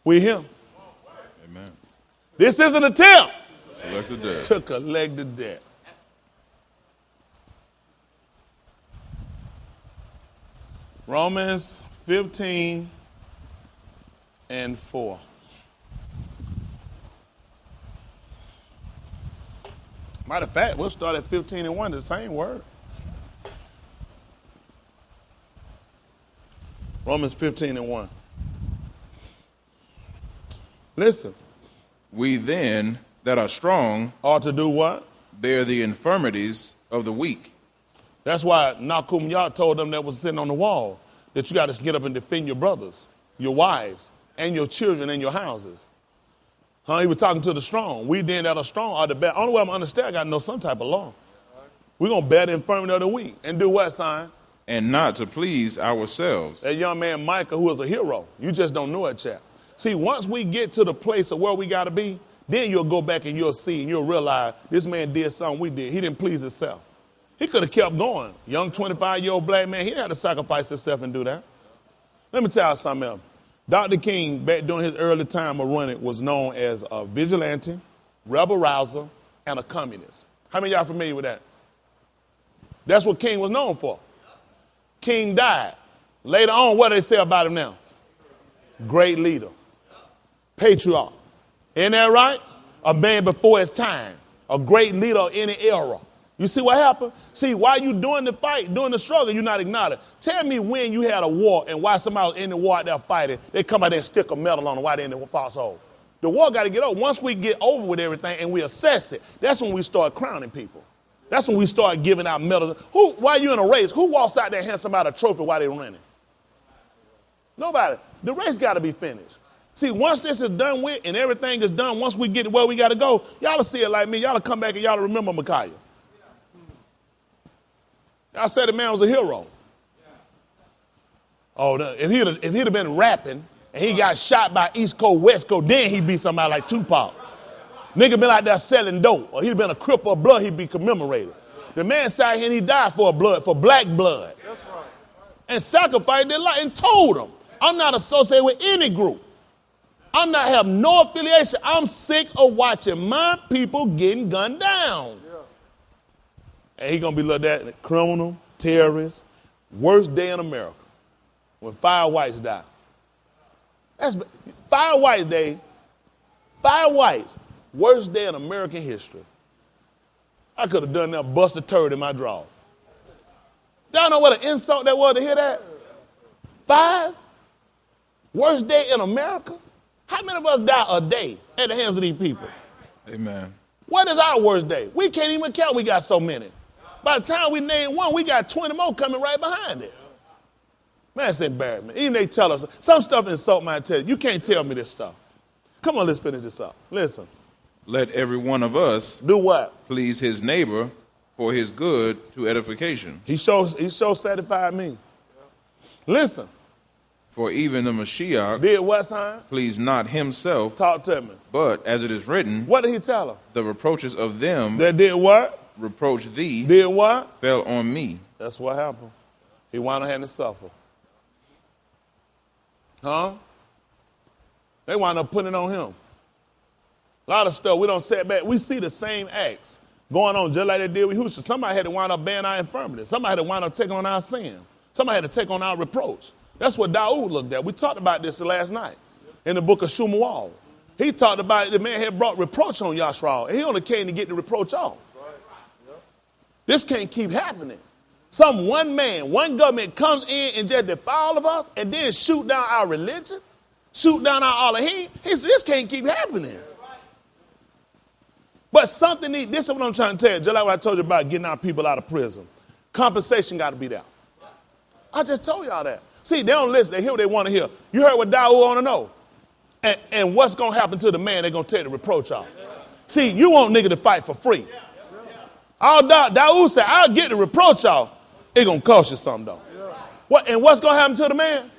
We him. Amen. This is an attempt Collect the debt. to collect the debt. Romans 15 and 4. Matter of fact, we'll start at 15 and 1, the same word. Romans 15 and 1. Listen. We then that are strong Ought to do what? bear the infirmities of the weak. That's why Nahum Yah told them that was sitting on the wall that you got to get up and defend your brothers, your wives, and your children and your houses. He was talking to the strong. We then that are strong are the best. Only way I'm understand, I got to know some type of law. We're going to bear the infirmity of the weak. And do what, son? And not to please ourselves. That young man Micah, who is a hero. You just don't know it, chap. See, once we get to the place of where we got to be, then you'll go back and you'll see and you'll realize this man did something we did. He didn't please himself. He could have kept going. Young 25-year-old black man, he didn't have to sacrifice himself and do that. Let me tell you something else. Dr. King, back during his early time of running, was known as a vigilante, rebel rouser, and a communist. How many of y'all familiar with that? That's what King was known for. King died. Later on, what do they say about him now? Great leader. Patriarch. Isn't that right? A man before his time. A great leader of any era. You see what happened? See, while you doing the fight, doing the struggle, you're not ignoring. Tell me when you had a war and why somebody was in the war out there fighting, they come out there and stick a medal on them while they're in the foxhole. The war got to get over. Once we get over with everything and we assess it, that's when we start crowning people. That's when we start giving out medals. While you in a race, who walks out there and hands somebody a trophy while they're running? Nobody. The race got to be finished. See, once this is done with and everything is done, once we get to where we got to go, y'all will see it like me. Y'all will come back and y'all will remember Micaiah. I said the man was a hero. Oh, if he'd have been rapping and he got shot by East Coast, West Coast, then he'd be somebody like Tupac. Nigga been out there selling dope, or he'd been a cripple of blood, he'd be commemorated. The man sat here and he died for black blood. That's right. And sacrificed their life and told them, I'm not associated with any group. I'm not having no affiliation. I'm sick of watching my people getting gunned down. And he going to be looked at as a criminal, terrorist, worst day in America when 5 whites die. That's 5 whites day, 5 whites, worst day in American history. I could have done that, bust a turd in my draw. Y'all know what an insult that was to hear that? 5? Worst day in America? How many of us die a day at the hands of these people? Amen. What is our worst day? We can't even count. We got so many. By the time we name one, we got 20 more coming right behind it. Man, it's embarrassment. Even they tell us, some stuff insult my intelligence. You can't tell me this stuff. Come on, let's finish this up. Listen. Let every one of us do what? Please his neighbor for his good to edification. He so satisfied me. Listen. For even the Mashiach did what, son? Please not himself. Talk to me. But as it is written. What did he tell him? The reproaches of them that did what? Reproach thee. Did what? Fell on me. That's what happened. He wound up having to suffer. Huh? They wound up putting it on him. A lot of stuff we don't set back. We see the same acts going on just like they did with Houston. Somebody had to wind up bearing our infirmity. Somebody had to wind up taking on our sin. Somebody had to take on our reproach. That's what Daoud looked at. We talked about this last night in the book of Shmuel. He talked about it. The man had brought reproach on Yashral. He only came to get the reproach off. This can't keep happening. Some one man, one government comes in and just defile all of us and then shoot down our religion, shoot down our Elohim. This can't keep happening. But something needs, this is what I'm trying to tell you, just like what I told you about getting our people out of prison. Compensation got to be there. I just told y'all that. See, they don't listen. They hear what they want to hear. You heard what Daoud want to know. And what's going to happen to the man they're going to take the reproach off. See, you want nigga to fight for free. Daoud said, I'll get the reproach off. It's going to cost you something, though. And what's going to happen to the man?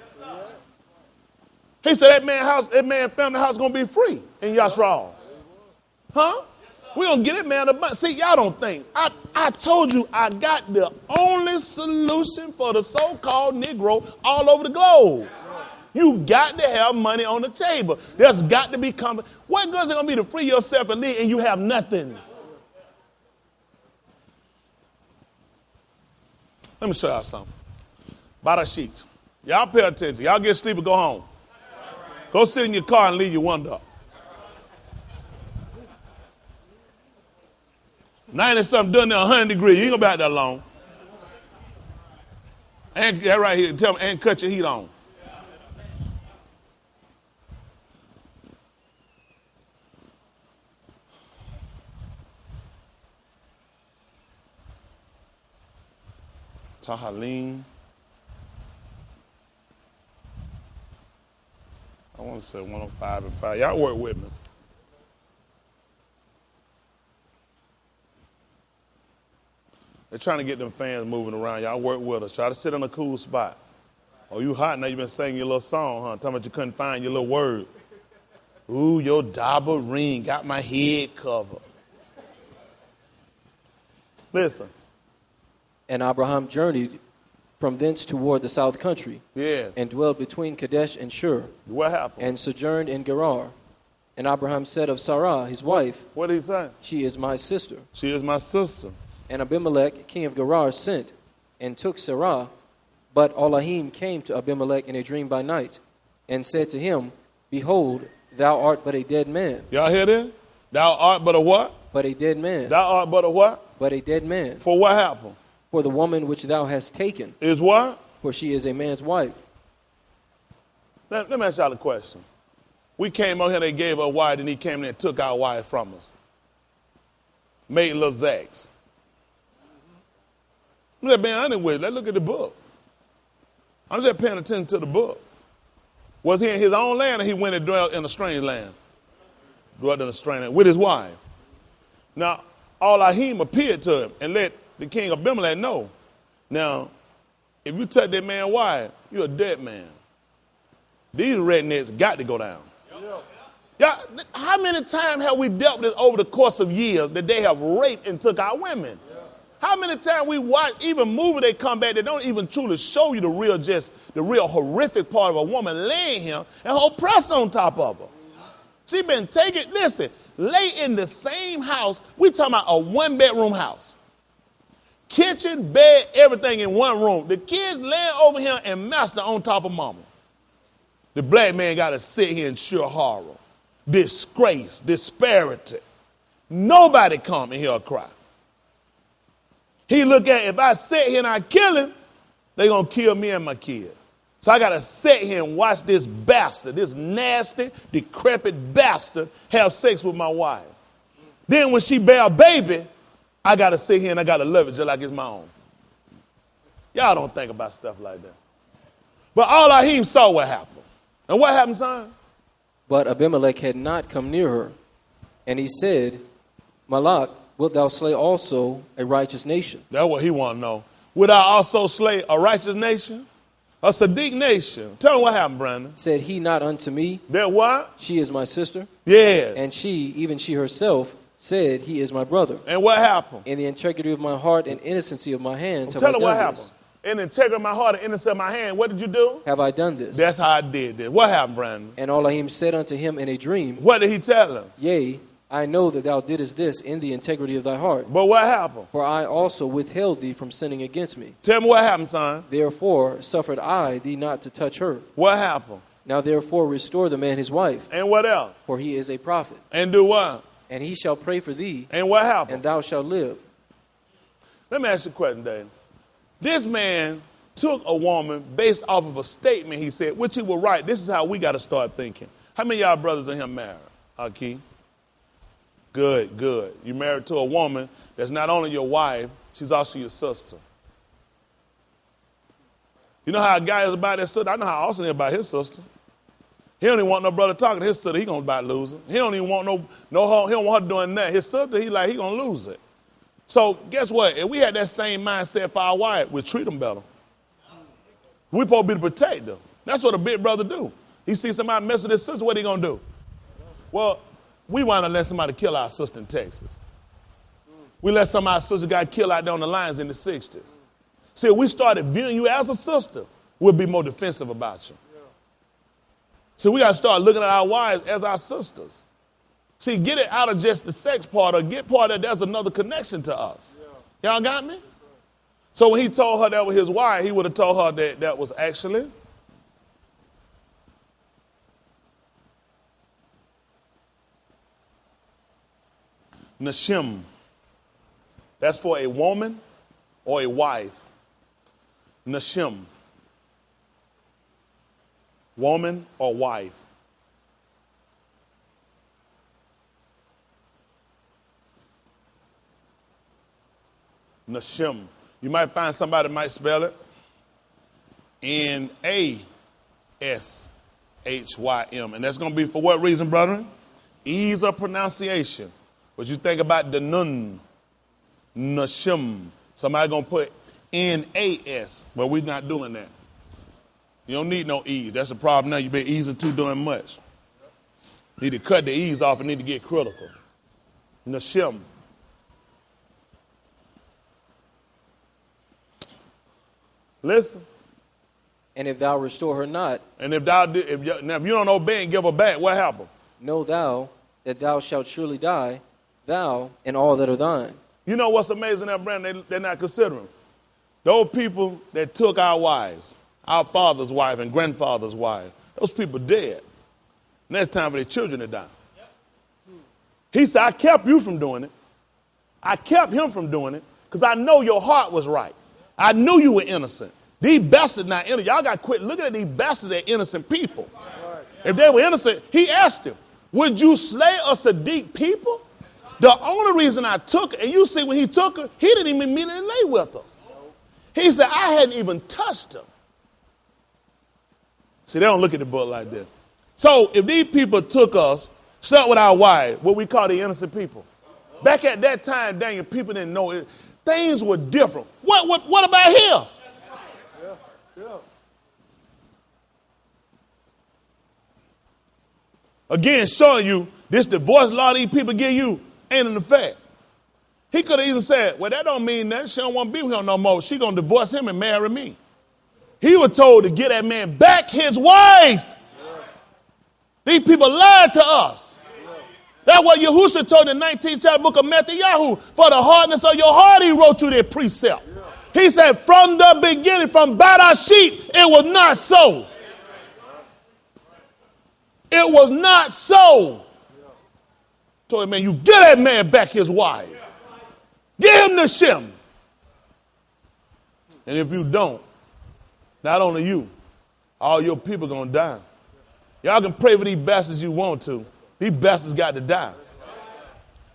He said that man family house going to be free in Yashral. Huh? We're going to get that man a bunch. See, y'all don't think. I told you I got the only solution for the so-called Negro all over the globe. You got to have money on the table. There's got to be company. What good is it going to be to free yourself and leave and you have nothing? Let me show y'all something. Barashit. Y'all pay attention. Y'all get sleep and go home. Go sit in your car and leave your window up. 90-something done there, 100 degrees. You ain't going to be out that long. And that right here, tell me, and cut your heat on. Tahalim. I want to say 105 and 5. Y'all work with me. They're trying to get them fans moving around. Y'all work with us. Try to sit in a cool spot. Oh, you hot now? You been singing your little song, huh? Talking about you couldn't find your little word. Ooh, your double ring got my head covered. Listen. And Abraham journeyed from thence toward the south country, and dwelled between Kadesh and Shur. What happened? And sojourned in Gerar. And Abraham said of Sarah, his wife, what did he say? She is my sister. She is my sister. And Abimelech, king of Gerar, sent and took Sarah. But Elohim came to Abimelech in a dream by night, and said to him, Behold, thou art but a dead man. Y'all hear this? Thou art but a what? But a dead man. Thou art but a what? But a dead man. For what happened? For the woman which thou hast taken. Is what? For she is a man's wife. Let me ask y'all a question. We came out here, they gave her a wife, and he came in and took our wife from us. Made little Zags. I'm just being honest with you. Let's look at the book. I'm just paying attention to the book. Was he in his own land, or he went and dwelt in a strange land? Dwelt in a strange land with his wife. Now, Elohim appeared to him and let the king of Abimelech know. Now, if you touch that man's wife, you're a dead man. These rednecks got to go down. Yeah, how many times have we dealt with this over the course of years that they have raped and took our women? How many times we watch even movies they come back that don't even truly show you the real horrific part of a woman laying here and her press on top of her. She been taken, listen, lay in the same house. We talking about a one-bedroom house. Kitchen, bed, everything in one room. The kids laying over here and master on top of mama. The black man got to sit here in sheer horror, disgrace, disparity. Nobody come and hear her cry. He look at, if I sit here and I kill him, they going to kill me and my kids. So I got to sit here and watch this bastard, this nasty, decrepit bastard have sex with my wife. Then when she bear a baby, I got to sit here and I got to love it just like it's my own. Y'all don't think about stuff like that. But Elohim saw what happened. And what happened, son? But Abimelech had not come near her. And he said, Malak, wilt thou slay also a righteous nation? That's what he want to know. Would I also slay a righteous nation? A Sadiq nation? Tell him what happened, Brandon. Said he not unto me? That what? She is my sister. Yeah. And she, even she herself, said he is my brother. And what happened? In the integrity of my heart and innocency of my hands have I done this. Tell him what happened. In the integrity of my heart and innocency of my hand, what did you do? Have I done this? That's how I did this. What happened, Brandon? And Elohim said unto him in a dream. What did he tell him? Yea, I know that thou didst this in the integrity of thy heart. But what happened? For I also withheld thee from sinning against me. Tell me what happened, son. Therefore suffered I thee not to touch her. What happened? Now therefore restore the man his wife. And what else? For he is a prophet. And do what? And he shall pray for thee. And what happened? And thou shalt live. Let me ask you a question, Dave. This man took a woman based off of a statement he said, which he was right. This is how we got to start thinking. How many of y'all brothers in here married? Aki? Good, good. You married to a woman that's not only your wife, she's also your sister. You know how a guy is about his sister? I know how Austin is about his sister. He don't even want no brother talking to his sister. He gonna about losing. He don't even want no he don't want her doing that. His sister, he gonna lose it. So guess what? If we had that same mindset for our wife, we'd treat them better. We supposed to be the protector. That's what a big brother do. He sees somebody mess with his sister, what he gonna do? Well, we want to let somebody kill our sister in Texas. We let some of our sisters got killed out there on the lines in the 60s. See, if we started viewing you as a sister, we'll be more defensive about you. So we got to start looking at our wives as our sisters. See, get it out of just the sex part or get part of there's another connection to us. Y'all got me? So when he told her that was his wife, he would have told her that that was actually Nashim. That's for a woman or a wife. Nashim. Woman or wife. Nashim. You might find somebody that might spell it N-A-S-H-Y-M. And that's going to be for what reason, brethren? Ease of pronunciation. What you think about the nun, Nashim. Somebody going to put N-A-S, but we're not doing that. You don't need no ease. That's the problem now. You've been easing too doing much. Need to cut the ease off and need to get critical. Nashim. Listen. And if thou restore her not, And if you don't obey and give her back, what happened? know thou that thou shalt surely die, thou and all that are thine. You know what's amazing that, Brandon? They're not considering. Those people that took our wives, our father's wife and grandfather's wife, those people dead. And it's time for their children to die. He said, I kept you from doing it. I kept him from doing it because I know your heart was right. I knew you were innocent. These bastards not innocent. Y'all got to quit looking at these bastards as innocent people. If they were innocent, he asked him, would you slay a Sadiq people? The only reason I took her, and you see when he took her, he didn't even immediately lay with her. He said, I hadn't even touched her. See, they don't look at the book like that. So if these people took us, slept with our wives, what we call the innocent people. Back at that time, Daniel, people didn't know it. Things were different. What about here? Again, showing you this divorce law these people give you ain't an effect. He could have even said, well, that don't mean that. She don't want to be with him no more. She going to divorce him and marry me. He was told to get that man back his wife. These people lied to us. That's what Yahushua told in the 19th chapter book of Matthew. For the hardness of your heart, he wrote you that precept. He said, from the beginning, from Barashit, it was not so. It was not so. Told him, man, you get that man back his wife. Give him the Shem. And if you don't, not only you, all your people going to die. Y'all can pray for these bastards you want to. These bastards got to die.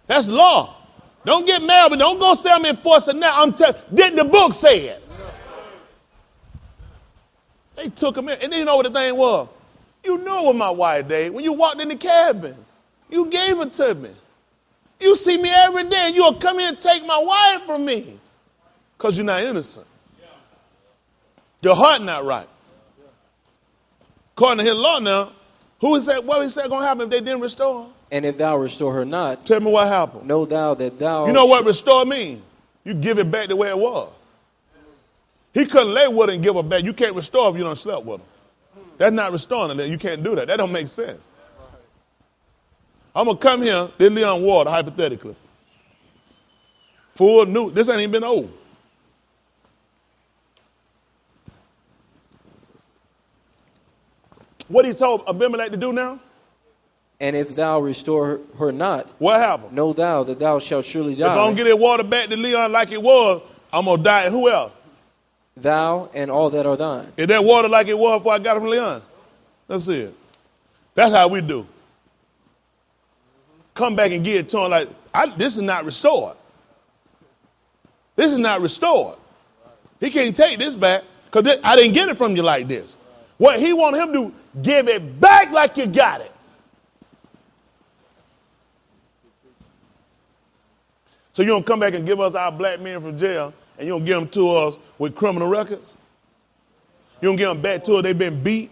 That's law. Don't get mad, but don't go say I'm enforcing that. Did the book say it? They took him in. And then you know what the thing was? You knew it was my wife, Dave. When you walked in the cabin, you gave it to me. You see me every day, and you'll come here and take my wife from me. Because you're not innocent. Your heart not right. According to his law now, what he said going to happen if they didn't restore her? And if thou restore her not, Tell me what happened. know thou that thou... You know what restore means? You give it back the way it was. He couldn't lay with her and give her back. You can't restore if you don't slept with her. That's not restoring her. You can't do that. That don't make sense. I'm going to come here, this Leon Water, hypothetically. Full new. This ain't even been old. What he told Abimelech to do now? And if thou restore her not, What happened? know thou that thou shalt surely die. If I don't get that water back to Leon like it was, I'm going to die. And who else? Thou and all that are thine. Is that water like it was before I got it from Leon? That's it. That's how we do. Come back and get it to him like, this is not restored. This is not restored. He can't take this back because I didn't get it from you like this. What he wanted him to do, give it back like you got it. So you don't come back and give us our black men from jail and you don't give them to us with criminal records? You don't give them back to us, they've been beat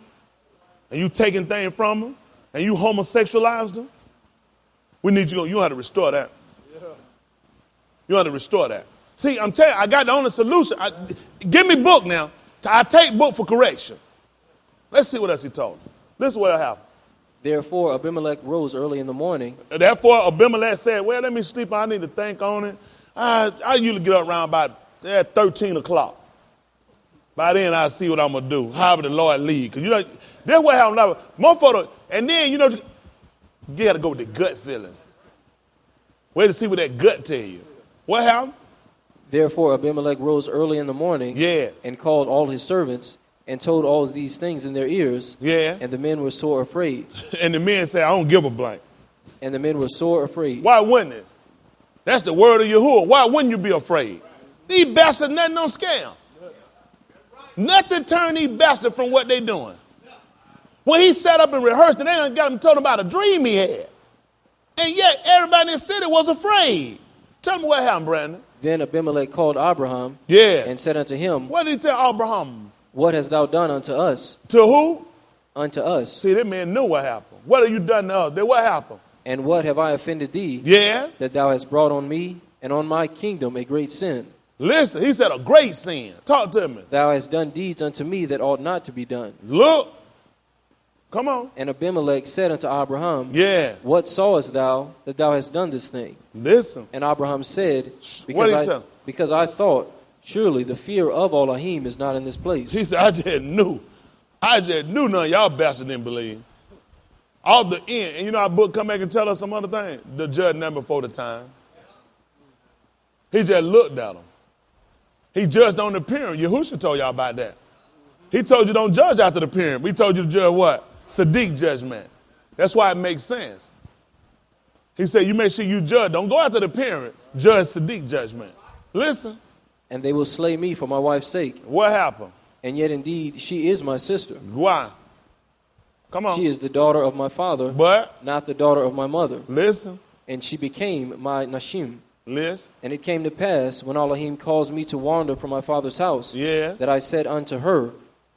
and you taking things from them and you homosexualized them? We need you have to restore that. You have to restore that. See, I'm telling you, I got the only solution. Give me book now. I take book for correction. Let's see what else he told me. This is what happened. Therefore Abimelech rose early in the morning. Therefore, Abimelech said, well, let me sleep. I need to think on it. I usually get up around about 13 o'clock. By then, I'll see what I'm going to do. However the Lord lead. Because, that's what happened. More photo. And then, you got to go with the gut feeling. Wait to see what that gut tell you. What happened? Therefore Abimelech rose early in the morning. Yeah. And called all his servants and told all these things in their ears. Yeah. And the men were sore afraid. And the men said, I don't give a blank. And the men were sore afraid. Why wouldn't it? That's the word of Yahuwah. Why wouldn't you be afraid? These bastards, nothing on scam. Nothing turn these bastards from what they doing. When he sat up and rehearsed, and they done got him told him about a dream he had. And yet everybody in the city was afraid. Tell me what happened, Brandon. Then Abimelech called Abraham. Yeah. And said unto him, What did he tell Abraham? What hast thou done unto us? To who? Unto us. See, that man knew what happened. What have you done to us? Then what happened? And what have I offended thee? Yeah. That thou hast brought on me and on my kingdom a great sin. Listen, he said a great sin. Talk to me. Thou hast done deeds unto me that ought not to be done. Look. Come on. And Abimelech said unto Abraham, Yeah. What sawest thou that thou hast done this thing? Listen. And Abraham said, What did he tell him? Because I thought, surely the fear of Elohim is not in this place. He said, I just knew none of y'all bastards didn't believe. All the end. And our book come back and tell us some other thing. The judge never before the time. He just looked at them. He judged on the appearance. Yahushua told y'all about that. He told you don't judge after the appearance. We told you to judge what? Sadiq judgment. That's why it makes sense. He said you make sure you judge. Don't go after the appearance. Judge Sadiq judgment. Listen. And they will slay me for my wife's sake. What happened? And yet indeed she is my sister. Why? Come on. She is the daughter of my father, But not the daughter of my mother. listen. And she became my Nashim. Listen. And it came to pass, when Elohim caused me to wander from my father's house, Yeah. that I said unto her,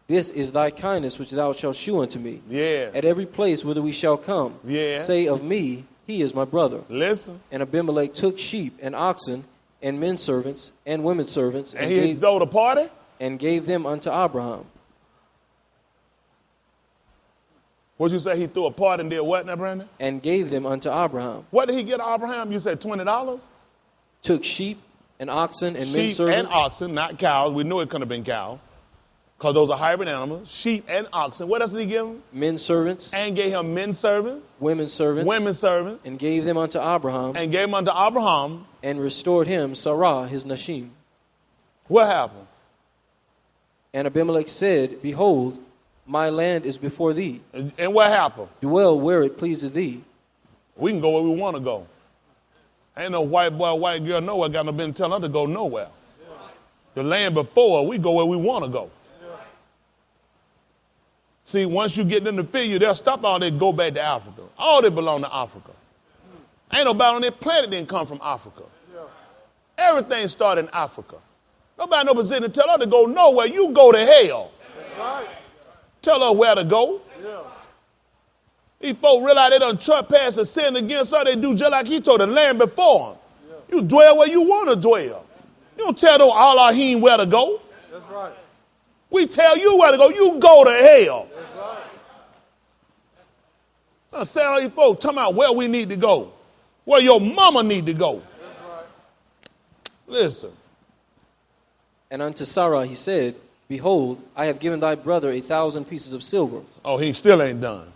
This is thy kindness which thou shalt shew unto me. Yeah. At every place whither we shall come, Yeah. say of me, He is my brother. Listen. And Abimelech took sheep and oxen and men servants and women servants And he throw the party? and gave them unto Abraham. What'd you say? He threw a party and did what now, Brandon? And gave them unto Abraham. What did he get Abraham? You said $20? Took sheep and oxen and men Sheep servants. and oxen, not cows. We knew it couldn't have been cow. Because those are hybrid animals. Sheep and oxen. What else did he give him? Men servants. And gave him men servants. Women servants. Women servants. And gave them unto Abraham. And gave them unto Abraham. And restored him Sarah his Nashim. What happened? And Abimelech said, Behold, my land is before thee. And what happened? Dwell where it pleaseth thee. We can go where we want to go. Ain't no white boy, white girl nowhere got no been telling us to go nowhere. The land before, we go where we want to go. See, once you get them to feel you, they'll stop all that, go back to Africa. All that belong to Africa. Ain't nobody on that planet didn't come from Africa. Everything started in Africa. Nobody in no position to tell us to go nowhere. You go to hell. That's right. Tell us where to go. Yeah. These folks realize they done trespass and sin against us. They do just like he told the land before them. Yeah. You dwell where you want to dwell. You don't tell them all our heen where to go. That's right. We tell you where to go. You go to hell. That's right. I say all these folks talking about where we need to go. Where your mama need to go. That's right. Listen. And unto Sarah he said, Behold, I have given thy brother 1,000 pieces of silver. Oh, he still ain't done.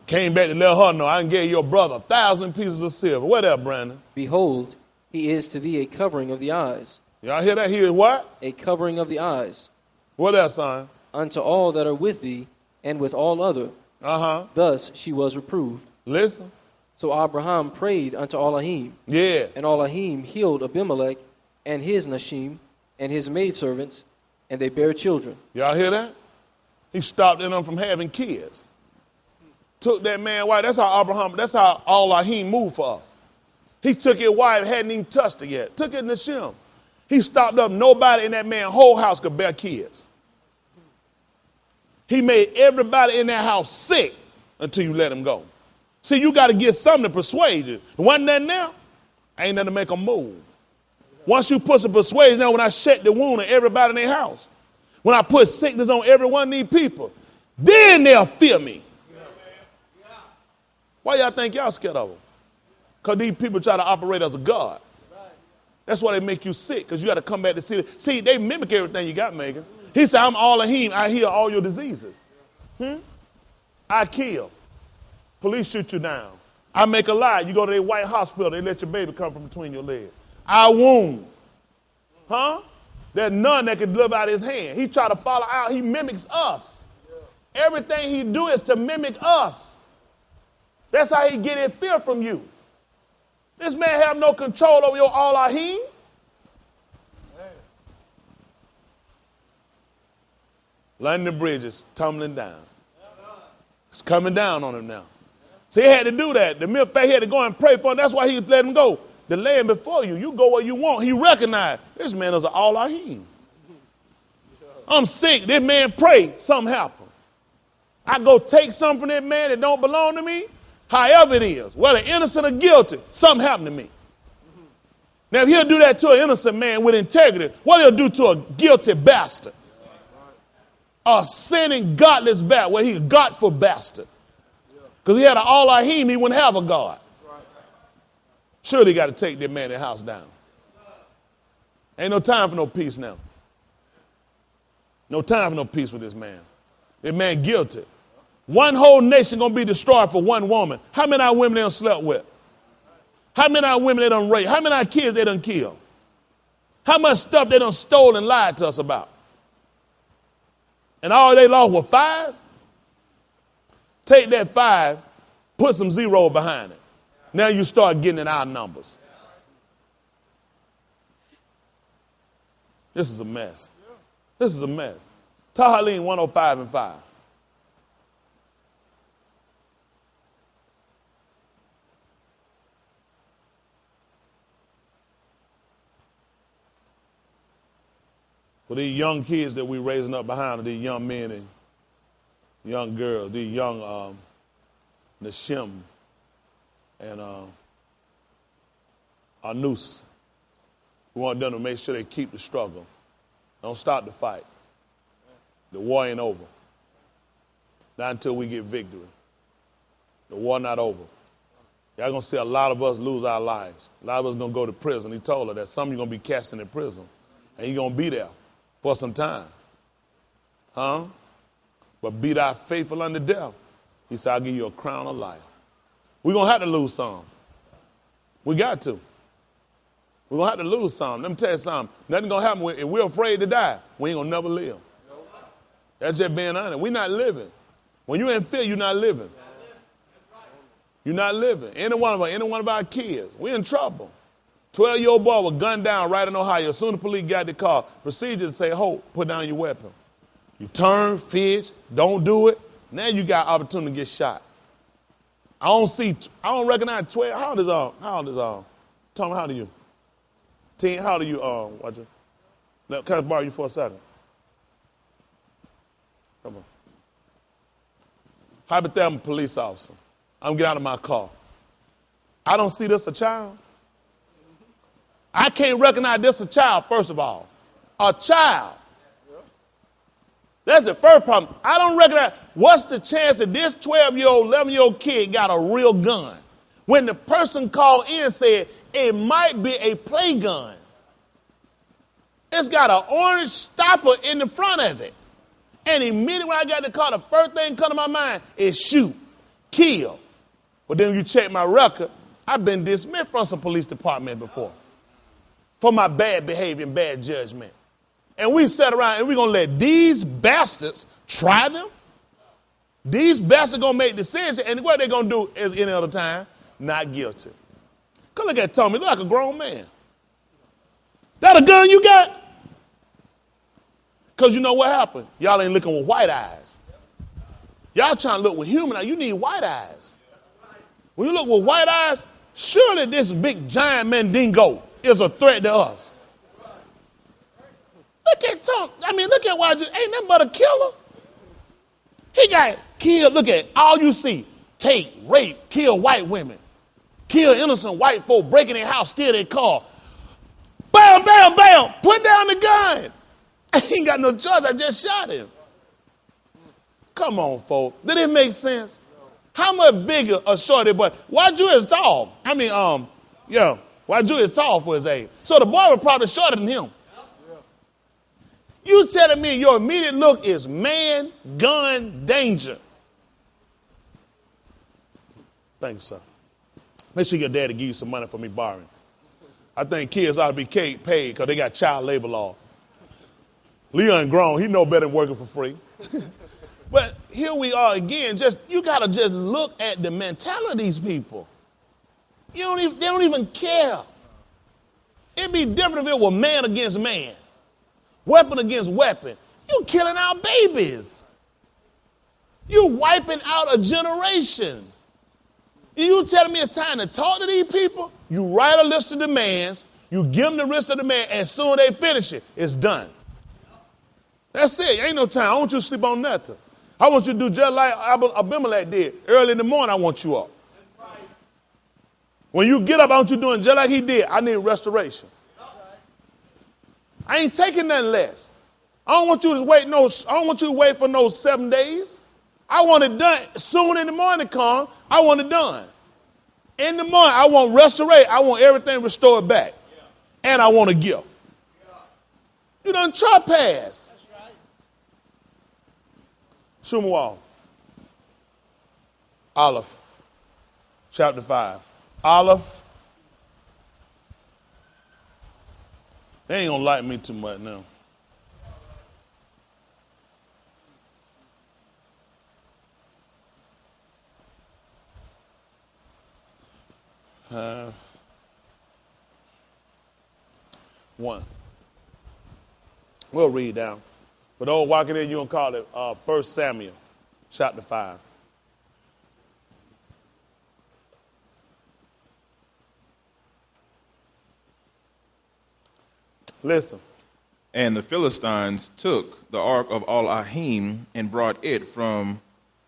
Came back to let her know I done gave your brother 1,000 pieces of silver. What up, Brandon? Behold, he is to thee a covering of the eyes. Y'all hear that? He is what? A covering of the eyes. What else, son? Unto all that are with thee, and with all other. Uh-huh. Thus she was reproved. Listen. So Abraham prayed unto Elohim. Yeah. And Elohim healed Abimelech and his Nashim and his maidservants, and they bare children. Y'all hear that? He stopped them from having kids. Took that man wife. That's how Elohim moved for us. He took his wife, hadn't even touched her yet. Took it Nashim. He stopped up. Nobody in that man's whole house could bear kids. He made everybody in that house sick until you let him go. See, you got to get something to persuade you. There wasn't nothing there. Ain't nothing to make them move. Once you put some persuasion on, when I shut the wound of everybody in their house, when I put sickness on every one of these people, then they'll fear me. Why y'all think y'all scared of them? Because these people try to operate as a God. That's why they make you sick, because you got to come back to see it. See, they mimic everything you got, Megan. He said, I'm Elohim. I heal all your diseases. I kill. Police shoot you down. I make a lie. You go to their white hospital, they let your baby come from between your legs. I wound. There's none that can deliver out his hand. He try to follow out. He mimics us. Everything he do is to mimic us. That's how he get his fear from you. This man have no control over your Elohim. London Bridge is tumbling down. It's coming down on him now. So he had to do that. The mere fact he had to go and pray for him. That's why he let him go. The land before you. You go where you want. He recognized this man is an Elohim. I'm sick. This man prayed. Something happened. I go take something from that man that don't belong to me. However it is, whether innocent or guilty, something happened to me. Now, if he'll do that to an innocent man with integrity, what he'll do to a guilty bastard? A sinning, godless bastard, well, he's a godful bastard. Because he had an Elohim, he wouldn't have a God. Surely he got to take that man in the house down. Ain't no time for no peace now. No time for no peace with this man. This man guilty. One whole nation going to be destroyed for one woman. How many of our women they done slept with? How many of our women they done raped? How many of our kids they done killed? How much stuff they done stole and lied to us about? And all they lost was 5? Take that 5, put some zero behind it. Now you start getting in our numbers. This is a mess. This is a mess. Tahaleen 105 and 5. For these young kids that we're raising up behind, these young men and young girls, these young Nashim and Anus, we want them to make sure they keep the struggle. Don't stop the fight. The war ain't over. Not until we get victory. The war not over. Y'all going to see a lot of us lose our lives. A lot of us going to go to prison. He told her that some of you going to be cast into prison. And you're going to be there for some time. But be thou faithful unto death. He said, I'll give you a crown of life. We're going to have to lose some. We got to. We're going to have to lose some. Let me tell you something. Nothing going to happen. If we're afraid to die, we ain't going to never live. That's just being honest. We're not living. When you're in fear, you're not living. You're not living. Any one of our kids, we're in trouble. 12-year-old boy was gunned down right in Ohio. As soon as the police got the car, procedure to say, hold, put down your weapon. You turn, fish, don't do it. Now you got opportunity to get shot. I don't recognize 12. How old is Tom, how old are you? 10, how old are you, Roger? Can I borrow you for a second? Come on. Hypothetical police officer. I'm getting out of my car. I don't see this a child. I can't recognize this a child, first of all. A child. That's the first problem. I don't recognize. What's the chance that this 12-year-old, 11-year-old kid got a real gun? When the person called in said it might be a play gun. It's got an orange stopper in the front of it. And immediately when I got the car, the first thing come to my mind is shoot, kill. But then when you check my record, I've been dismissed from some police department before for my bad behavior and bad judgment. And we sat around and we're going to let these bastards try them. These bastards going to make decisions. And what they're going to do is any other time, not guilty. Come look at Tommy. Look like a grown man. That a gun you got? Because you know what happened? Y'all ain't looking with white eyes. Y'all trying to look with human eyes. You need white eyes. When you look with white eyes, surely this big giant Mandingo is a threat to us. Look at Tom. Look at why ain't nothing but a killer. He got killed. Look at all you see. Take, rape, kill white women. Kill innocent white folk, breaking their house, steal their car. Bam, bam, bam. Put down the gun. I ain't got no choice. I just shot him. Come on, folks. Did it make sense? How much bigger or shorter boy? YG is tall. YG is tall for his age. So the boy was probably shorter than him. You telling me your immediate look is man, gun, danger. Thank you, sir. Make sure your daddy give you some money for me borrowing. I think kids ought to be paid because they got child labor laws. Leon grown. He know better than working for free. But here we are again. You got to just look at the mentality of these people. They don't even care. It'd be different if it were man against man. Weapon against weapon. You're killing our babies. You're wiping out a generation. You telling me it's time to talk to these people? You write a list of demands, you give them the list of demands, and soon they finish it, it's done. That's it. Ain't no time. I want you to sleep on nothing. I want you to do just like Abimelech did. Early in the morning, I want you up. When you get up, I want you doing just like he did. I need restoration. I ain't taking nothing less. I don't want you to wait for no 7 days. I want it done soon in the morning. I want it done. In the morning, I want restoration. I want everything restored back. And I want a gift. You done trespass. Shumuel. Aleph. Chapter 5. Aleph. They ain't gonna like me too much now. One. We'll read down. For those walking in, you can call it 1 Samuel, chapter 5. Listen. And the Philistines took the ark of Al-Ahim and brought it from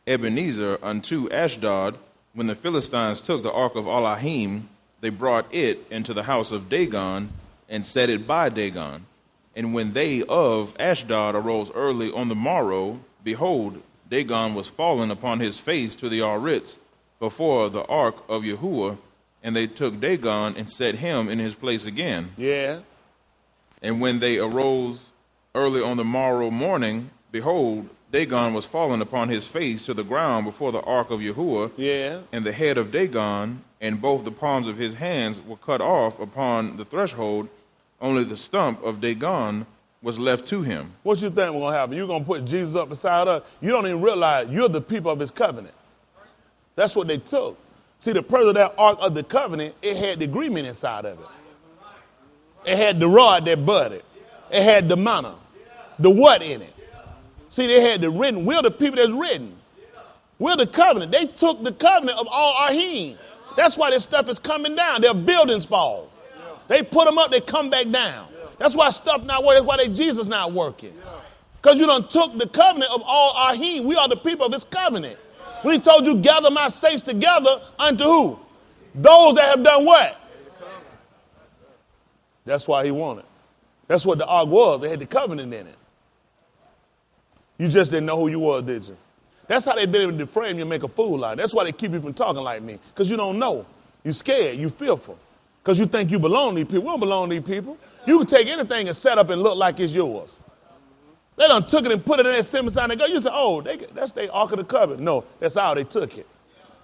Ebenezer unto Ashdod. When the Philistines took the ark of Al-Ahim, they brought it into the house of Dagon and set it by Dagon. And when they of Ashdod arose early on the morrow, behold, Dagon was fallen upon his face to the Aritz before the ark of Yahuwah, and they took Dagon and set him in his place again. Yeah. And when they arose early on the morrow morning, behold, Dagon was fallen upon his face to the ground before the ark of Yahuwah. Yeah. And the head of Dagon and both the palms of his hands were cut off upon the threshold. Only the stump of Dagon was left to him. What you think was going to happen? You're going to put Jesus up beside us? You don't even realize you're the people of his covenant. That's what they took. See, the person of that ark of the covenant, it had the agreement inside of it. It had the rod that budded. It had the manna. The what in it? See, they had the written. We're the people that's written. We're the covenant. They took the covenant of Al-Ahim. That's why this stuff is coming down. Their buildings fall. They put them up, they come back down. That's why stuff not working. That's why Jesus not working. Because you done took the covenant of Al-Ahim. We are the people of his covenant. When he told you, gather my saints together unto who? Those that have done what? That's why he wanted. That's what the ark was. They had the covenant in it. You just didn't know who you were, did you? That's how they've been able to deframe you and make a fool out of you. That's why they keep you from talking like me. Because you don't know. You're scared. You're fearful. Because you think you belong to these people. We don't belong to these people. You can take anything and set up and look like it's yours. They done took it and put it in that same side and go. You say, oh, that's their ark of the covenant. No, that's how they took it.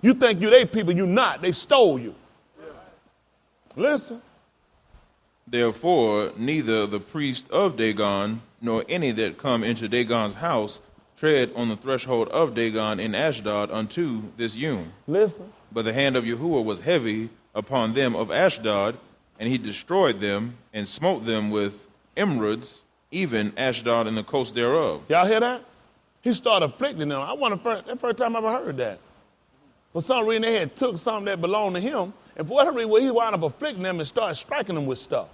You think you they people. You not. They stole you. Listen. Therefore, neither the priest of Dagon nor any that come into Dagon's house tread on the threshold of Dagon in Ashdod unto this yom. Listen. But the hand of Yahuwah was heavy upon them of Ashdod, and he destroyed them and smote them with emerods, even Ashdod and the coast thereof. Y'all hear that? He started afflicting them. I wonder the first time I ever heard that. For some reason, they had took something that belonged to him, and for whatever reason, he wound up afflicting them and started striking them with stuff.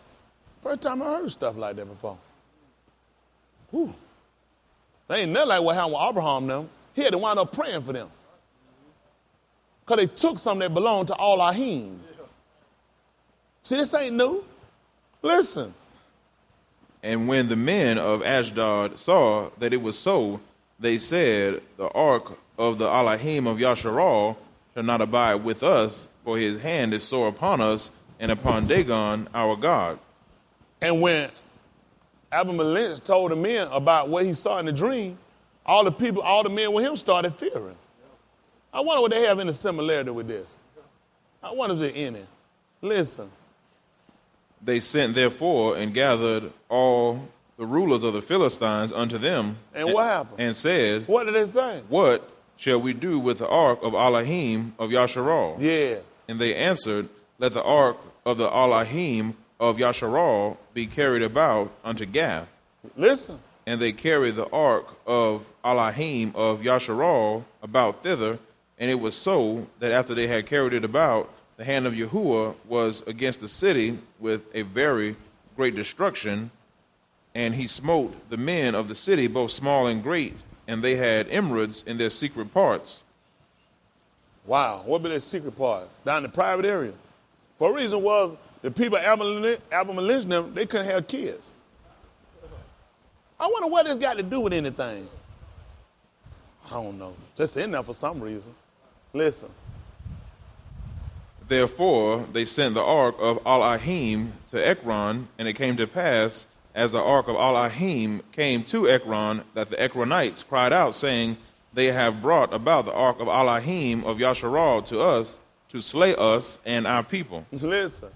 First time I heard stuff like that before. Whew. They ain't nothing like what happened with Abraham them. He had to wind up praying for them. Because they took something that belonged to Al-Ahim. See, this ain't new. Listen. And when the men of Ashdod saw that it was so, they said, the ark of the Elohim of Yasharal shall not abide with us, for his hand is sore upon us and upon Dagon our God. And when Abimelech told the men about what he saw in the dream, all the men with him started fearing. I wonder what they have any similarity with this. I wonder if there's any. Listen. They sent therefore and gathered all the rulers of the Philistines unto them. And what happened? And said, What did they say? what shall we do with the ark of Elohim of Yasharal? Yeah. And they answered, let the ark of the Elohim of Yasharal be carried about unto Gath. Listen. And they carried the ark of Elohim of Yasharal about thither. And it was so that after they had carried it about, the hand of Yahuwah was against the city with a very great destruction. And he smote the men of the city, both small and great, and they had emeralds in their secret parts. Wow. What be their secret part? Down in the private area. For a reason was the people Abimelech them, they couldn't have kids. I wonder what this got to do with anything. I don't know. Just in there for some reason. Listen. Therefore they sent the ark of Elohim to Ekron, and it came to pass, as the ark of Elohim came to Ekron, that the Ekronites cried out, saying, they have brought about the ark of Elohim of Yasharal to us, to slay us and our people. Listen.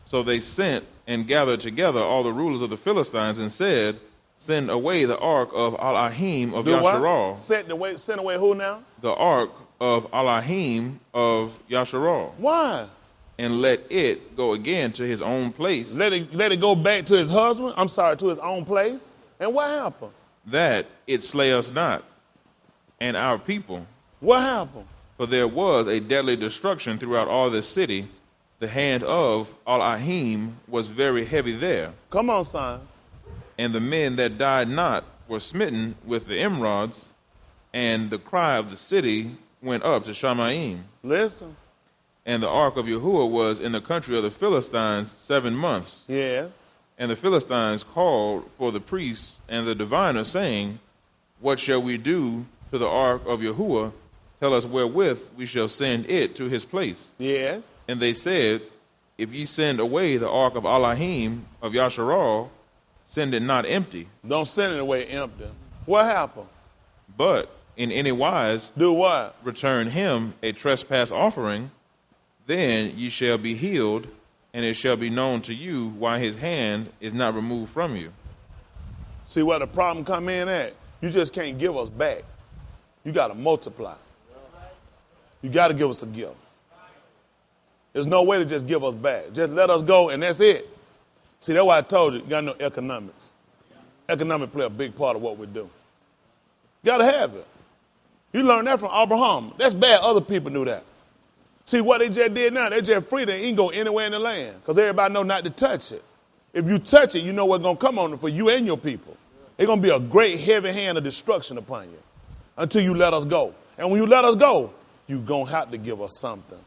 So they sent and gathered together all the rulers of the Philistines and said, send away the ark of Elohim of Yasharal. Send away who now? The ark of Elohim of Yasharal. Why? And let it go again to his own place. Let it go back to his husband? I'm sorry, to his own place? And what happened? That it slay us not, and our people. What happened? For there was a deadly destruction throughout all the city. The hand of Elohim was very heavy there. Come on, son. And the men that died not were smitten with the emerods, and the cry of the city went up to Shamayim. Listen. And the ark of Yahuwah was in the country of the Philistines 7 months. Yeah. And the Philistines called for the priests and the diviners, saying, what shall we do to the ark of Yahuwah? Tell us wherewith we shall send it to his place. Yes. And they said, if ye send away the ark of Elohim of Yasharal, send it not empty. Don't send it away empty. What happened? But in any wise, do what? Return him a trespass offering, then ye shall be healed, and it shall be known to you why his hand is not removed from you. See where the problem come in at? You just can't give us back. You got to multiply. You got to give us a gift. There's no way to just give us back. Just let us go, and that's it. See, that's why I told you got to know economics. Economics play a big part of what we do. You got to have it. You learned that from Abraham. That's bad. Other people knew that. See, what they just did now, they just free. They ain't go anywhere in the land because everybody know not to touch it. If you touch it, you know what's going to come on it for you and your people. It's going to be a great heavy hand of destruction upon you until you let us go. And when you let us go, you're going to have to give us something.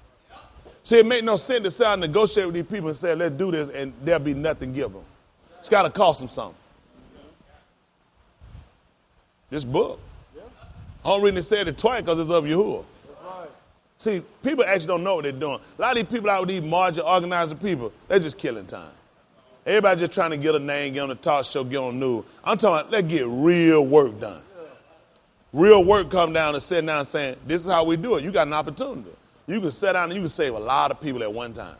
See, it make no sense to sit out and negotiate with these people and say, let's do this, and there'll be nothing given. It's got to cost them something. This book. I don't really say it twice because it's of Yahuwah. Right. See, people actually don't know what they're doing. A lot of these people out with these margin organizing people, they're just killing time. Everybody just trying to get a name, get on the talk show, get on the news. I'm talking about, let's get real work done. Real work come down and sit down and saying, this is how we do it. You got an opportunity. You can sit down and you can save a lot of people at one time.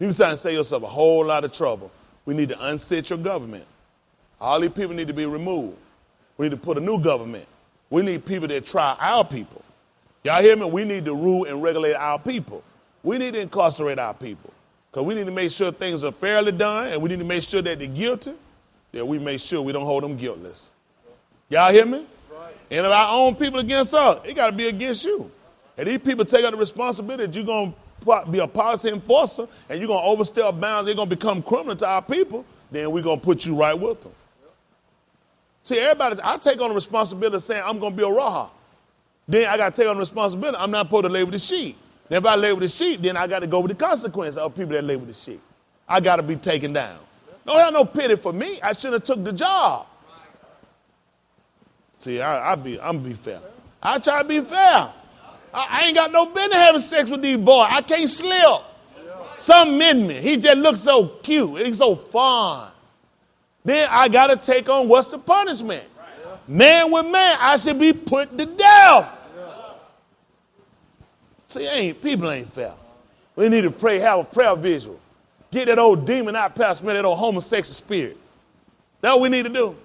You can sit down and save yourself a whole lot of trouble. We need to unsit your government. All these people need to be removed. We need to put a new government. We need people that try our people. Y'all hear me? We need to rule and regulate our people. We need to incarcerate our people. Because we need to make sure things are fairly done, and we need to make sure that they're guilty, that we make sure we don't hold them guiltless. Y'all hear me? Right. And if our own people against us, it got to be against you. And these people take on the responsibility that you're going to be a policy enforcer, and you're going to overstep bounds, they're going to become criminal to our people, then we're going to put you right with them. See, I take on the responsibility of saying I'm going to be a raha. Then I got to take on the responsibility. I'm not supposed to lay with the sheep. Then if I lay with the sheep, then I got to go with the consequences of people that lay with the sheep. I got to be taken down. Don't have no pity for me. I shouldn't have took the job. See, I'm be fair. I try to be fair. I ain't got no business having sex with these boys. I can't slip. Something in me. He just looks so cute. He's so fun. Then I got to take on what's the punishment. Man with man, I should be put to death. See, people ain't fair. We need to pray, have a prayer visual. Get that old demon out, Pastor Man, that old homosexual spirit. That's what we need to do.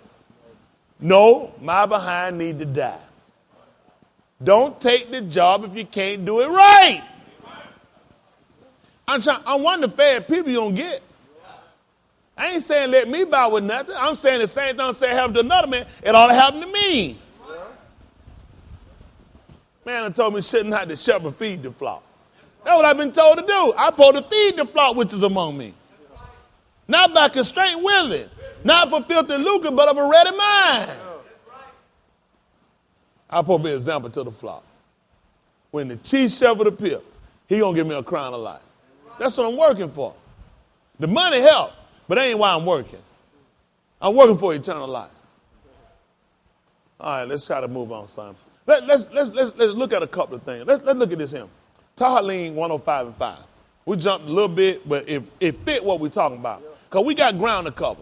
No, my behind need to die. Don't take the job if you can't do it right. I'm one of the fair people you don't get. I ain't saying let me bow with nothing. I'm saying the same thing I'm saying happen to another man. It ought to happen to me. Man, told me shouldn't not the shepherd feed the flock. That's what I've been told to do. I'm supposed to feed the flock which is among me. Not by constraint willing. Not for filthy lucre, but of a ready mind. I'm supposed to be an example to the flock. When the chief shepherd appears, he going to give me a crown of life. That's what I'm working for. The money help, but that ain't why I'm working. I'm working for eternal life. All right, let's try to move on, son. Let's look at a couple of things. Let's look at this here. Tahaleen 105:5. We jumped a little bit, but it fit what we're talking about. Because we got ground to cover.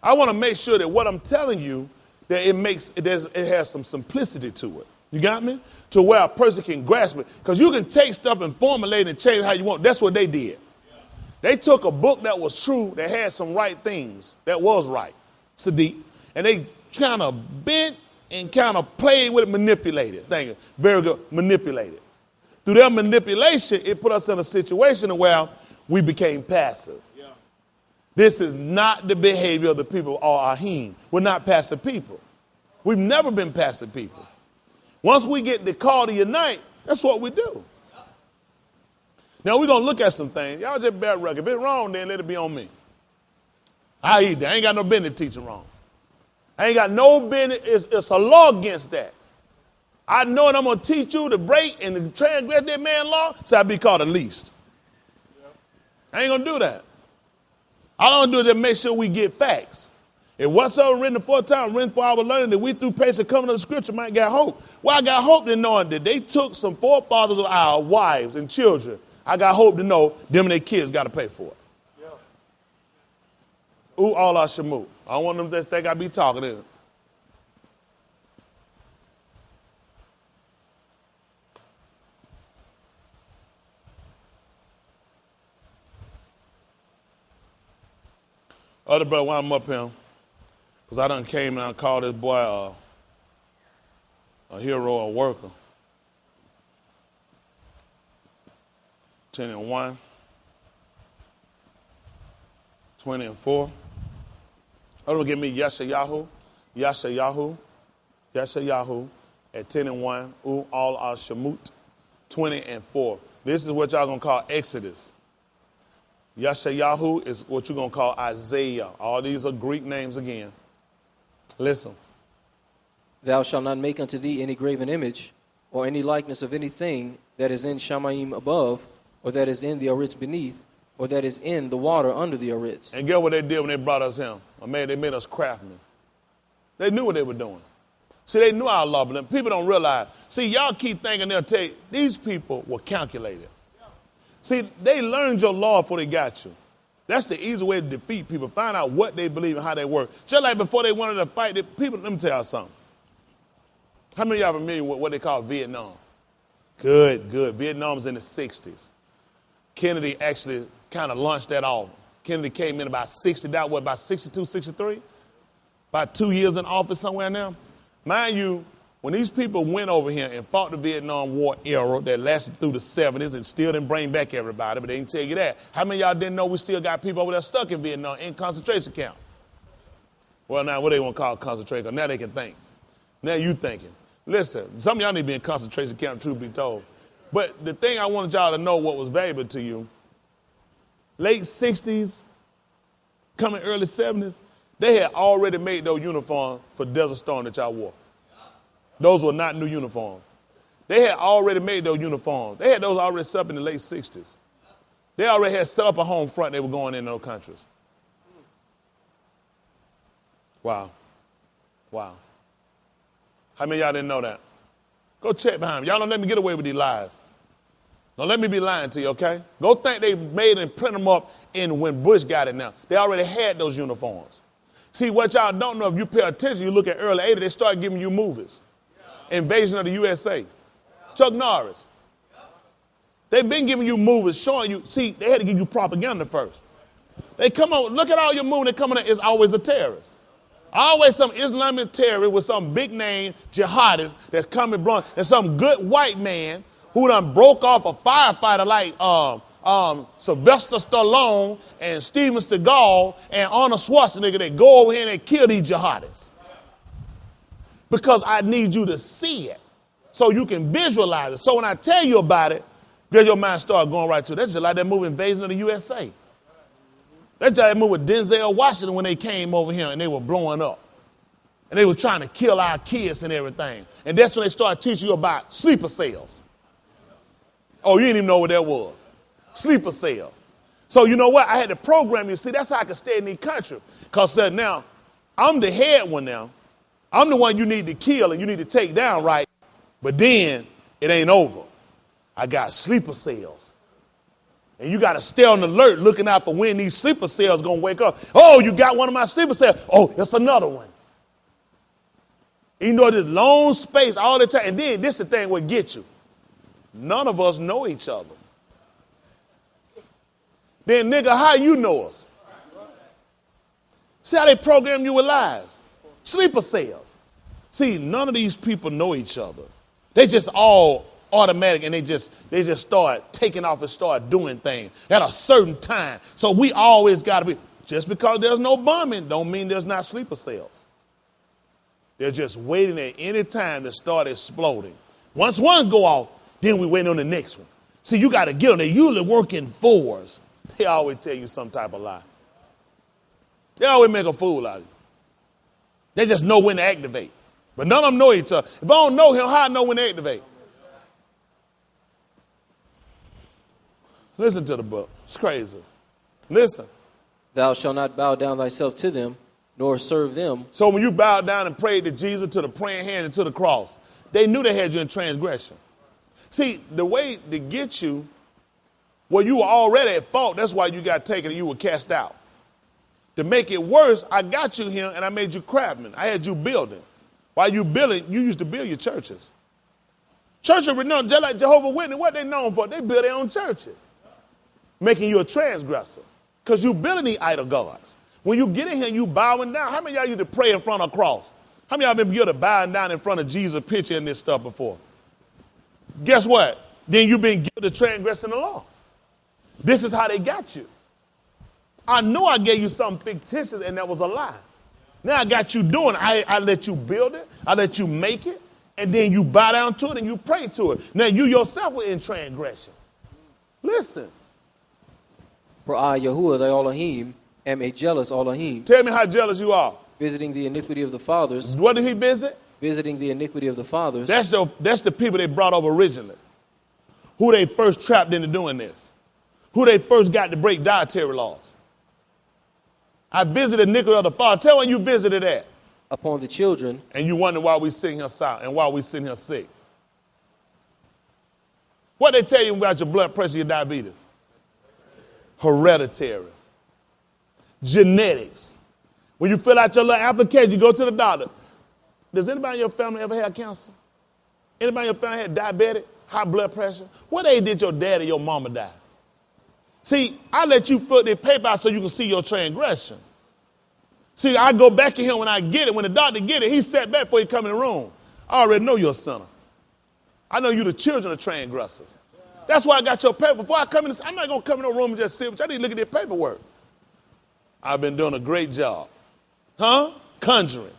I want to make sure that what I'm telling you, that it has some simplicity to it. You got me? To where a person can grasp it. Because you can take stuff and formulate and change it how you want. That's what they did. They took a book that was true, that had some right things, that was right, Sadiq, and they kind of bent and kind of played with it, manipulated. Thank you. Very good. Manipulated. Through their manipulation, it put us in a situation where we became passive. Yeah. This is not the behavior of the people of Al-Ahim. We're not passive people. We've never been passive people. Once we get the call to unite, that's what we do. Now, we're going to look at some things. Y'all just bear record. If it's wrong, then let it be on me. I ain't got no business teaching wrong. I ain't got no business. It's a law against that. I know that I'm going to teach you to break and to transgress that man's law, so I'll be called the least. I ain't going to do that. All I'm going to do is just make sure we get facts. If whatsoever written the fourth time, written for our learning, that we through patience coming to the scripture might get hope. Well, I got hope in knowing that they took some forefathers of our wives and children. I got hope to know them and their kids got to pay for it. Yeah. Ooh, all our shamut. I don't want them to think I be talking to them. Other brother, while I'm up here, because I done came and I called this boy a hero, a worker. 10-1, 20-4. Oh, don't give me Yeshayahu at 10-1. Ooh, all our shamut, 20-4. This is what y'all gonna call Exodus. Yeshayahu is what you're gonna call Isaiah. All these are Greek names again. Listen. Thou shalt not make unto thee any graven image, or any likeness of anything that is in Shamayim above, or that is in the Aritz beneath, or that is in the water under the Aritz. And get what they did when they brought us him. They made us craftsmen. They knew what they were doing. See, they knew our law, but people don't realize. See, y'all keep thinking they'll tell you, these people were calculated. See, they learned your law before they got you. That's the easy way to defeat people. Find out what they believe and how they work. Just like before they wanted to fight, people, let me tell y'all something. How many of y'all familiar with what they call Vietnam? Good. Vietnam's in the 60s. Kennedy actually kind of launched that off. Kennedy came in about 62, 63? About 2 years in office somewhere now. Mind you, when these people went over here and fought the Vietnam War era that lasted through the 70s and still didn't bring back everybody, but they didn't tell you that. How many of y'all didn't know we still got people over there stuck in Vietnam in concentration camp? Well, now what they want to call concentration camp? Now they can think. Now you thinking. Listen, some of y'all need to be in concentration camp, truth be told. But the thing I wanted y'all to know what was valuable to you, late 60s, coming early 70s, they had already made those uniforms for Desert Storm that y'all wore. Those were not new uniforms. They had already made those uniforms. They had those already set up in the late 60s. They already had set up a home front. They were going in those countries. Wow. How many of y'all didn't know that? Go check behind me. Y'all don't let me get away with these lies. Don't let me be lying to you, okay? Go think they made and print them up in when Bush got it now. They already had those uniforms. See, what y'all don't know, if you pay attention, you look at early 80s, they started giving you movies. Invasion of the USA. Chuck Norris. They've been giving you movies showing you, see, they had to give you propaganda first. They come on, look at all your movies, they come on, it's always a terrorist. Always some Islamic terrorist with some big name jihadist that's coming blunt, and some good white man who done broke off a firefighter like Sylvester Stallone and Steven Seagal and Arnold Schwarzenegger that go over here and they kill these jihadists. Because I need you to see it so you can visualize it. So when I tell you about it, get your mind start going right to it. That's just like that movie Invasion of the USA. That's just like that movie with Denzel Washington when they came over here and they were blowing up. And they were trying to kill our kids and everything. And that's when they started teaching you about sleeper cells. Oh, you didn't even know what that was. Sleeper cells. So you know what? I had to program you. See, that's how I could stay in the country. Because now, I'm the head one now. I'm the one you need to kill and you need to take down, right? But then, it ain't over. I got sleeper cells. And you got to stay on alert looking out for when these sleeper cells going to wake up. Oh, you got one of my sleeper cells. Oh, that's another one. You know, this long space all the time. And then this is the thing what gets you. None of us know each other. Then, nigga, how you know us? See how they program you with lies? Sleeper cells. See, none of these people know each other. They just all automatic and they just start taking off and start doing things at a certain time. So we always got to be, just because there's no bombing don't mean there's not sleeper cells. They're just waiting at any time to start exploding. Once one go off, then we wait on the next one. See, you got to get on. They usually work in fours. They always tell you some type of lie. They always make a fool out of you. They just know when to activate. But none of them know each other. If I don't know him, how I know when to activate? Listen to the book. It's crazy. Listen. Thou shalt not bow down thyself to them, nor serve them. So when you bowed down and prayed to Jesus, to the praying hand, and to the cross, they knew they had you in transgression. See, the way to get you, well, you were already at fault. That's why you got taken and you were cast out. To make it worse, I got you here and I made you craftsman. I had you building. While you building, you used to build your churches. Churches were known, just like Jehovah's Witness, what they known for? They build their own churches. Making you a transgressor. Because you building these idol gods. When you get in here, you bowing down. How many of y'all used to pray in front of a cross? How many of y'all been guilty of bowing down in front of Jesus' picture and this stuff before? Guess what? Then you've been guilty of transgressing the law. This is how they got you. I know I gave you something fictitious and that was a lie. Now I got you doing it. I let you build it. I let you make it. And then you bow down to it and you pray to it. Now you yourself were in transgression. Listen. For I, Yahuwah, thy Elohim, am a jealous Elohim. Tell me how jealous you are. Visiting the iniquity of the fathers. What did he visit? Visiting the iniquity of the fathers. That's the people they brought over originally. Who they first trapped into doing this. Who they first got to break dietary laws. I visited the iniquity of the father. Tell when you visited that. Upon the children. And you wonder why we sitting here silent and why we sitting here sick. What they tell you about your blood pressure, your diabetes? Hereditary. Genetics. When you fill out your little application, you go to the doctor. Does anybody in your family ever have cancer? Anybody in your family had diabetic, high blood pressure? What age did your dad or your mama die? See, I let you fill the paper out so you can see your transgression. See, I go back in here when I get it. When the doctor get it, he sat back before he come in the room. I already know you're a sinner. I know you the children of transgressors. That's why I got your paper. Before I come in, I'm not going to come in the room and just sit with you. I need to look at their paperwork. I've been doing a great job. Huh? Conjuring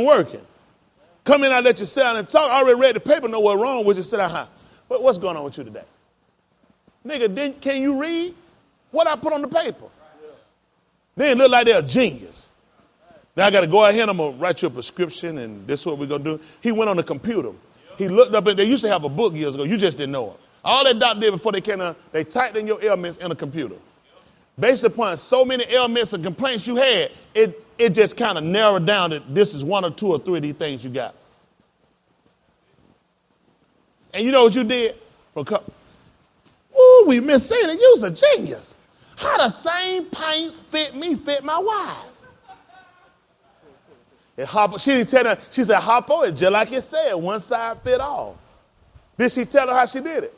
working. Come in, I let you sit down and talk. I already read the paper, know what's wrong with you. Sit down. Huh? What's going on with you today? Nigga, can you read what I put on the paper? They look like they're a genius. Now I got to go ahead and I'm going to write you a prescription and this is what we're going to do. He went on the computer. He looked up and they used to have a book years ago. You just didn't know it. All that doctor did before they came out, they typed in your ailments in a computer. Based upon so many ailments and complaints you had, it just kind of narrowed down that this is one or two or three of these things you got. And you know what you did? Ooh, we Miss Sadie, you's a genius. How the same paints fit me, fit my wife. And Harpo, she didn't tell her, she said, Harpo, it's just like you said, one size fit all. Did she tell her how she did it?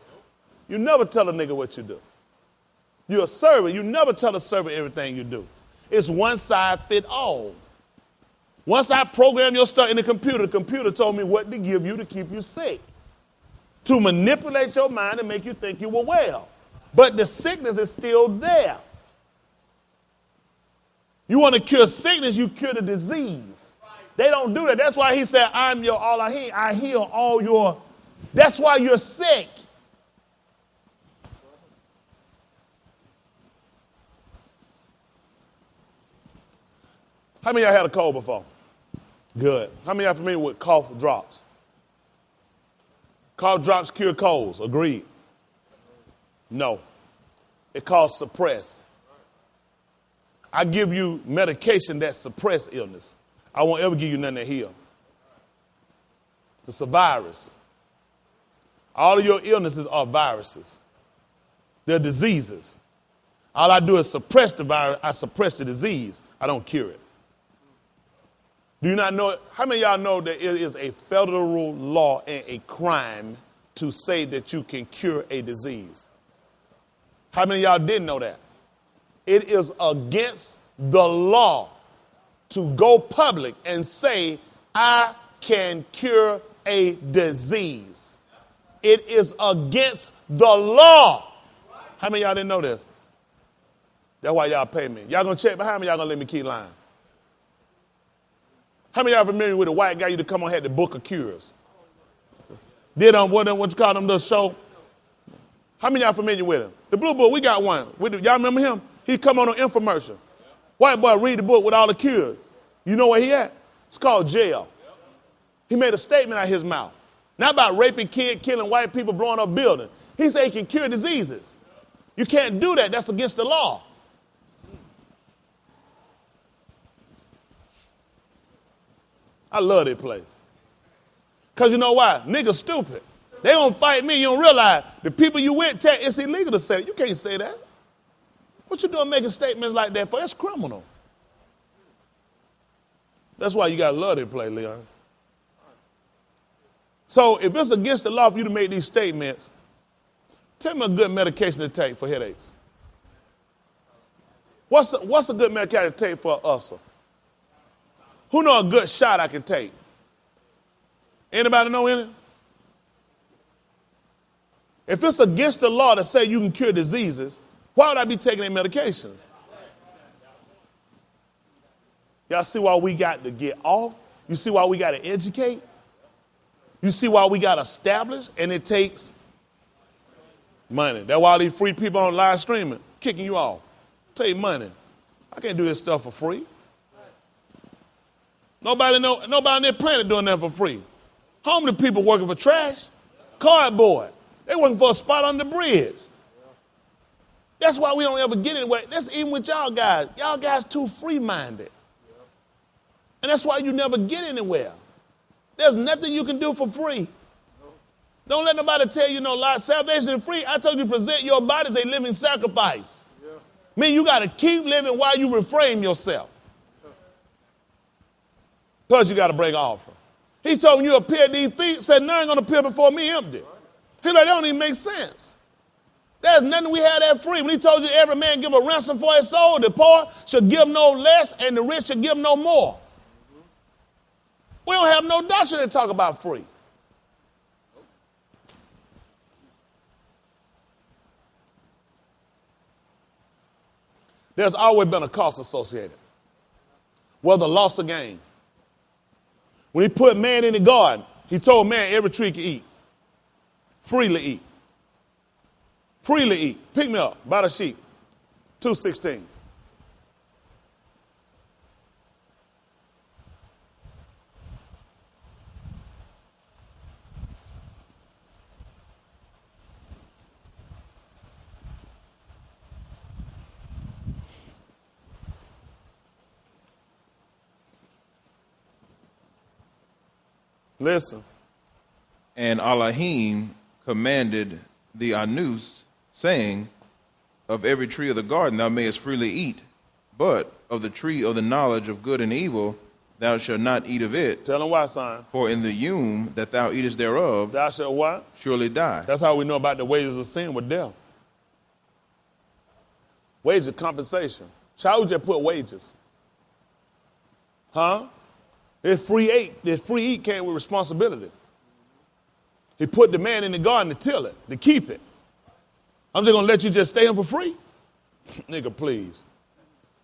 You never tell a nigga what you do. You're a servant. You never tell a servant everything you do. It's one size fit all. Once I programmed your stuff in the computer told me what to give you to keep you sick. To manipulate your mind and make you think you were well. But the sickness is still there. You want to cure sickness, you cure the disease. They don't do that. That's why he said, I'm your Elohim. I heal all your. That's why you're sick. How many of y'all had a cold before? Good. How many of y'all familiar with cough drops? Cough drops cure colds. Agreed. No. It calls suppress. I give you medication that suppress illness. I won't ever give you nothing that heal. It's a virus. All of your illnesses are viruses. They're diseases. All I do is suppress the virus. I suppress the disease. I don't cure it. Do you not know it? How many of y'all know that it is a federal law and a crime to say that you can cure a disease? How many of y'all didn't know that? It is against the law to go public and say, I can cure a disease. It is against the law. How many of y'all didn't know this? That's why y'all pay me. Y'all gonna check behind me, y'all gonna let me keep lying. How many of y'all familiar with a white guy used to come on had the book of cures? Did what you call them, the show? How many of y'all familiar with him? The Blue Book, we got one. Y'all remember him? He come on an infomercial. White boy read the book with all the cures. You know where he at? It's called jail. He made a statement out of his mouth. Not about raping kids, killing white people, blowing up buildings. He said he can cure diseases. You can't do that. That's against the law. I love that place. Because you know why? Niggas stupid. They don't fight me. You don't realize the people you with, it's illegal to say it. You can't say that. What you doing making statements like that for? That's criminal. That's why you got to love that place, Leon. So if it's against the law for you to make these statements, tell me a good medication to take for headaches. What's a good medication to take for an ulcer? Who know a good shot I can take? Anybody know any? If it's against the law to say you can cure diseases, why would I be taking their medications? Y'all see why we got to get off? You see why we got to educate? You see why we got to establish? And it takes money. That's why all these free people on live streaming kicking you off. Take money. I can't do this stuff for free. Nobody on their planet doing that for free. Homeless people working for trash, cardboard. They working for a spot on the bridge. That's why we don't ever get anywhere. That's even with y'all guys. Y'all guys too free-minded. And that's why you never get anywhere. There's nothing you can do for free. Don't let nobody tell you no lie. Salvation is free. I told you present your body as a living sacrifice. Mean you got to keep living while you reframe yourself. Because you got to bring an offering. He told me you appear at these feet, said none going to appear before me empty. He's like, that don't even make sense. There's nothing we had that free. When he told you every man give a ransom for his soul, the poor should give no less and the rich should give no more. We don't have no doctrine that talk about free. There's always been a cost associated, whether loss or gain. When he put man in the garden, he told man every tree can eat. Freely eat. Freely eat. Pick me up. Buy the sheep. 2:16. Listen. And Elohim commanded the Anus, saying, of every tree of the garden thou mayest freely eat, but of the tree of the knowledge of good and evil thou shalt not eat of it. Tell them why, son. For in the womb that thou eatest thereof Thou shalt what? surely die. That's how we know about the wages of sin with death. Wages of compensation. How would you put wages? Huh? This free eat came with responsibility. He put the man in the garden to till it, to keep it. I'm just going to let you just stay in for free? Nigga, please.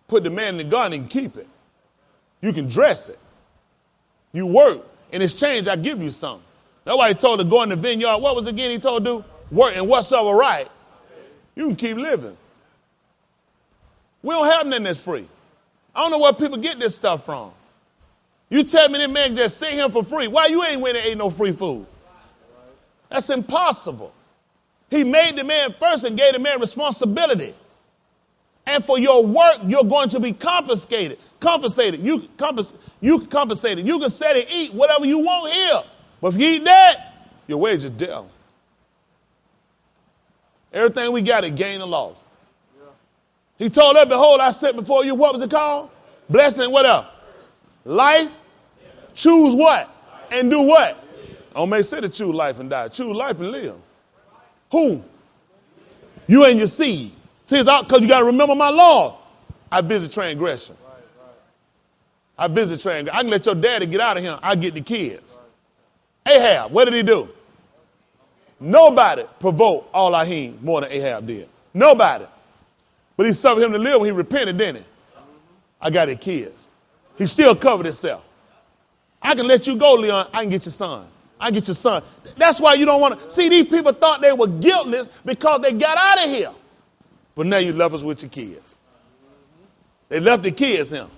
Put the man in the garden and keep it. You can dress it. You work. In exchange, I give you something. That's why he told to go in the vineyard. What was it again he told to do? Work and whatsoever right. You can keep living. We don't have nothing that's free. I don't know where people get this stuff from. You tell me that man just sit here for free. Why you ain't went and ate no free food? That's impossible. He made the man first and gave the man responsibility. And for your work, you're going to be compensated. You compensated. You can sit and eat whatever you want here. But if you eat that, your wage is death. Everything we got is gain and loss. He told her, behold, I set before you, what was it called? Blessing, what else? Life. Choose what? And do what? I don't make sense to choose life and die. Choose life and live. Who? You and your seed. See, it's out because you got to remember my law. I visit transgression. I visit transgression. I can let your daddy get out of here. I get the kids. Ahab, what did he do? Nobody provoked Elohim more than Ahab did. Nobody. But he suffered him to live when he repented, didn't he? I got his kids. He still covered himself. I can let you go, Leon. I can get your son. I can get your son. That's why you don't want to. See, these people thought they were guiltless because they got out of here. But now you left us with your kids. They left the kids him.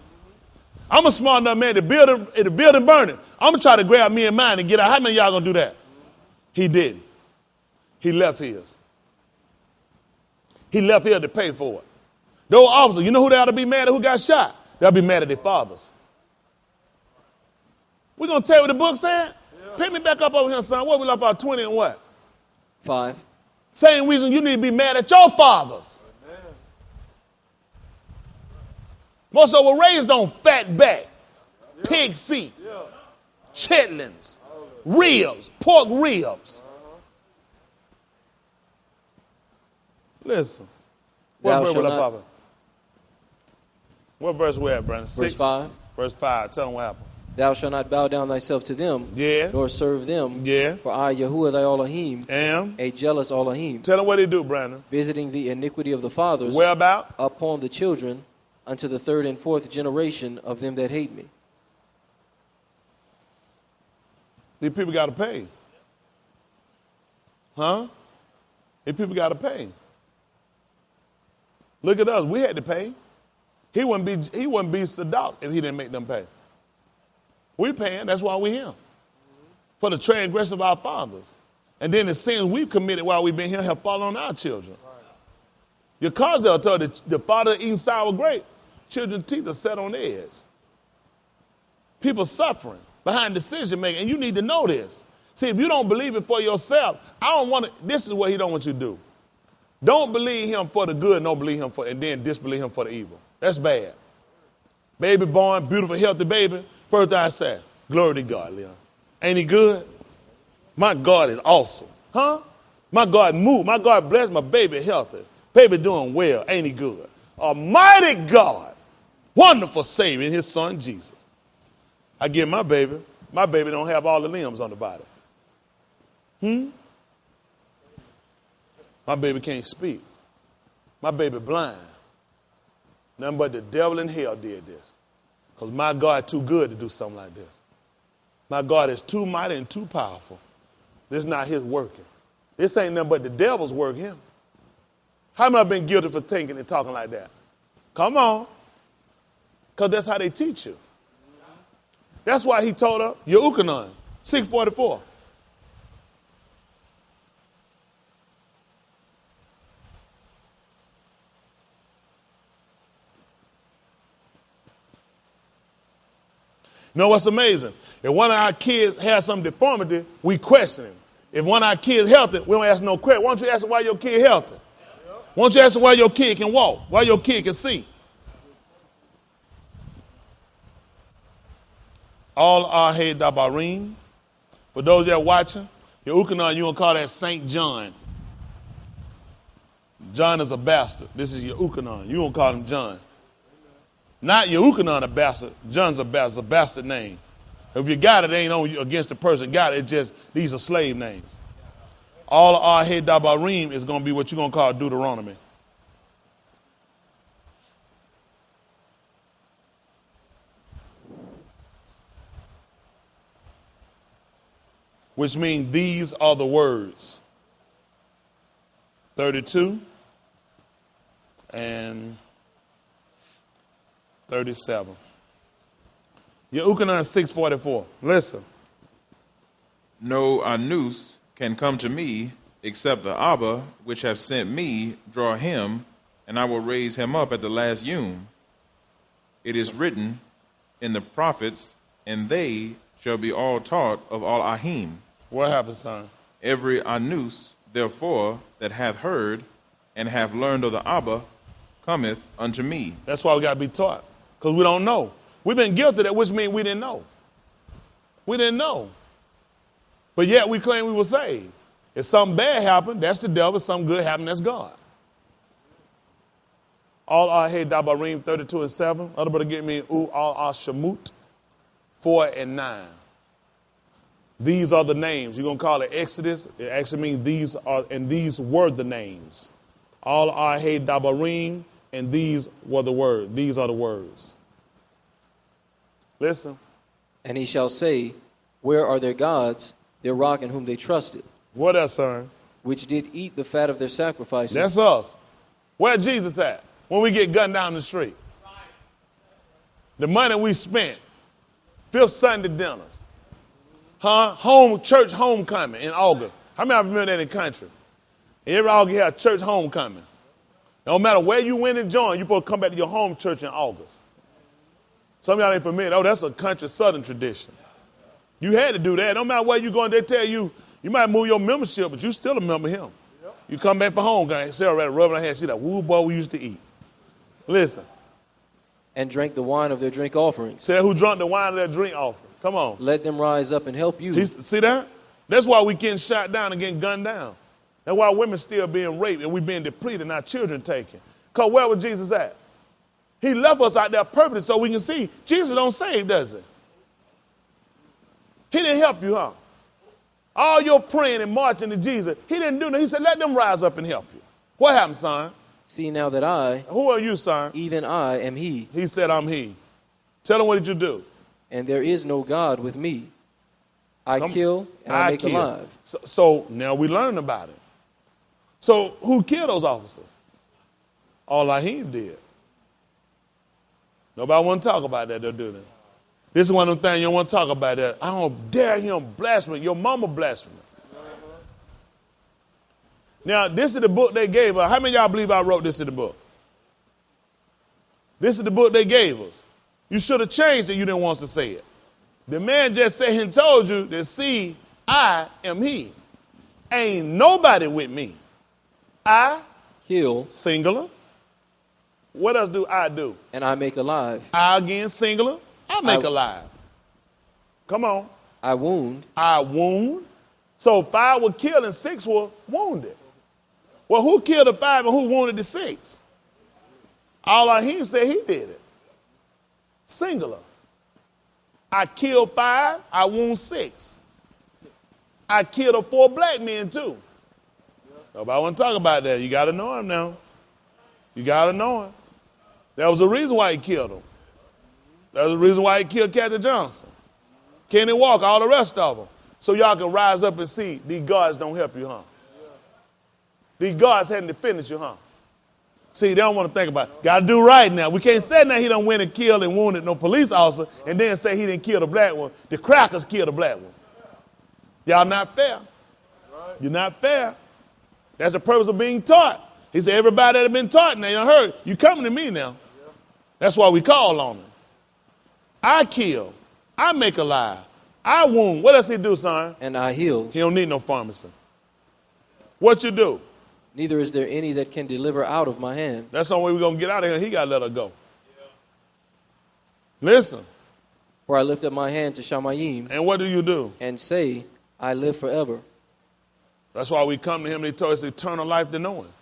I'm a smart enough man to build and burn it. I'm going to try to grab me and mine and get out. How many of y'all going to do that? He didn't. He left his. He left here to pay for it. Those officers, you know who they ought to be mad at who got shot? They'll be mad at their fathers. We're going to tell you what the book said? Yeah. Pick me back up over here, son. What we left out 20 and what? 5. Same reason you need to be mad at your fathers. Amen. Most of us were raised on fat back, pig feet, chitlins, ribs, pork ribs. Listen. What verse we at, Brandon? 6? Verse 5. Verse 5. Tell them what happened. Thou shalt not bow down thyself to them, nor serve them. For I, Yahuwah thy Elohim, am a jealous Elohim. Tell them what he do, Brandon. Visiting the iniquity of the fathers. Where about? Upon the children, unto the 3rd and 4th generation of them that hate me. These people got to pay. Huh? These people got to pay. Look at us. We had to pay. He wouldn't be Sadak if he didn't make them pay. We paying. That's why we here. For the transgression of our fathers. And then the sins we've committed while we've been here have fallen on our children. Your Kazel told the father eating sour grape. Children's teeth are set on edge. People suffering behind decision making. And you need to know this. See, if you don't believe it for yourself, this is what he don't want you to do. Don't believe him for the good, don't believe him for, and then disbelieve him for the evil. That's bad. Baby born, beautiful, healthy baby. First thing I said, glory to God, Leon. Ain't he good? My God is awesome. Huh? My God moved. My God blessed my baby healthy. Baby doing well. Ain't he good? Almighty God. Wonderful Savior in his son Jesus. I get my baby don't have all the limbs on the body. My baby can't speak. My baby blind. Nothing but the devil in hell did this. Because my God too good to do something like this. My God is too mighty and too powerful. This is not his working. This ain't nothing but the devil's work here. How many have been guilty for thinking and talking like that? Come on. Because that's how they teach you. That's why he told her, Yehukanan, 644. You know what's amazing? If one of our kids has some deformity, we question him. If one of our kids healthy, we don't ask no question. Why don't you ask why your kid healthy? Why don't you ask why your kid can walk? Why your kid can see? All are Hey Dabarim. For those that are watching, Yehukanan, you gonna call that Saint John. John is a bastard. This is Yehukanan. You gonna call him John. Not Yehukanan a bastard. John's a bastard name. If you got it, it ain't on against the person got it. It's just these are slave names. All our Hey Dabarim is gonna be what you're gonna call Deuteronomy. Which means these are the words. 32 and 37. Yehukanan 6:44. Listen. No Anus can come to me except the Abba, which have sent me, draw him, and I will raise him up at the last Yom. It is written in the prophets, and they shall be all taught of all Ahim. What happened, son? Every Anus, therefore, that hath heard and hath learned of the Abba, cometh unto me. That's why we got to be taught, because we don't know. We've been guilty of that, which means we didn't know. We didn't know. But yet we claim we were saved. If something bad happened, that's the devil. If something good happened, that's God. All our Hey Dabarim 32 and 7. Other brother get me all our Shemut 4 and 9. These are the names. You're going to call it Exodus. It actually means these are, and these were the names. All our Hey Dabarim, and these were the words. These are the words. Listen. And he shall say, where are their gods, their rock in whom they trusted? What else, son? Which did eat the fat of their sacrifices. That's us. Where Jesus at when we get gunned down the street? The money we spent, fifth Sunday dinners, church homecoming in August. How many of you remember that in the country? Every August you have church homecoming. No matter where you went and joined, you're supposed to come back to your home church in August. Some of y'all ain't familiar. Oh, that's a country southern tradition. You had to do that. No matter where you going, they tell you, you might move your membership, but you still a member of him. Yep. You come back for home, guys. Sarah right, rubbing her hands. She like, woo, boy, we used to eat. Listen. And drank the wine of their drink offerings. Say who drank the wine of their drink offering. Come on. Let them rise up and help you. See that? That's why we getting shot down and getting gunned down. That's why women still being raped and we being depleted and our children taken. Because where was Jesus at? He left us out there purposely so we can see. Jesus don't save, does he? He didn't help you, huh? All your praying and marching to Jesus, he didn't do nothing. He said, let them rise up and help you. What happened, son? See now that I, who are you, son? Even I am he. He said, I'm he. Tell him what did you do? And there is no God with me. I kill and I make alive. So now we learn about it. So who killed those officers? All Ahim did. Nobody want to talk about that, they'll do that. This is one of them things you don't want to talk about that. I don't dare him blasphemy. Your mama blasphemy. Now, this is the book they gave us. How many of y'all believe I wrote this in the book? This is the book they gave us. You should have changed it. You didn't want us to say it. The man just said and told you that, see, I am he. Ain't nobody with me. I kill. Singular. What else do I do? And I make alive. I again, singular. I make alive. Come on. I wound. I wound. So 5 were killed and 6 were wounded. Well, who killed the 5 and who wounded the 6? All Ahim said he did it. Singular. I killed 5, I wound 6. I killed the 4 black men too. Nobody want to talk about that. You got to know him now. You got to know him. There was a reason why he killed him. There was a reason why he killed Kathy Johnson, Kenny Walker, all the rest of them. So y'all can rise up and see these gods don't help you, huh? These gods hadn't defended you, huh? See, they don't want to think about it. Got to do right now. We can't say now he done went and killed and wounded no police officer and then say he didn't kill the black one. The crackers killed the black one. Y'all not fair. You're not fair. That's the purpose of being taught. He said, everybody that have been taught now, you heard, you coming to me now. That's why we call on him. I kill. I make alive. I wound. What does he do, son? and I heal. He don't need no pharmacy. What you do? Neither is there any that can deliver out of my hand. That's the only way we're going to get out of here. He got to let her go. Listen. For I lift up my hand to Shamayim And what do you do? and say, I live forever. That's why we come to him and he told us eternal life to know him.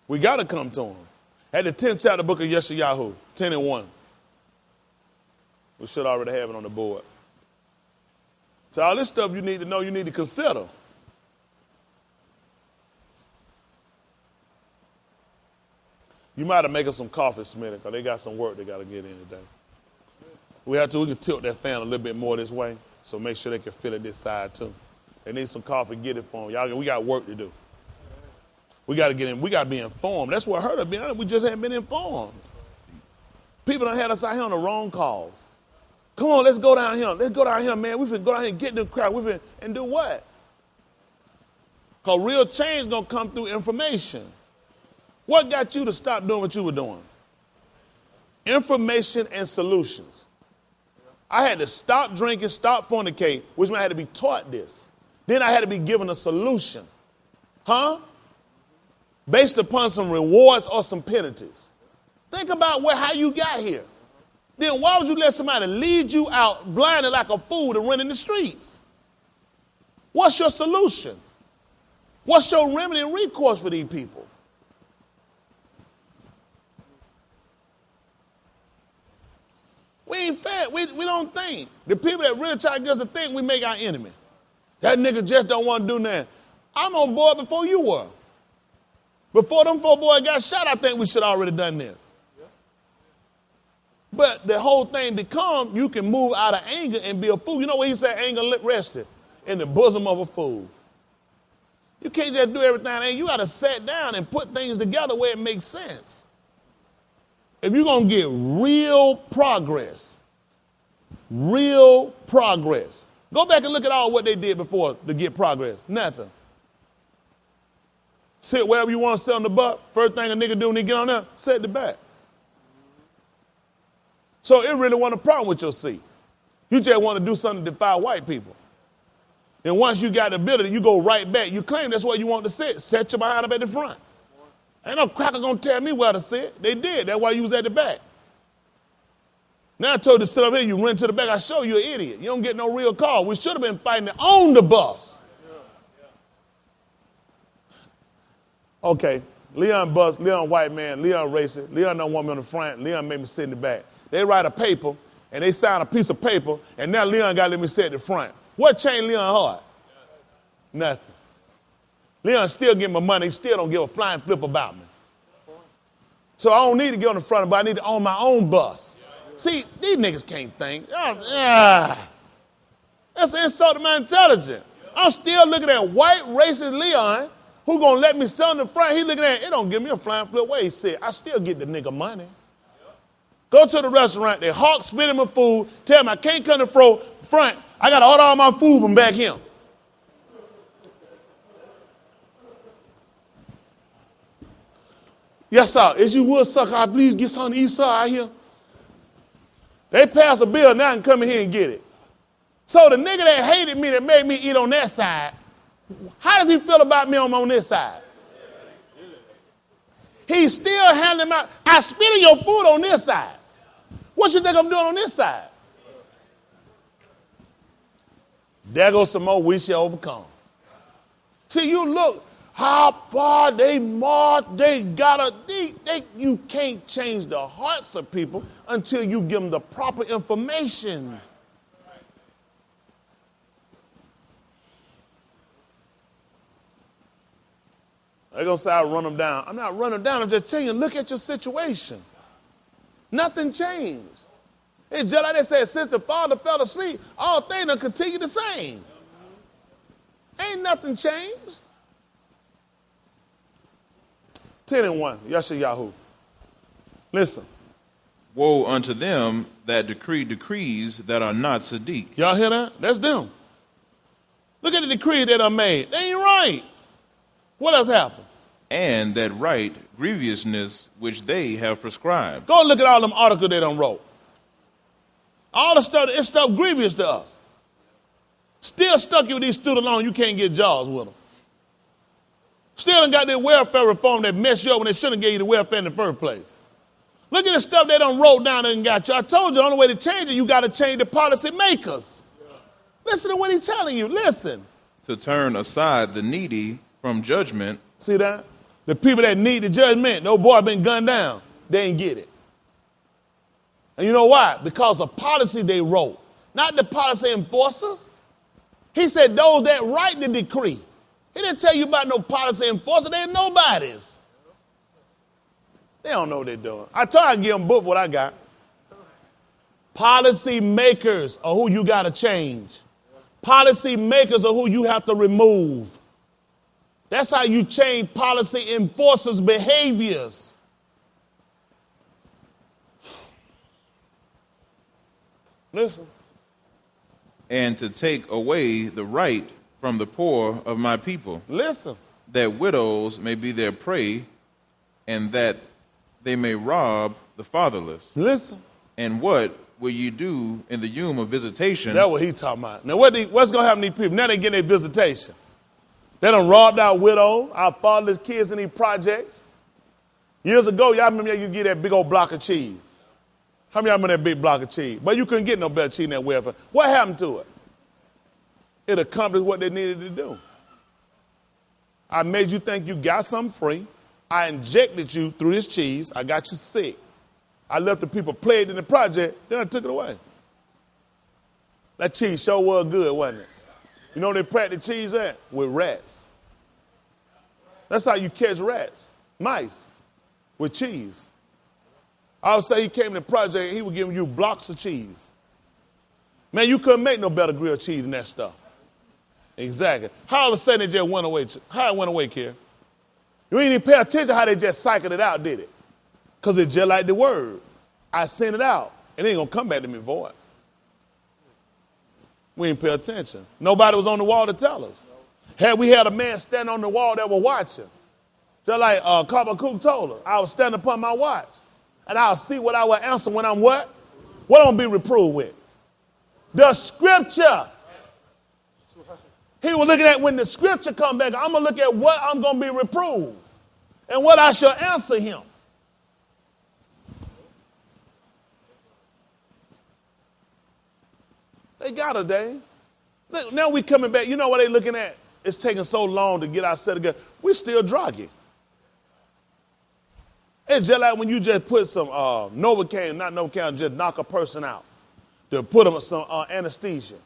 We got to come to him. At the 10th chapter book of Yeshayahu, 10 and 1. We should already have it on the board. So all this stuff you need to know, you need to consider. You might have make us some coffee, Smitty, because they got some work they got to get in today. We can tilt that fan a little bit more this way, so make sure they can feel it this side too. They need some coffee, get it for them. Y'all, we got work to do. We got to get in. We got to be informed. That's what hurt us. Being honest, we just haven't been informed. People done had us out here on the wrong cause. Come on, let's go down here. Let's go down here, man. We finna go down here and get in the crowd. And do what? Because real change going to come through information. What got you to stop doing what you were doing? Information and solutions. I had to stop drinking, stop fornicating, which meant I had to be taught this. Then I had to be given a solution. Huh? Based upon some rewards or some penalties. Think about how you got here. Then why would you let somebody lead you out blinded like a fool to run in the streets? What's your solution? What's your remedy and recourse for these people? We ain't fair. We don't think. The people that really try to get us to think, we make our enemy. That nigga just don't want to do nothing. I'm on board before you were. Before them 4 boys got shot, I think we should have already done this. But the whole thing becomes you can move out of anger and be a fool. You know what he said? Anger rested in the bosom of a fool. You can't just do everything. You got to sit down and put things together where it makes sense. If you're going to get real progress, go back and look at all what they did before to get progress. Nothing. Sit wherever you want to sit on the butt. First thing a nigga do when he get on there, sit the back. So it really wasn't a problem with your seat. You just want to do something to defy white people. And once you got the ability, you go right back. You claim that's where you want to sit. Set your behind up at the front. Ain't no cracker going to tell me where to sit. They did. That's why you was at the back. Now I told you to sit up here, you run to the back. I show you an idiot. You don't get no real call. We should have been fighting to own the bus. Okay, Leon bus, Leon white man, Leon racist. Leon don't want me on the front. Leon made me sit in the back. They write a paper, and they sign a piece of paper, and now Leon got to let me sit at the front. What changed Leon heart? Nothing. Leon still getting my money. He still don't give a flying flip about me. So I don't need to get on the front, but I need to own my own bus. See, these niggas can't think. That's an insult to my intelligence. I'm still looking at white racist Leon who gonna let me sit in the front. He looking at it, don't give me a flying flip. Where he said, I still get the nigga money. Go to the restaurant, they hawk spitting my food, tell me I can't come to the front. I got to order all my food from back here. Yes, sir. As you would, sir, I please get some to eat, sir, out here. They pass a bill now and come in here and get it. So the nigga that hated me, that made me eat on that side, how does he feel about me on this side? He's still handing out. I spit in your food on this side. What you think I'm doing on this side? There goes some more we shall overcome. See, you look how far they marched. You can't change the hearts of people until you give them the proper information. They're going to say, I run them down. I'm not running them down. I'm just telling you, look at your situation. Nothing changed. It's just like they said, since the father fell asleep, all things will continue the same. Ain't nothing changed. 10 and 1, Yeshayahu. Listen. Woe unto them that decree decrees that are not Sadiq. Y'all hear that? That's them. Look at the decree that are made. They ain't right. What else happened? And that write grievousness which they have prescribed. Go look at all them articles they done wrote. All the stuff, it's stuff grievous to us. Still stuck you with these student loans, you can't get jobs with them. Still done got their welfare reform that messed you up when they shouldn't have gave you the welfare in the first place. Look at the stuff they done wrote down and got you. I told you the only way to change it, you got to change the policy makers. Listen to what he's telling you. Listen. To turn aside the needy from judgment. See that? The people that need the judgment, no boy been gunned down. They ain't get it. And you know why? Because of policy they wrote. Not the policy enforcers. He said those that write the decree. He didn't tell you about no policy enforcer. They're nobodies. They don't know what they're doing. I told you I'd give them book what I got. Policy makers are who you got to change. Policy makers are who you have to remove. That's how you change policy enforcers' behaviors. Listen. And to take away the right from the poor of my people. Listen. That widows may be their prey, and that they may rob the fatherless. Listen. And what will you do in the yom of visitation? That's what he's talking about. Now, what's going to happen to these people? Now they get their visitation. They done robbed our widows, our fatherless kids in these projects. Years ago, y'all remember you get that big old block of cheese. How many of y'all remember that big block of cheese? But you couldn't get no better cheese than that welfare. What happened to it? It accomplished what they needed to do. I made you think you got something free. I injected you through this cheese. I got you sick. I left the people plagued in the project, then I took it away. That cheese sure was good, wasn't it? You know where they practice cheese at? With rats. That's how you catch rats, mice, with cheese. I would say he came to the project and he was giving you blocks of cheese. Man, you couldn't make no better grilled cheese than that stuff. Exactly. How all of a sudden it just went away? How it went away, Kerry? You ain't even pay attention how they just cycled it out, did it? Because it's just like the word. I sent it out, and it ain't going to come back to me void. We ain't pay attention. Nobody was on the wall to tell us. We had a man standing on the wall that was watching. Just like Habakkuk told us. I was standing upon my watch, and I'll see what I will answer when I'm what? What I'm going to be reproved with? The scripture. He was looking at when the scripture come back, I'm going to look at what I'm going to be reproved and what I shall answer him. They got a day. Now we coming back. You know what they looking at? It's taking so long to get our set together. We still druggy. It's just like when you just put some Novocaine, not Novocaine, just knock a person out to put them with some anesthesia.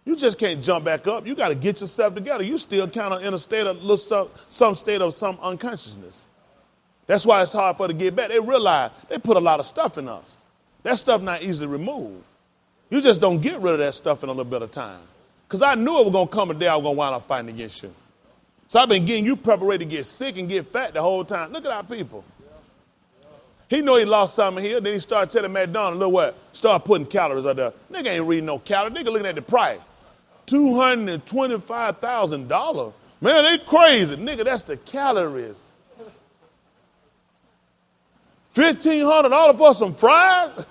You just can't jump back up. You got to get yourself together. You still kind of in a state of some state of some unconsciousness. That's why it's hard for them to get back. They realize they put a lot of stuff in us. That stuff not easily removed. You just don't get rid of that stuff in a little bit of time. Because I knew it was going to come a day I was going to wind up fighting against you. So I've been getting you prepared to get sick and get fat the whole time. Look at our people. He know he lost something here. Then he started telling McDonald's, look what? Start putting calories out there. Nigga ain't reading no calories. Nigga looking at the price. $225,000. Man, they crazy. Nigga, that's the calories. $1,500 for some fries?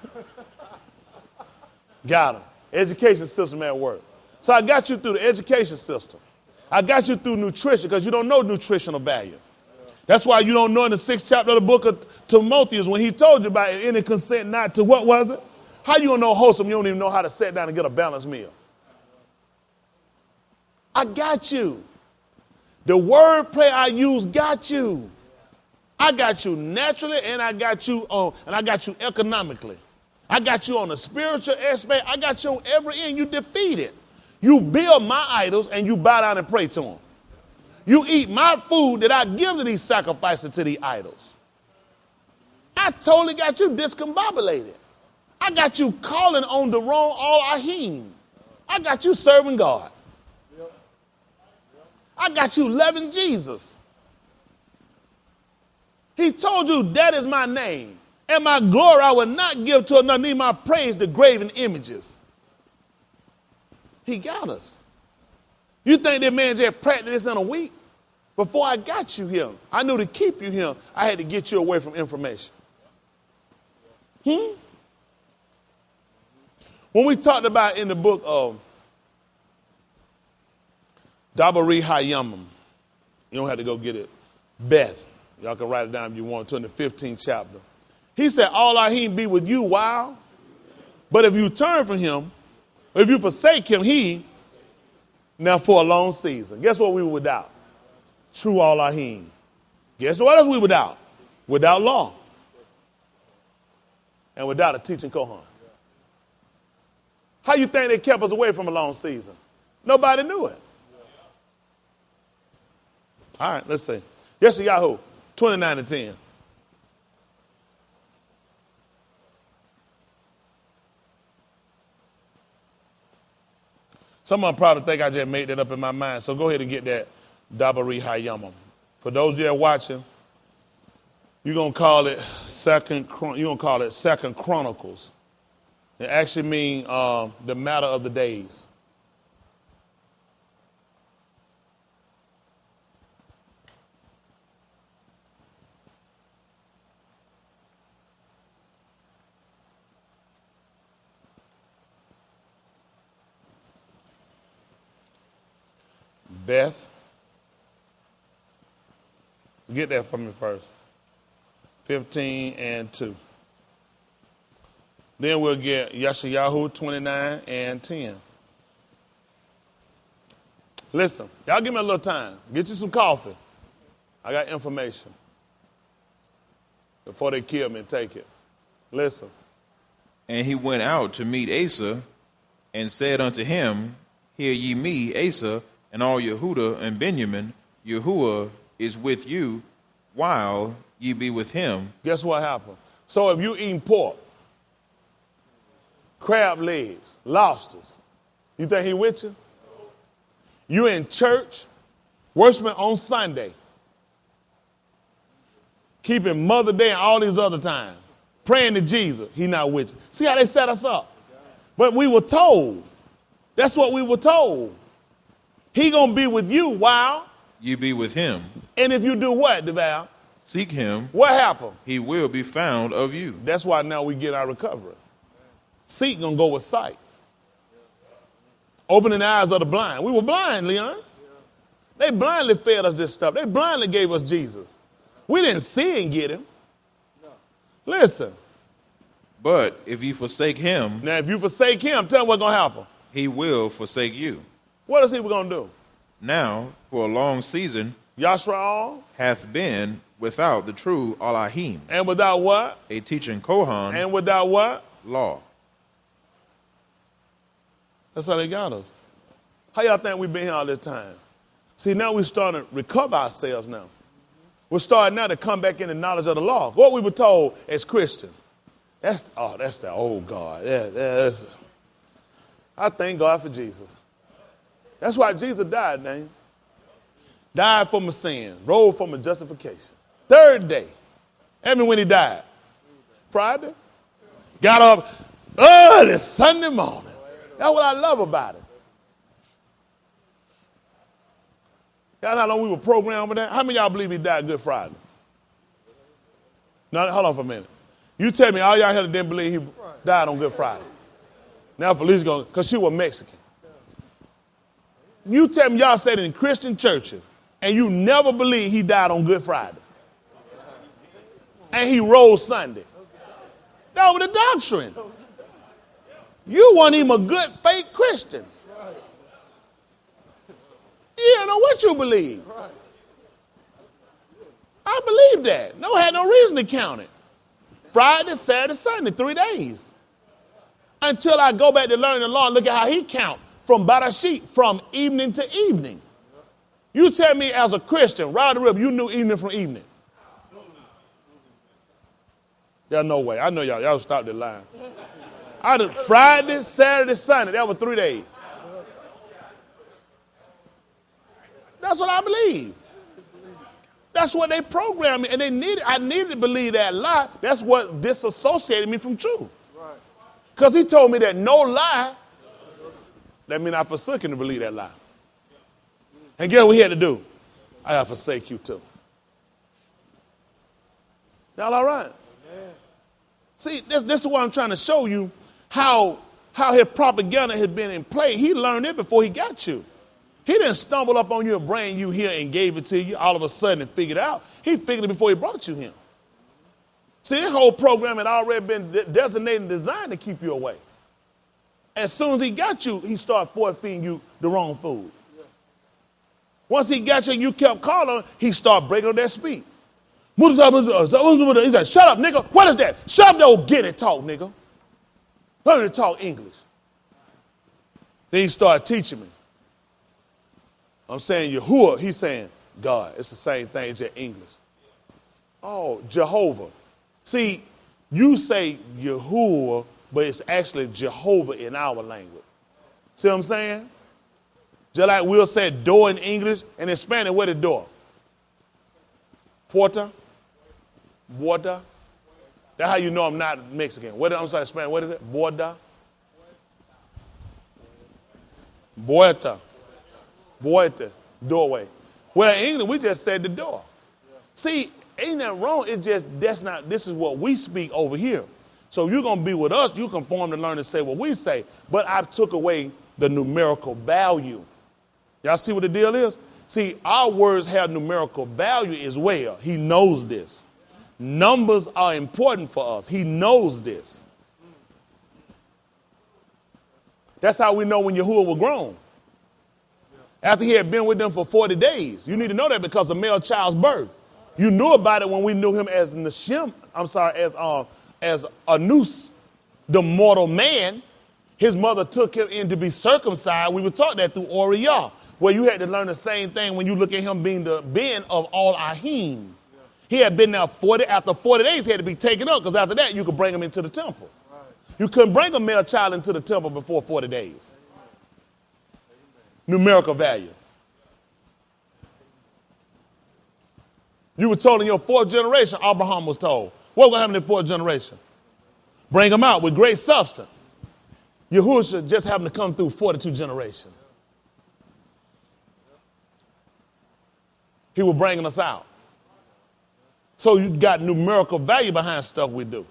Got him. Education system at work. So I got you through the education system. I got you through nutrition because you don't know nutritional value. That's why you don't know in the 6th chapter of the book of Timotheus when he told you about any consent not to, what was it? How you going to know wholesome? You don't even know how to sit down and get a balanced meal. I got you. The wordplay I use got you. I got you naturally and I got you economically. I got you on the spiritual aspect. I got you on every end. You defeated. You build my idols and you bow down and pray to them. You eat my food that I give to these sacrifices to these idols. I totally got you discombobulated. I got you calling on the wrong Al-Ahim. I got you serving God. I got you loving Jesus. He told you that is my name. And my glory I will not give to another, need my praise to graven images. He got us. You think that man just practiced this in a week? Before I got you here, I knew to keep you here, I had to get you away from information. When we talked about in the book of Dabari Hayamim. You don't have to go get it. Beth. Y'all can write it down if you want to in the 15th chapter. He said, all Ahim be with you while, but if you turn from him, if you forsake him, he, now for a long season. Guess what we were without? True all Ahim. Guess what else we without? Without law. And without a teaching Kohan. How you think they kept us away from a long season? Nobody knew it. All right, let's see. Yeshayahu, 29-10. Someone probably think I just made that up in my mind, so go ahead and get that Dabari Hayamim. For those that are watching, you're gonna call it Second Chronicles. It actually means the matter of the days. Beth. Get that from me first. 15-2. Then we'll get Yeshayahu 29-10. Listen, y'all give me a little time. Get you some coffee. I got information. Before they kill me and take it. Listen. And he went out to meet Asa and said unto him, Hear ye me, Asa, and all Yehuda and Benjamin. Yahuwah is with you while ye be with him. Guess what happened? So if you eating pork, crab legs, lobsters, you think he with you? You in church, worshiping on Sunday, keeping Mother Day and all these other times, praying to Jesus, he not with you. See how they set us up? But we were told. That's what we were told. He gonna be with you while You be with him. And if you do what, DeVal? Seek him. What happened? He will be found of you. That's why now we get our recovery. Seek gonna go with sight. Opening the eyes of the blind. We were blind, Leon. They blindly fed us this stuff. They blindly gave us Jesus. We didn't see and get him. Listen. But if you forsake him, Now, if you forsake him, tell him what's gonna happen. he will forsake you. What is he gonna do? Now, for a long season, Yashraal, hath been without the true Elohim, and without what? a teaching Kohan, And without what? law. That's how they got us. How y'all think we've been here all this time? See, now we're starting to recover ourselves now. We're starting now to come back in the knowledge of the law. What we were told as Christians. That's the old God. I thank God for Jesus. That's why Jesus died, man. Died for my sin, rose for my justification. Third day. I mean, when he died? Friday? Got up early Sunday morning. That's what I love about it. Y'all know how long we were programmed with that? How many of y'all believe he died Good Friday? No, hold on for a minute. You tell me all y'all here didn't believe he died on Good Friday. Now Felicia's going, because she was Mexican. You tell me y'all said it in Christian churches, and you never believe he died on Good Friday. And he rose Sunday. That was the doctrine. You weren't even a good fake Christian. You don't know what you believe. I believe that. No, I had no reason to count it. Friday, Saturday, Sunday, 3 days. Until I go back to learn the law and look at how he counts from Barashit, from evening to evening. You tell me as a Christian, right the rib, you knew evening from evening. There's no way. I know y'all stopped the line. I did Friday, Saturday, Sunday. That was 3 days. That's what I believe. That's what they programmed me, and I needed to believe that lie. That's what disassociated me from truth. Because he told me that no lie, that means I forsook him to believe that lie. And guess what he had to do? I have to forsake you too. Y'all all right? See, this is what I'm trying to show you, how his propaganda had been in play. He learned it before he got you. He didn't stumble up on your brain you here and gave it to you all of a sudden and figured it out. He figured it before he brought you him. See, this whole program had already been designated and designed to keep you away. As soon as he got you, he started force-feeding you the wrong food. Once he got you and you kept calling, he started breaking up that speed. He said, shut up, nigga. What is that? Shut up, don't get it, talk, nigga. Learn to talk English. Then he started teaching me. I'm saying Yahuwah, he's saying God. It's the same thing, it's just English. Oh, Jehovah. See, you say Yahuwah, but it's actually Jehovah in our language. See what I'm saying? Just like we'll say door in English, and in Spanish, what is door? Puerta? Borda? That's how you know I'm not Mexican. I'm sorry, Spanish, what is it? Borda? Puerta. Puerta. Doorway. Well, in English, we just said the door. See, ain't that wrong? It's just, this is what we speak over here. So if you're going to be with us, you conform to learn to say what we say. But I took away the numerical value. Y'all see what the deal is? See, our words have numerical value as well. He knows this. Numbers are important for us. He knows this. That's how we know when Yahuwah was grown. After he had been with them for 40 days. You need to know that because of male child's birth. You knew about it when we knew him as Nashim, as Anus, the mortal man. His mother took him in to be circumcised. We were taught that through Oriyah, where you had to learn the same thing when you look at him being the Ben of all Ahim. He had been there after 40 days, he had to be taken up, because after that, you could bring him into the temple. Right. You couldn't bring a male child into the temple before 40 days. Amen. Numerical value. You were told in your fourth generation, Abraham was told. What will happen in the fourth generation? Bring him out with great substance. Yahushua just happened to come through 42 generations. He was bringing us out. So you got numerical value behind stuff we do.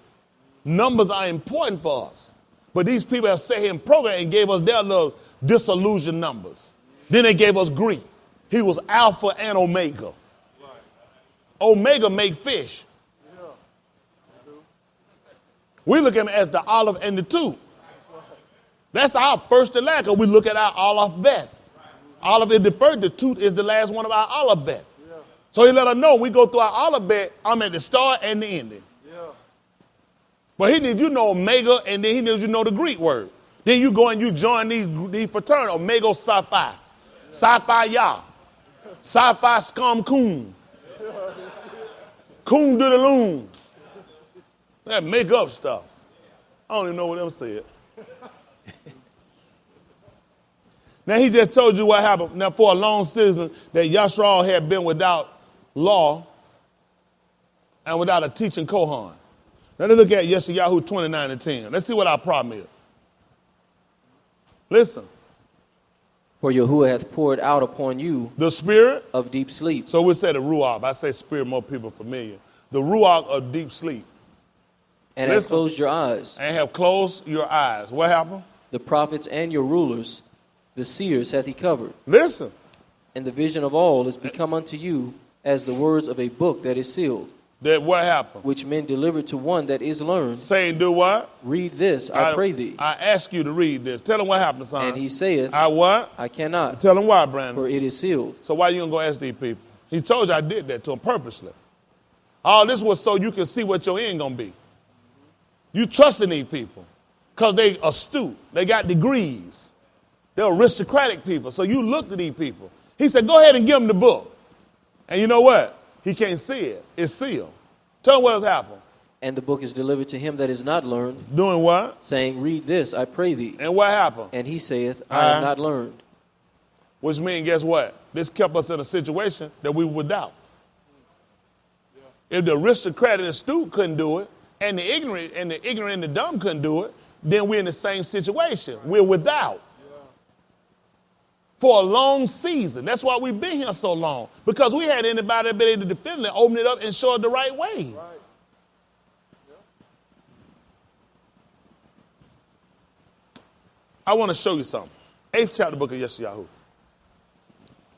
Numbers are important for us. But these people have sat here and programmed and gave us their little disillusioned numbers. Then they gave us Greek. He was Alpha and Omega. Omega make fish. We look at him as the olive and the tooth. That's our first and last, because we look at our olive beth. Olive is the first, the tooth is the last one of our olive beth. So he let us know we go through our olive beth, I'm at the start and the ending. But he needs you know Omega, and then he needs you know the Greek word. Then you go and you join these fraternities, Omega Psi-Phi, Psi-Phi Yah, Psi-Phi Scum Coon, Coon to the Loon. That make up stuff. I don't even know what them said. Now he just told you what happened. Now for a long season that Yashral had been without law and without a teaching Kohan. Now let's look at Yeshayahu 29 and 10. Let's see what our problem is. Listen. For Yahuwah hath poured out upon you the spirit of deep sleep. So we say the Ruach. I say spirit, more people familiar. The Ruach of deep sleep. And have closed your eyes. And have closed your eyes. What happened? The prophets and your rulers, the seers hath he covered. Listen. And the vision of all is become unto you as the words of a book that is sealed. That what happened? Which men deliver to one that is learned. Saying do what? Read this, I pray thee. I ask you to read this. Tell him what happened, son. And he saith, I what? I cannot. Tell him why, Brandon. For it is sealed. So why you going to go ask these people? He told you I did that to him purposely. All this was so you can see what your end going to be. You trusting these people because they astute. They got degrees. They're aristocratic people. So you look to these people. He said, go ahead and give them the book. And you know what? He can't see it. It's sealed. Tell him what has happened. And the book is delivered to him that is not learned. Doing what? Saying, read this, I pray thee. And what happened? And he saith, I am not learned. Which means, guess what? This kept us in a situation that we were without. If the aristocrat and astute couldn't do it, and the ignorant and the dumb couldn't do it, then we're in the same situation. We're without. For a long season. That's why we've been here so long. Because we had anybody that been able to defend it, open it up, and show it the right way. Right. I want to show you something. 8th chapter book of Yeshayahu.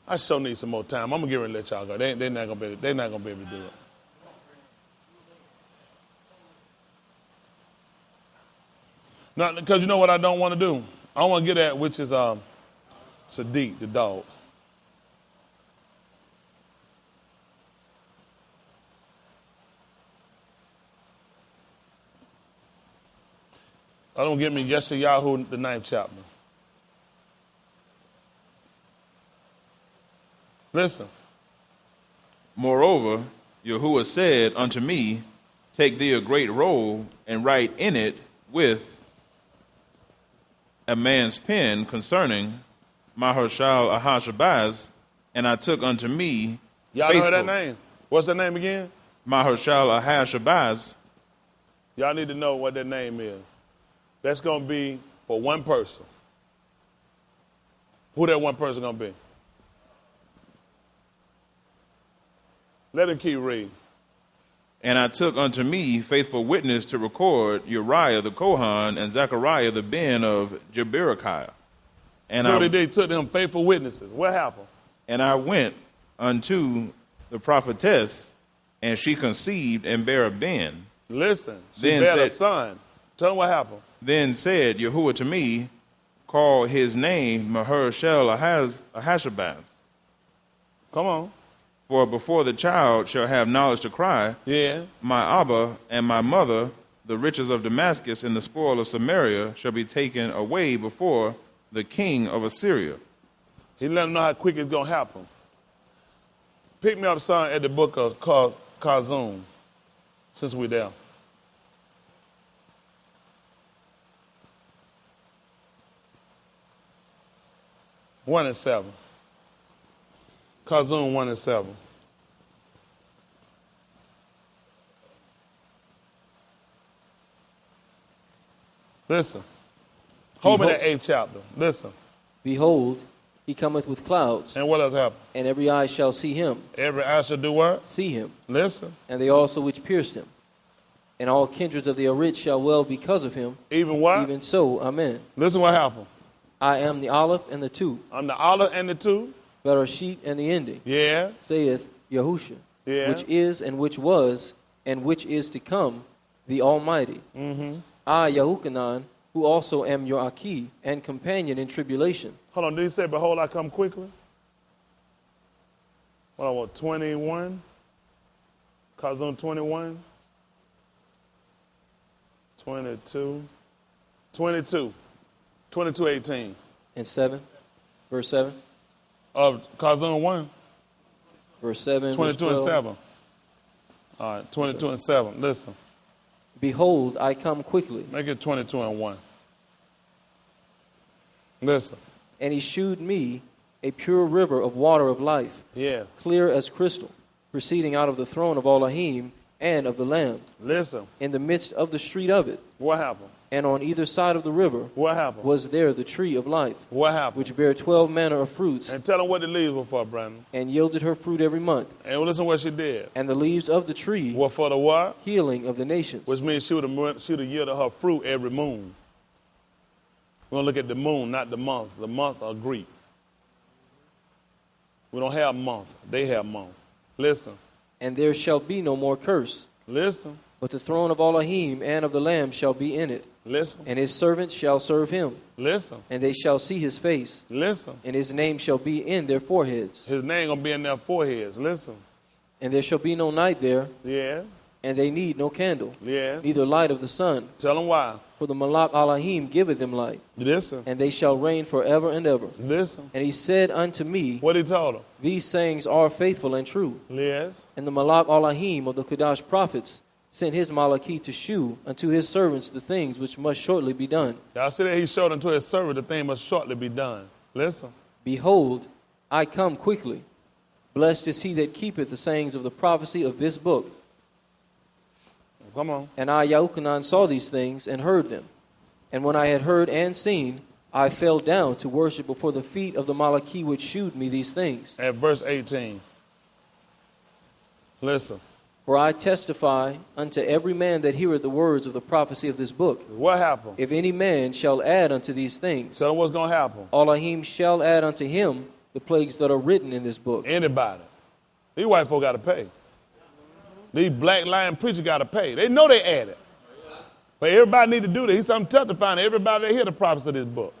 I sure need some more time. I'm gonna get ready to let y'all go. They're not gonna be able to do it. No, because you know what I don't want to do? I want to get at, which is Sadiq, the dogs. I don't get me Yeshayahu, the 9th chapter. Listen. Moreover, Yahuwah said unto me, take thee a great roll and write in it with a man's pen concerning Mahershal Ahashabaz, and I took unto me Y'all know that name? What's that name again? Mahershal Ahashabaz. Y'all need to know what that name is. That's going to be for one person. Who that one person going to be? Let him keep reading. And I took unto me faithful witness to record Uriah the Kohan and Zechariah the ben of Jeberechiah. And so they took them faithful witnesses. What happened? And I went unto the prophetess, and she conceived and bare a ben. Listen, she bare a son. Tell them what happened. Then said Yahuwah to me, call his name Mahershal Ahashabaz. Come on. For before the child shall have knowledge to cry, my Abba and my mother, the riches of Damascus and the spoil of Samaria, shall be taken away before the king of Assyria. He let them know how quick it's going to happen. Pick me up, son, at the book of Kazum, since we're there. One and 7. Kazum 1 and 7. Listen. Hold me that 8th chapter. Listen. Behold, he cometh with clouds. And what else happened? And every eye shall see him. Every eye shall do what? See him. Listen. And they also which pierced him. And all kindreds of the Arit shall well because of him. Even what? Even so, amen. Listen what happened. I am the Aleph and the two. I'm the Aleph and the two. Bereshit and the ending. Yeah. Saith Yahusha. Yeah. Which is and which was and which is to come, the Almighty. Mm-hmm. I, Yahukanan, who also am your Aki and companion in tribulation. Hold on, did he say, behold, I come quickly? What I want, 21? Kazum 21? 22? 22. 22:18. And 7, verse 7. Of Kazum 1? Verse 7, 22 verse and 7. All right, 22 and 7. Listen. Behold, I come quickly. Make it 22 and 1. Listen. And he shewed me a pure river of water of life, clear as crystal, proceeding out of the throne of Elohim and of the Lamb. Listen. In the midst of the street of it. What happened? And on either side of the river, what happened? Was there the tree of life. What happened? Which bare 12 manner of fruits. And tell them what the leaves were for, Brandon. And yielded her fruit every month. And listen what she did. And the leaves of the tree were for the what? Healing of the nations. Which means she would have yielded her fruit every moon. We're going to look at the moon, not the months. The months are Greek. We don't have months. They have months. Listen. And there shall be no more curse. Listen. But the throne of Elohim and of the Lamb shall be in it. Listen. And his servants shall serve him. Listen. And they shall see his face. Listen. And his name shall be in their foreheads. His name going to be in their foreheads. Listen. And there shall be no night there. Yeah. And they need no candle. Yes. Neither light of the sun. Tell them why. For the Malach Elohim giveth them light. Listen. And they shall reign forever and ever. Listen. And he said unto me, what he told him? These sayings are faithful and true. Yes. And the Malach Elohim of the Kodash prophets sent his Malachi to shew unto his servants the things which must shortly be done. Y'all see that he showed unto his servant the thing must shortly be done. Listen. Behold, I come quickly. Blessed is he that keepeth the sayings of the prophecy of this book. Come on. And I, Yahukanan, saw these things and heard them. And when I had heard and seen, I fell down to worship before the feet of the Malachi which shewed me these things. At verse 18. Listen. For I testify unto every man that heareth the words of the prophecy of this book. What happened? If any man shall add unto these things, tell him what's going to happen. Elohim shall add unto him the plagues that are written in this book. Anybody. These white folk got to pay. These black lying preachers got to pay. They know they add it. But everybody need to do this. He's something testifying to everybody that hear the prophets of this book.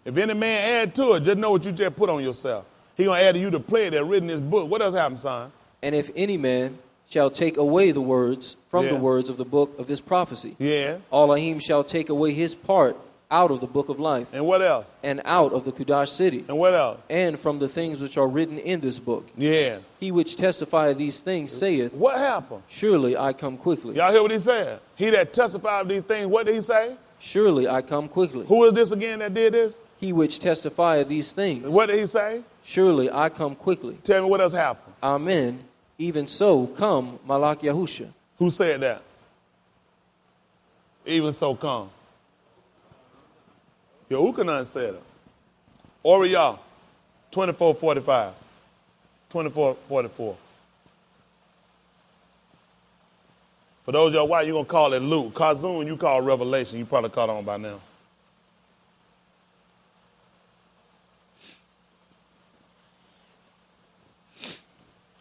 If any man add to it, just know what you just put on yourself. He going to add to you the plague that written in this book. What else happened, son? And if any man shall take away the words from Yeah. the words of the book of this prophecy, Yeah. Elohim shall take away his part out of the book of life, And what else? and out of the Kudash city, And what else? and from the things which are written in this book. Yeah. He which testifieth these things saith, What happened? Surely I come quickly. Y'all hear what he said? He that testified of these things, what did he say? Surely I come quickly. Who is this again that did this? He which testifieth these things, What did he say? surely I come quickly. Tell me what else happened. Amen. Even so come Malak Yahusha. Who said that? Even so come. Yehukanan said it. Oriel, 24:45. 24:44. For those of y'all white, you're going to call it Luke. Kazun, you call Revelation. You probably caught on by now.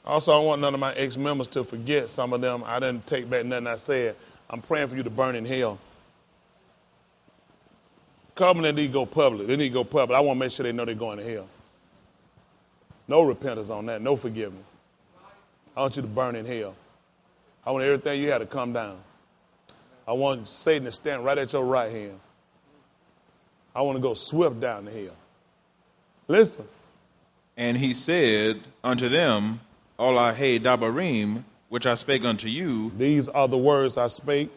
Also, I want none of my ex-members to forget some of them. I didn't take back nothing I said. I'm praying for you to burn in hell. Covenant need to go public. They need to go public. I want to make sure they know they're going to hell. No repentance on that. No forgiveness. I want you to burn in hell. I want everything you had to come down. I want Satan to stand right at your right hand. I want to go swift down the hill. Listen. And he said unto them, Ola he dabarim, which I spake unto you, These are the words I spake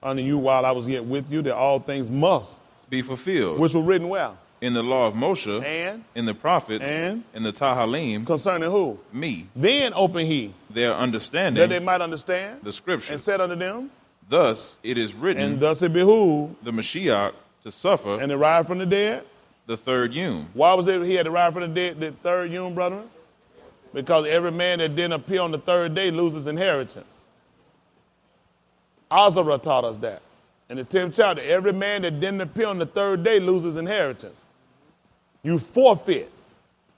unto you while I was yet with you, that all things must, be fulfilled, which were written well. in the law of Moshe, And in the prophets, And? in the Tahalim, concerning who? me, Then opened he, their understanding, that they might understand, the scripture. and said unto them, Thus it is written, and thus it behooved, the Mashiach to suffer and to rise from the dead. the third yom. Why was it he had to rise from the dead, the third yom, brethren? Because every man that didn't appear on the third day loses inheritance. Azara taught us that. In the 10th chapter, every man that didn't appear on the third day loses inheritance. You forfeit.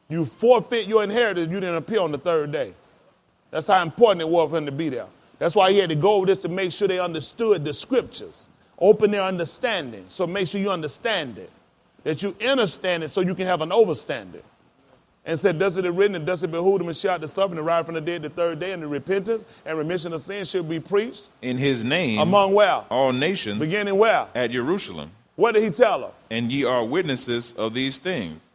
You forfeit your inheritance if you didn't appear on the third day. That's how important it was for him to be there. That's why he had to go over this to make sure they understood the scriptures. Open their understanding. So make sure you understand it. That you understand it so you can have an overstanding. And said, thus it is written, and thus it behooved the Mashiach to suffer and to rise from the dead the third day, and the repentance and remission of sins should be preached. In his name, Among where? all nations, Beginning where? at Jerusalem. What did he tell them? And ye are witnesses of these things.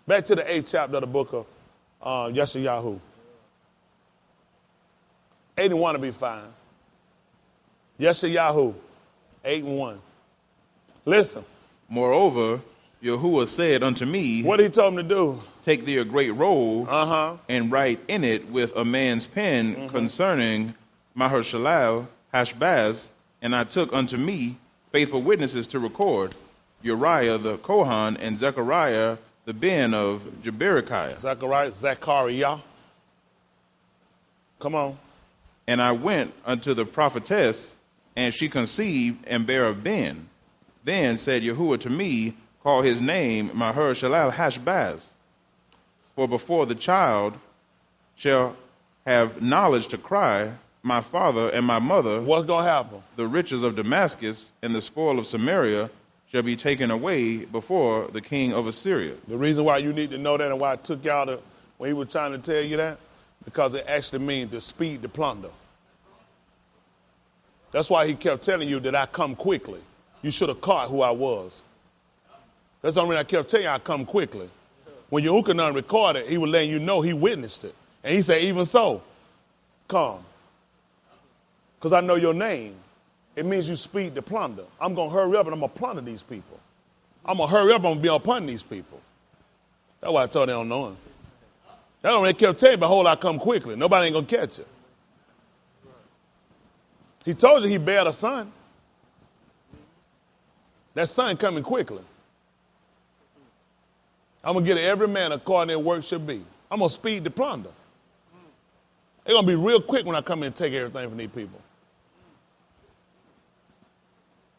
Back to the 8th chapter of the book of Yeshayahu. 8:1 to be fine. Yeshayahu, 8:1. Listen, Moreover, Yahuwah said unto me, what did he told him to do? Take thee a great roll, Uh-huh. and write in it with a man's pen concerning Mahershalal Hashbaz, and I took unto me faithful witnesses to record, Uriah the Kohan and Zechariah the ben of Jeberichiah. Zechariah. Come on. And I went unto the prophetess, and she conceived and bare a ben. Then said Yahuwah to me, Call his name Mahershalal Hashbaz. For before the child shall have knowledge to cry, my father and my mother, What's going to happen? the riches of Damascus and the spoil of Samaria shall be taken away before the king of Assyria. The reason why you need to know that and why I took y'all to, when he was trying to tell you that, because it actually means to speed the plunder. That's why he kept telling you that I come quickly. You should have caught who I was. That's the only reason I kept telling you I come quickly. When Yehukanan recorded, he was letting you know he witnessed it. And he said, even so, come. Because I know your name. It means you speed the plunder. I'm going to hurry up and I'm going to plunder these people. I'm going to hurry up, I'm going to be upon these people. That's why I told them they don't know him. That's why they kept telling you, behold, I come quickly. Nobody ain't going to catch it. He told you he bared a son. That son coming quickly. I'm going to get every man according to their work should be. I'm going to speed the plunder. It's going to be real quick when I come in and take everything from these people.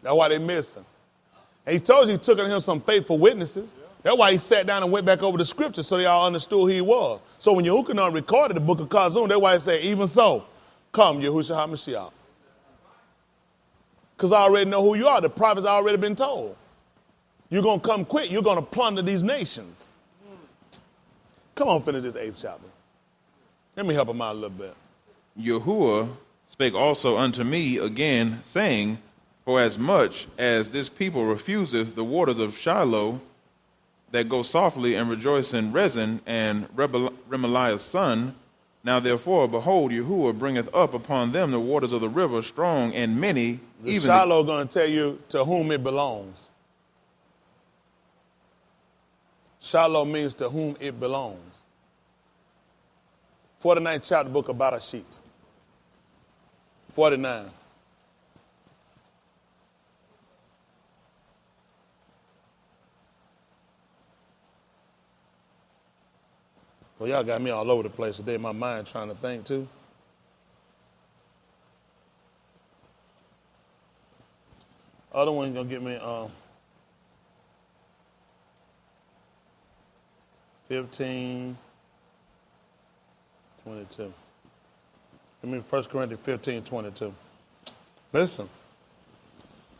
That's why they missing. And he told you he took on him some faithful witnesses. That's why he sat down and went back over the scriptures so they all understood who he was. So when Yehukanan recorded the book of Kazum, that's why he said, even so, come, Yahushua HaMashiach. Because I already know who you are. The prophets already been told. You're going to come quick. You're going to plunder these nations. Come on, finish this 8th chapter. Let me help him out a little bit. Yahuwah spake also unto me again, saying, for as much as this people refuseth the waters of Shiloh, that go softly and rejoice in Rezin and Remaliah's son, now therefore, behold, Yahuwah bringeth up upon them the waters of the river, strong and many. The Shiloh going to tell you to whom it belongs. Shiloh means to whom it belongs. 49th chapter, book of Barashit. 49. Well, y'all got me all over the place today. My mind trying to think, too. Other one going to get me 15, 22. Give me 1 Corinthians 15, 22. Listen.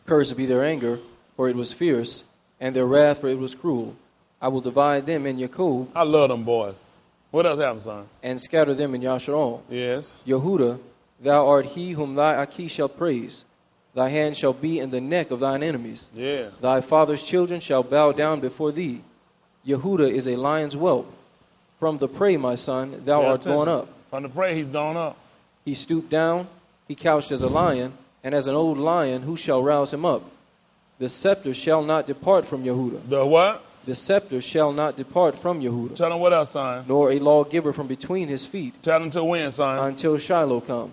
Cursed be their anger, for it was fierce, and their wrath, for it was cruel. I will divide them in Yaakov. I love them boys. What else happened, son? And scatter them in Yasharon. Yes. Yehuda, thou art he whom thy Aki shall praise. Thy hand shall be in the neck of thine enemies. Yeah. Thy father's children shall bow down before thee. Yehuda is a lion's whelp. From the prey, my son, thou art gone up. From the prey, he's gone up. He stooped down, he couched as a lion, and as an old lion, who shall rouse him up? The scepter shall not depart from Yehuda. The what? The scepter shall not depart from Yehuda. Tell him what else, son? Nor a lawgiver from between his feet. Tell him to when, son? Until Shiloh come.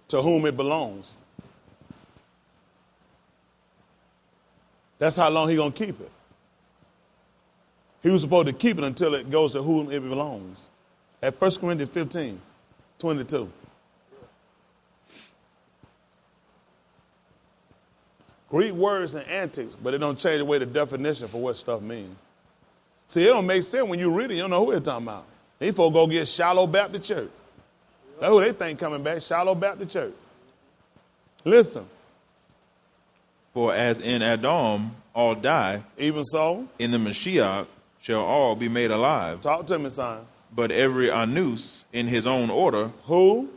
To whom it belongs. That's how long he going to keep it. He was supposed to keep it until it goes to whom it belongs. At 1 Corinthians 15, 22. Greek words and antics, but it don't change away the definition for what stuff means. See, it don't make sense when you read it. You don't know who they're talking about. These folks go get Shiloh Baptist Church. That's who they think coming back, Shiloh Baptist Church. Listen. For as in Adam all die, even so, in the Mashiach shall all be made alive. Talk to me, son. But every Anus in his own order. Who?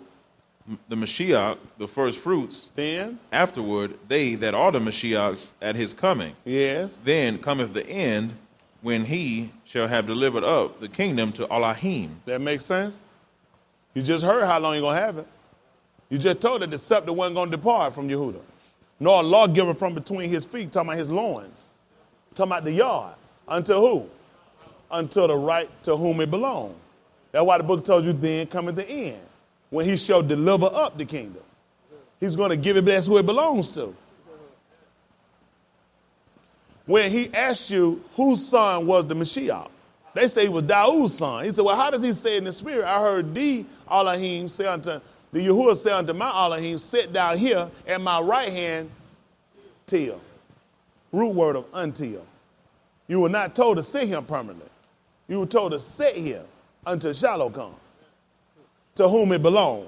The Mashiach, the first fruits. Then? Afterward, they that are the Mashiachs at his coming. Yes. Then cometh the end, when he shall have delivered up the kingdom to Elohim. That makes sense? You just heard how long you're going to have it. You just told that the scepter wasn't going to depart from Yehuda. Nor a lawgiver from between his feet, talking about his loins. Talking about the yard. Until who? Until the right to whom it belongs. That's why the book tells you then cometh the end, when he shall deliver up the kingdom. He's going to give it back to who it belongs to. When he asked you whose son was the Mashiach, they say he was Daud's son. He said, well, how does he say in the spirit? I heard the Elohim say unto, the Yahuwah say unto my Elohim, sit down here at my right hand, till. Root word of until. You were not told to sit here permanently. You were told to sit here until Shiloh come, to whom it belongs.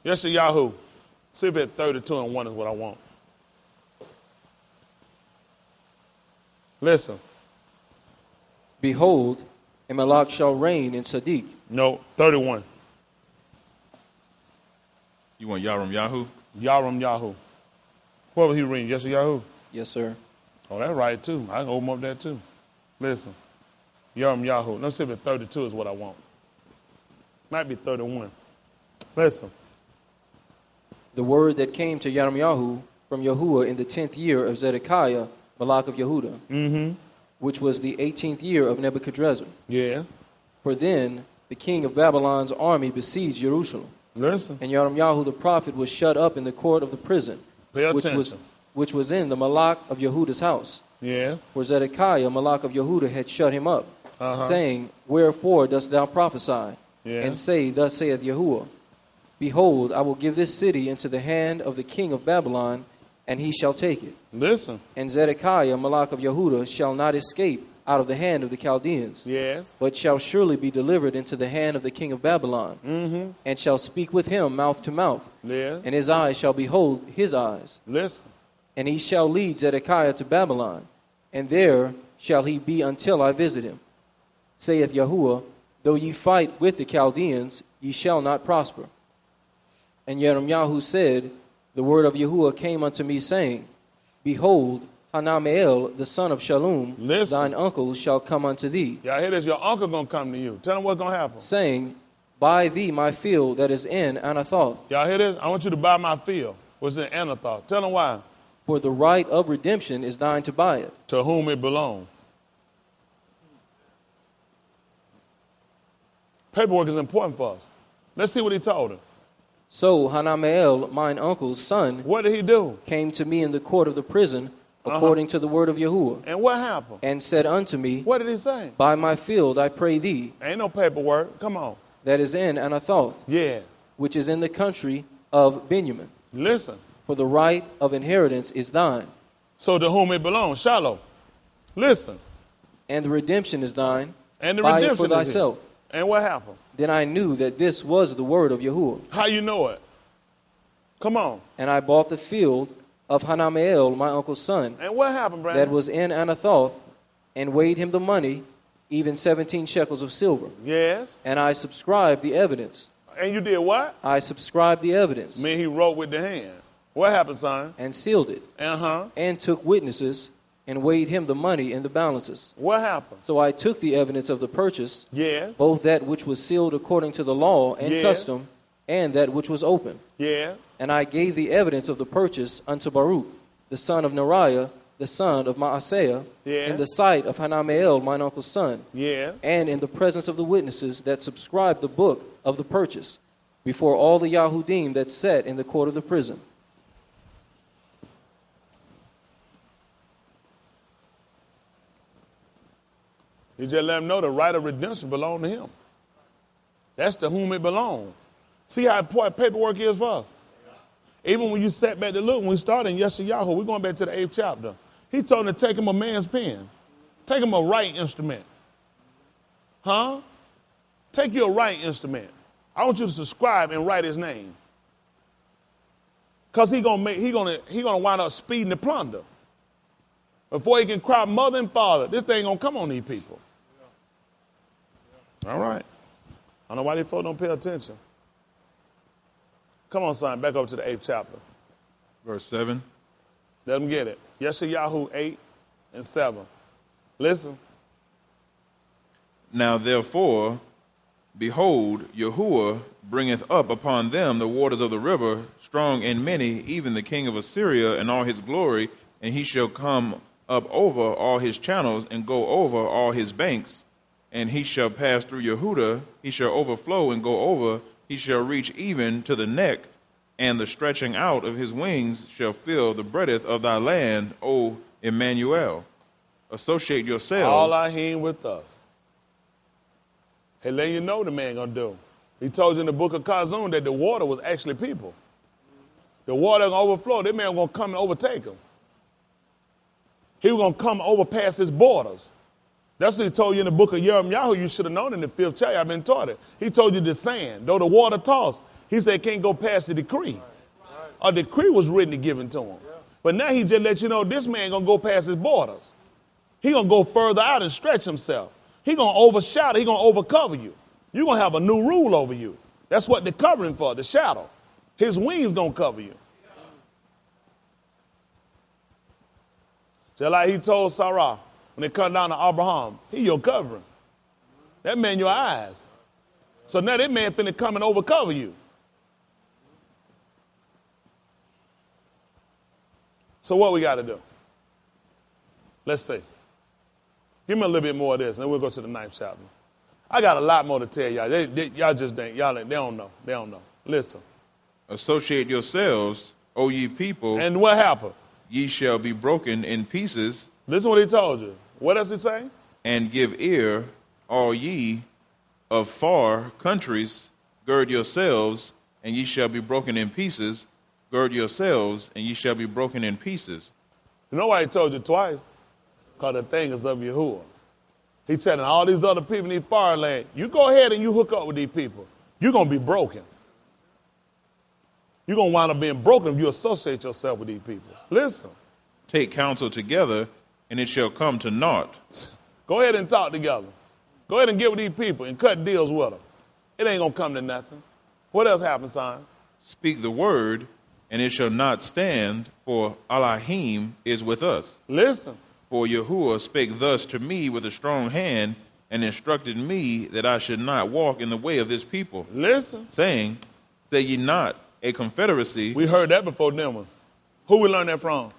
Yes, Yahoo. See if at 32 and 1 is what I want. Listen. Behold, a Malak shall reign in Sadiq. No, 31. You want Yaram Yahoo? Yaram Yahoo. What was he reading? Yes, Yahoo? Yes, sir. Oh, that's right, too. I can open up that, too. Listen. Yaram Yahoo. Let's see if 32 is what I want. Might be 31. Listen. The word that came to Yirmiyahu from Yahuwah in the 10th year of Zedekiah, Malak of Yehuda, which was the 18th year of Nebuchadrezzar. Yeah. For then the king of Babylon's army besieged Jerusalem. Listen. And Yirmiyahu the prophet was shut up in the court of the prison, Pay attention. which was in the Malak of Yehuda's house. Yeah. For Zedekiah, Malak of Yehuda, had shut him up, saying, wherefore dost thou prophesy? Yeah. And say, thus saith Yahuwah, Behold, I will give this city into the hand of the king of Babylon, and he shall take it. Listen. And Zedekiah, Malach of Yehuda, shall not escape out of the hand of the Chaldeans, Yes. but shall surely be delivered into the hand of the king of Babylon, and shall speak with him mouth to mouth, Yes. and his eyes shall behold his eyes. Listen. And he shall lead Zedekiah to Babylon, and there shall he be until I visit him. Saith Yahuwah, though ye fight with the Chaldeans, ye shall not prosper. And Yirmiyahu said, the word of Yahuwah came unto me, saying, Behold, Hanameel, the son of Shallum, Listen. thine uncle, shall come unto thee, Y'all hear this? Your uncle going to come to you. Tell him what's going to happen. saying, Buy thee my field that is in Anathoth, Y'all hear this? I want you to buy my field. What's in Anathoth? Tell him why. for the right of redemption is thine to buy it. To whom it belongs. Paperwork is important for us. Let's see what he told him. So Hanameel, mine uncle's son, What did he do? came to me in the court of the prison, according to the word of Yahuwah, And what happened? and said unto me, What did he say? Buy my field, I pray thee, Ain't no paperwork. Come on. that is in Anathoth, Yeah. which is in the country of Benjamin. Listen. For the right of inheritance is thine, So to whom it belongs. Shalom. Listen. and the redemption is thine. And the Buy it redemption for is thyself. here. And what happened? Then I knew that this was the word of Yahuwah. How you know it? Come on. And I bought the field of Hanameel, my uncle's son, And what happened, Brandon? that was in Anathoth, and weighed him the money, even 17 shekels of silver. Yes. And I subscribed the evidence. And you did what? I subscribed the evidence, mean he wrote with the hand. What happened, son? and sealed it, Uh-huh. and took witnesses, and weighed him the money in the balances. What happened? So I took the evidence of the purchase, Yeah. both that which was sealed according to the law and Yeah. custom, and that which was open. Yeah. And I gave the evidence of the purchase unto Baruch, the son of Neriah, the son of Maaseiah, Yeah. in the sight of Hanameel, mine uncle's son, Yeah. and in the presence of the witnesses that subscribed the book of the purchase, before all the Yahudim that sat in the court of the prison. He just let him know the right of redemption belonged to him. That's to whom it belonged. See how important paperwork is for us? Even when you sat back to look, when we started in Yeshayahu, we're going back to the 8th chapter. He told him to take him a man's pen. Take him a right instrument. Huh? Take you a right instrument. I want you to subscribe and write his name. Because he gonna wind up speeding the plunder. Before he can cry mother and father, this thing gonna come on these people. All right. I don't know why these folks don't pay attention. Come on, son, back up to the 8th chapter. Verse 7. Let them get it. Yeshayahu 8 and 7. Listen. Now therefore, behold, Yahuwah bringeth up upon them the waters of the river, strong and many, even the king of Assyria and all his glory, and he shall come up over all his channels and go over all his banks, and he shall pass through Yehuda, he shall overflow and go over, he shall reach even to the neck, and the stretching out of his wings shall fill the breadth of thy land, O Emmanuel. Associate yourselves. All I hear with us. He let you know the man gonna do. He told you in the book of Kazun that the water was actually people. The water gonna overflow. That man gonna come and overtake him. He was gonna come over past his borders. That's what he told you in the book of Yirmiyahu. You should have known in the 5th chapter. I've been taught it. He told you the sand, though the water tossed, he said it can't go past the decree. A decree was written and given to him. But now he just let you know this man gonna go past his borders. He gonna go further out and stretch himself. He gonna overshadow. He gonna overcover you. You gonna have a new rule over you. That's what the covering for, the shadow. His wings gonna cover you. Just like he told Sarah when they come down to Abraham, he your covering. That man your eyes. So now that man finna come and overcover you. So what we got to do? Let's see. Give me a little bit more of this, and then we'll go to the 9th chapter. I got a lot more to tell y'all. Y'all just think, they don't know. They don't know. Listen. Associate yourselves, O ye people, And what happened? ye shall be broken in pieces, Listen what he told you. What does it say? and give ear, all ye of far countries, gird yourselves, and ye shall be broken in pieces. Gird yourselves, and ye shall be broken in pieces. You know why he told you twice? Because the thing is of Yahuwah. He's telling all these other people in these foreign land, you go ahead and you hook up with these people. You're going to be broken. You're going to wind up being broken if you associate yourself with these people. Listen. Take counsel together, and it shall come to naught. Go ahead and talk together. Go ahead and get with these people and cut deals with them. It ain't going to come to nothing. What else happens, son? Speak the word, and it shall not stand, for Elohim is with us. Listen. For Yahuwah spake thus to me with a strong hand, and instructed me that I should not walk in the way of this people. Listen. Saying, say ye not a confederacy. We heard that before, didn't we? Who we learned that from?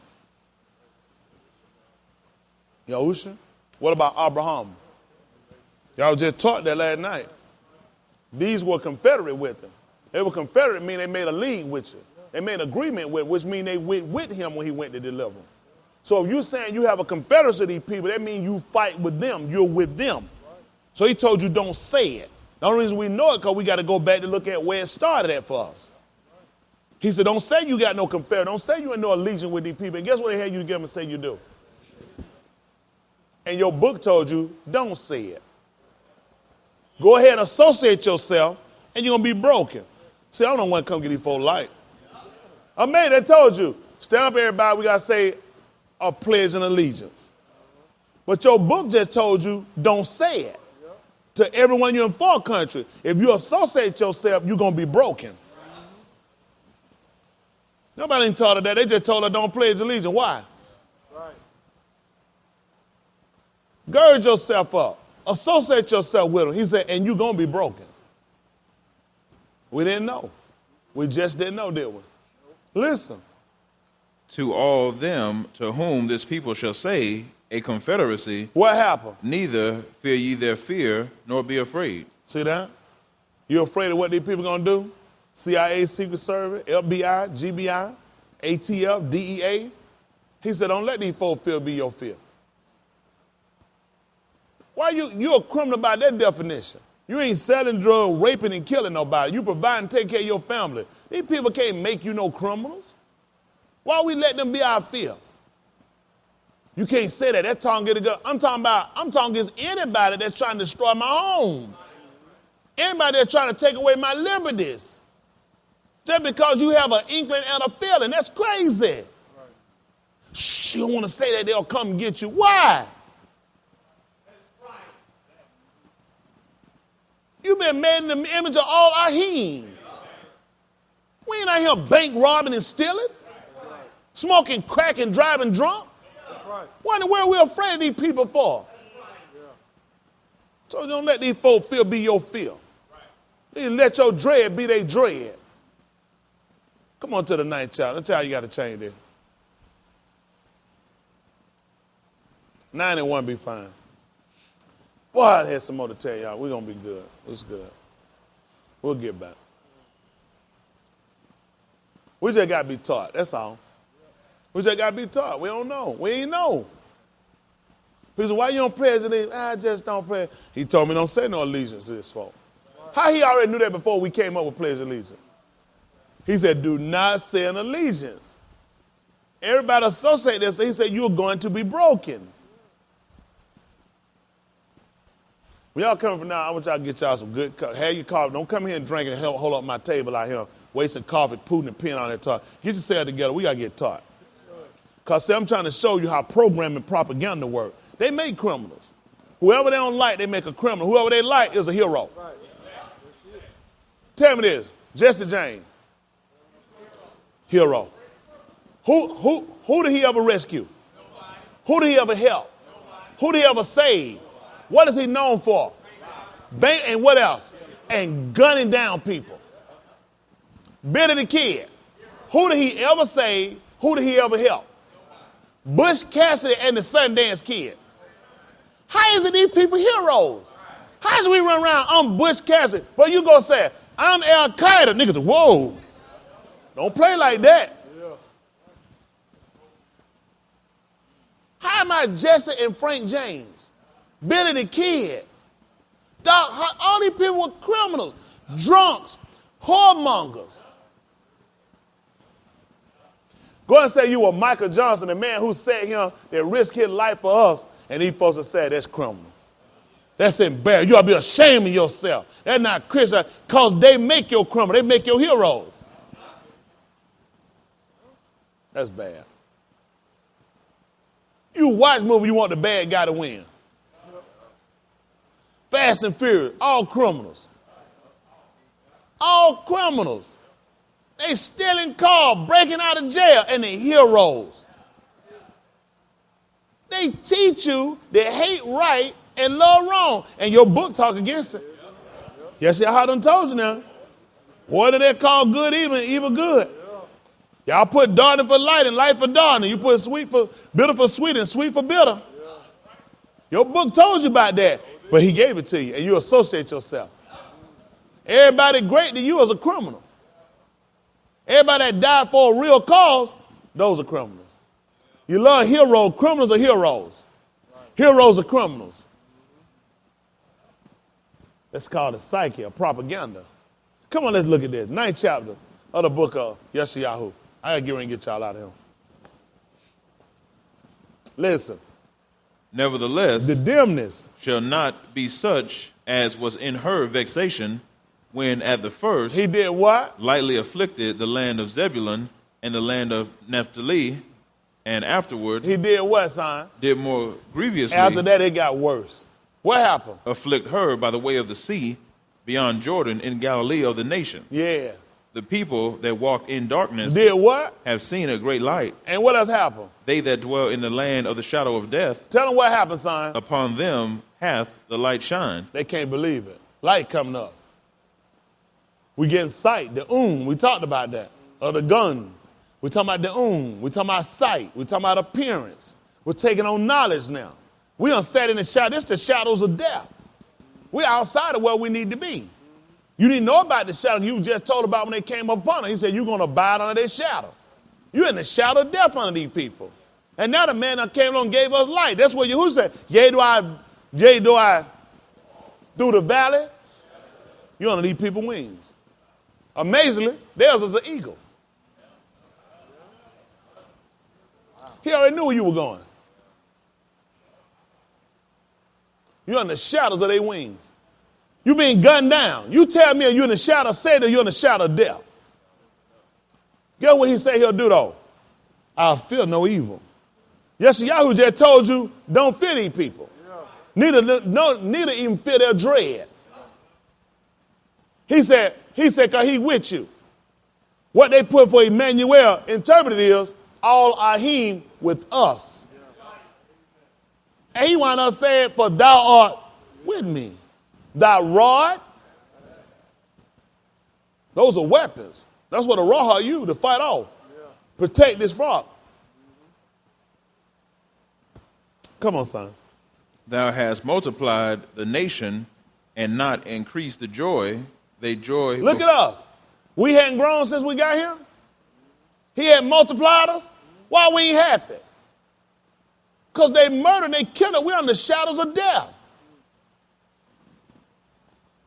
Yahusha? What about Abraham? Y'all just taught that last night. These were confederate with him. They were confederate, meaning they made a league with you. They made an agreement with, which means they went with him when he went to deliver them. So if you're saying you have a confederacy of these people, that means you fight with them. You're with them. So he told you don't say it. The only reason we know it because we got to go back to look at where it started at for us. He said, don't say you got no confederate. Don't say you in no allegiance with these people. And guess what they had you to give them and say you do? And your book told you, don't say it. Go ahead and associate yourself, and you're going to be broken. See, I don't want to come get these folks light. I made that told you. Stand up, everybody. We got to say a pledge and allegiance. But your book just told you, don't say it. To everyone you're in foreign country. If you associate yourself, you're going to be broken. Nobody ain't taught her that. They just told her don't pledge allegiance. Why? Right. Gird yourself up. Associate yourself with them. He said, and you're going to be broken. We didn't know. We just didn't know, did we? Listen. To all them to whom this people shall say a confederacy. What happened? Neither fear ye their fear, nor be afraid. See that? You're afraid of what these people going to do? CIA, Secret Service, FBI, GBI, ATF, DEA. He said, don't let these folks fear be your fear. Why you're a criminal by that definition? You ain't selling drugs, raping and killing nobody. You provide and take care of your family. These people can't make you no criminals. Why we let them be our fear? You can't say that. That's talking get a gun. I'm talking against anybody that's trying to destroy my home. Anybody that's trying to take away my liberties. Just because you have an inkling and a feeling. That's crazy. Shh, you don't want to say that they'll come and get you. Why? You've been made in the image of all Ahim. We ain't out here bank robbing and stealing. Smoking crack and driving drunk. What in the world are we afraid of these people for? So don't let these folks fear be your fear. Let your dread be their dread. Come on to the ninth chapter. Let's tell you got to change this. 9 and 1 be fine. Boy, I had some more to tell y'all. We're going to be good. It's good. We'll get back. We just got to be taught. That's all. We just got to be taught. We don't know. We ain't know. He said, why you don't pledge allegiance? I just don't pledge. He told me don't say no allegiance to this folk. How he already knew that before we came up with pledge allegiance? He said, do not say an allegiance. Everybody associate this. He said, you're going to be broken. When y'all coming from now, I want y'all to get y'all some good coffee. Have your coffee. Don't come here and drink and hold up my table out here, wasting coffee, putting a pen on that talk. Get yourself together. We got to get taught. Because, see, I'm trying to show you how programming propaganda work. They make criminals. Whoever they don't like, they make a criminal. Whoever they like is a hero. Right. Tell me this. Jesse James. Hero. Who did he ever rescue? Nobody. Who did he ever help? Nobody. Who did he ever save? What is he known for? And what else? And gunning down people. Billy the Kid. Who did he ever save? Who did he ever help? Butch Cassidy and the Sundance Kid. How is it these people heroes? How is it we run around, I'm Butch Cassidy, but you go say, I'm Al Qaeda. Niggas, whoa. Don't play like that. How am I Jesse and Frank James? Billy the Kid. Doc, all these people were criminals, drunks, Whoremongers. Go and say you were Michael Johnson, the man who said him that risked his life for us, and these folks have said that's criminal. That's embarrassing. You ought to be ashamed of yourself. That's not Christian, because they make your criminal. They make your heroes. That's bad. You watch movies, you want the bad guy to win. Fast and Furious, all criminals. All criminals. They stealing cars, breaking out of jail, and they heroes. They teach you that hate right and love wrong, and your book talk against it. Yes, y'all done told you now. What do they call good evil, evil good? Y'all put darkness for light and light for darkness. You put sweet for bitter for sweet and sweet for bitter. Your book told you about that, but he gave it to you, and you associate yourself. Everybody great to you is a criminal. Everybody that died for a real cause, those are criminals. You love heroes. Criminals are heroes. Heroes are criminals. That's called a psyche, a propaganda. Come on, let's look at this. 9th chapter of the book of Yeshayahu. I got to get ready and get y'all out of here. Listen. Nevertheless, the dimness shall not be such as was in her vexation, when at the first he did what? Lightly afflicted the land of Zebulun and the land of Naphtali, and afterward he did what, son? Did more grievously. After that, it got worse. What happened? Afflict her by the way of the sea, beyond Jordan, in Galilee of the nations. Yeah. The people that walk in darkness did what? Have seen a great light. And what else happened? They that dwell in the land of the shadow of death. Tell them what happened, son. Upon them hath the light shine. They can't believe it. Light coming up. We getting sight, the we talked about that. Or the gun. We talking about the we talking about sight. We talking about appearance. We're taking on knowledge now. We done sat in the shadow. This the shadows of death. We're outside of where we need to be. You didn't know about the shadow you just told about when they came upon her. He said, you're going to abide under their shadow. You're in the shadow of death under these people. And now the man that came along and gave us light. That's what Yahuwah said. Yea, do I through the valley? You're under these people's wings. Amazingly, theirs is an eagle. He already knew where you were going. You're in the shadows of their wings. You being gunned down. You tell me you're in the shadow of Satan, you're in the shadow of death. Guess what he say he'll do though? I'll fear no evil. Yeshayahu just told you, don't fear these people. Neither even fear their dread. He said, because he with you. What they put for Emmanuel interpreted is, all Ahim with us. And he wound up saying, for thou art with me. Thy rod, those are weapons. That's what a raw used to fight off. Protect this flock. Come on, son. Thou hast multiplied the nation and not increased the joy. They joy. Look at us. We hadn't grown since we got here. He had multiplied us. Why we ain't happy? Because they murdered, they killed us. We're in the shadows of death.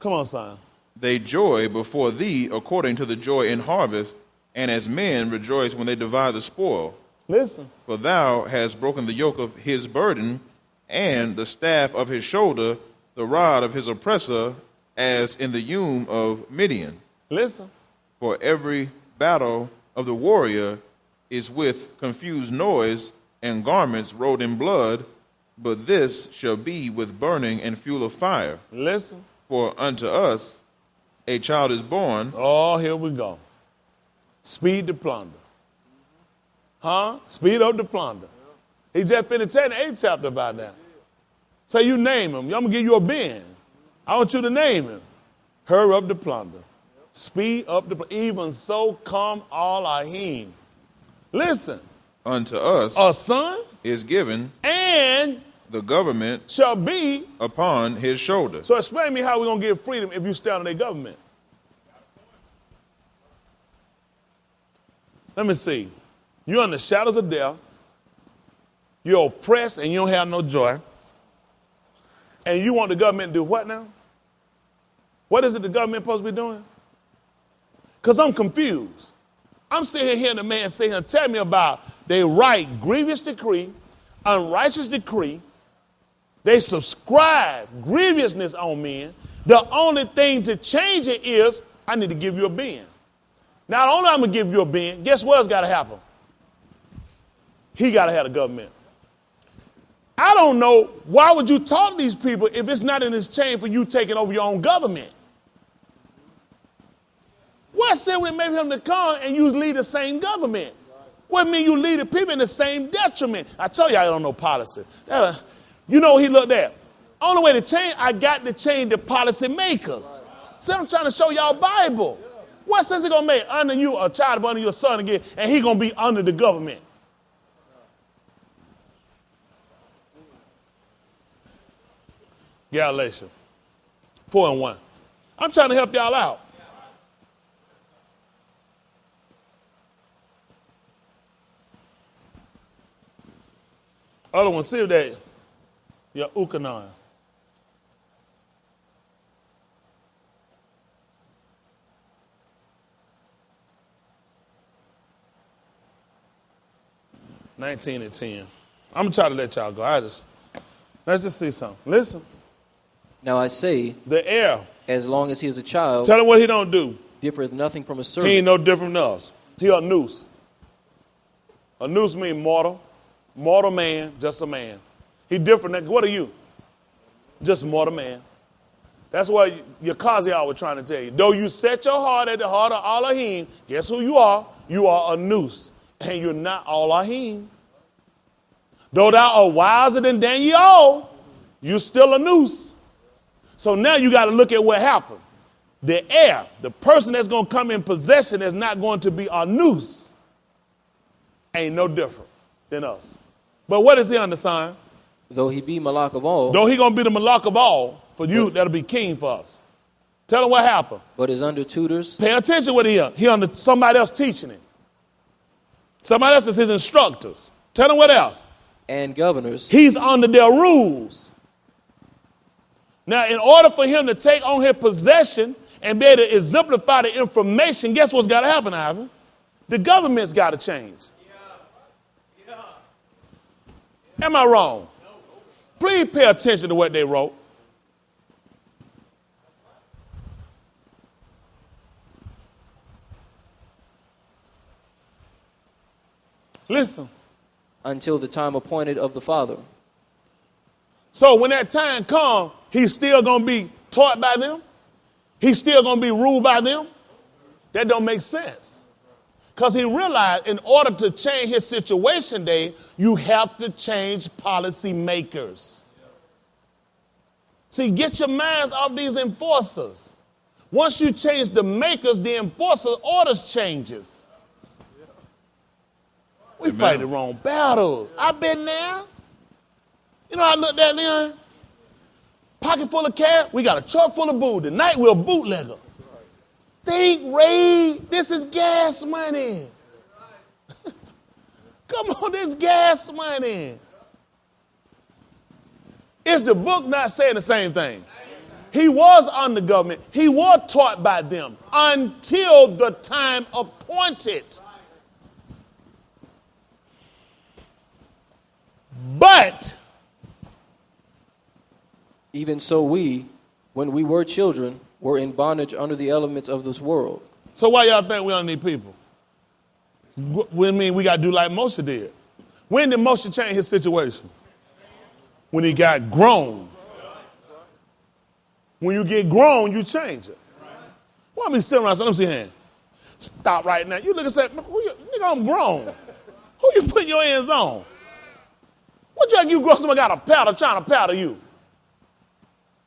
Come on, son. They joy before thee according to the joy in harvest, and as men rejoice when they divide the spoil. Listen. For thou hast broken the yoke of his burden, and the staff of his shoulder, the rod of his oppressor, as in the Urim of Midian. Listen. For every battle of the warrior is with confused noise and garments rolled in blood, but this shall be with burning and fuel of fire. Listen. For unto us a child is born. Oh, here we go. Speed to plunder. Huh? Speed up to plunder. He just finished saying the 8th chapter about that. Say you name him. I'm going to give you a bin. I want you to name him. Hurry up to plunder. Speed up to plunder. Even so come all Ahim. Listen. Unto us a son is given. And the government shall be upon his shoulder. So explain to me how we're going to get freedom if you stay under their government. Let me see. You're in the shadows of death. You're oppressed and you don't have no joy. And you want the government to do what now? What is it the government supposed to be doing? Because I'm confused. I'm sitting here hearing the man say him, tell me about they write grievous decree, unrighteous decree. They subscribe grievousness on men. The only thing to change it is I need to give you a being. Not only I'm going to give you a being, guess what's got to happen? He got to have a government. I don't know, why would you talk to these people if it's not in exchange for you taking over your own government? What said we made him to come and you lead the same government? What mean you lead the people in the same detriment? I tell you I don't know policy. You know what he looked at? Only way to change, I got to change the policy makers. See, I'm trying to show y'all Bible. What sense it going to make under you a child under your son again and he going to be under the government? Galatians 4:1. I'm trying to help y'all out. Other one, see that. Your Ukanon. $19 and $10. I'm gonna try to let y'all go. Let's just see something. Listen. Now I say, the heir, as long as he is a child, tell him what he don't do. differeth nothing from a He servant. ain't no different than us. He a noose. A noose means mortal. Mortal man, just a man. He different than, what are you? Just mortal man. That's what your Kaziah was trying to tell you. Though you set your heart at the heart of Elohim, guess who you are? You are a noose. And you're not Elohim. Though thou art wiser than Daniel, you're still a noose. So now you got to look at what happened. The heir, the person that's going to come in possession is not going to be a noose. Ain't no different than us. But what is he under, son? Though he be Malak of all, Though he going to be the Malak of all, for you, that'll be king for us. Tell him what happened. but is under tutors, Pay attention to what he is. He under somebody else teaching him. Somebody else is his instructors. Tell him what else. and governors, He's under their rules. Now, in order for him to take on his possession and be able to exemplify the information, guess what's got to happen, Ivan? The government's got to change. Am I wrong? Please pay attention to what they wrote. Listen. until the time appointed of the Father. So when that time comes, he's still going to be taught by them? He's still going to be ruled by them? That don't make sense. Because he realized in order to change his situation, Dave, you have to change policy makers. See, get your minds off these enforcers. Once you change the makers, the enforcer orders changes. We fight the wrong battles. I've been there. You know how I looked at Leon? Pocket full of cash. We got a truck full of booze. Tonight we're a bootlegger. Think, Ray, this is gas money. Come on, this gas money. Is the book not saying the same thing? He was under government. He was taught by them until the time appointed. But Even so we, when we were children, were in bondage under the elements of this world. so why y'all think we don't need people? We mean we got to do like Moshe did. When did Moshe change his situation? When he got grown. When you get grown, you change it. Why me sitting around? So let me see your hand. Stop right now. You look and say, nigga, I'm grown. Who you putting your hands on? What you like you grown? Somebody got a paddle trying to paddle you.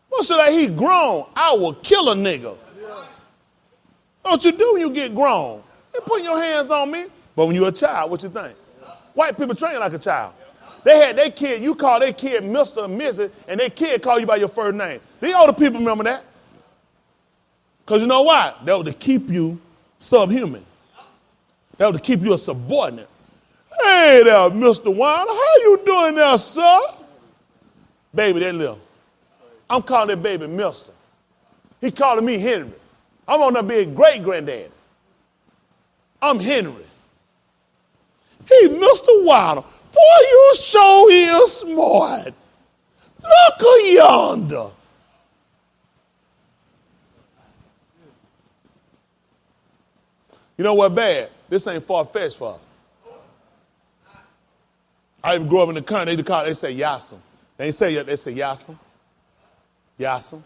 What should he grown? I will kill a nigga. What you do when you get grown? You putting your hands on me. But when you're a child, what you think? White people train like a child. They had their kid, you call their kid Mr. or Mrs., and their kid call you by your first name. The older people remember that. Because you know why? That was to keep you subhuman. That was to keep you a subordinate. Hey there, Mr. Wine, how you doing there, sir? Baby, that little. I'm calling that baby Mister. He calling me Henry. I'm on to be a great-granddaddy. I'm Henry. He, Mr. Wilder. Boy, you sure is smart. Look yonder. You know what bad? This ain't far-fetched for us. I even grew up in the country. They say Yassam. They ain't say they say Yassam. Yassam.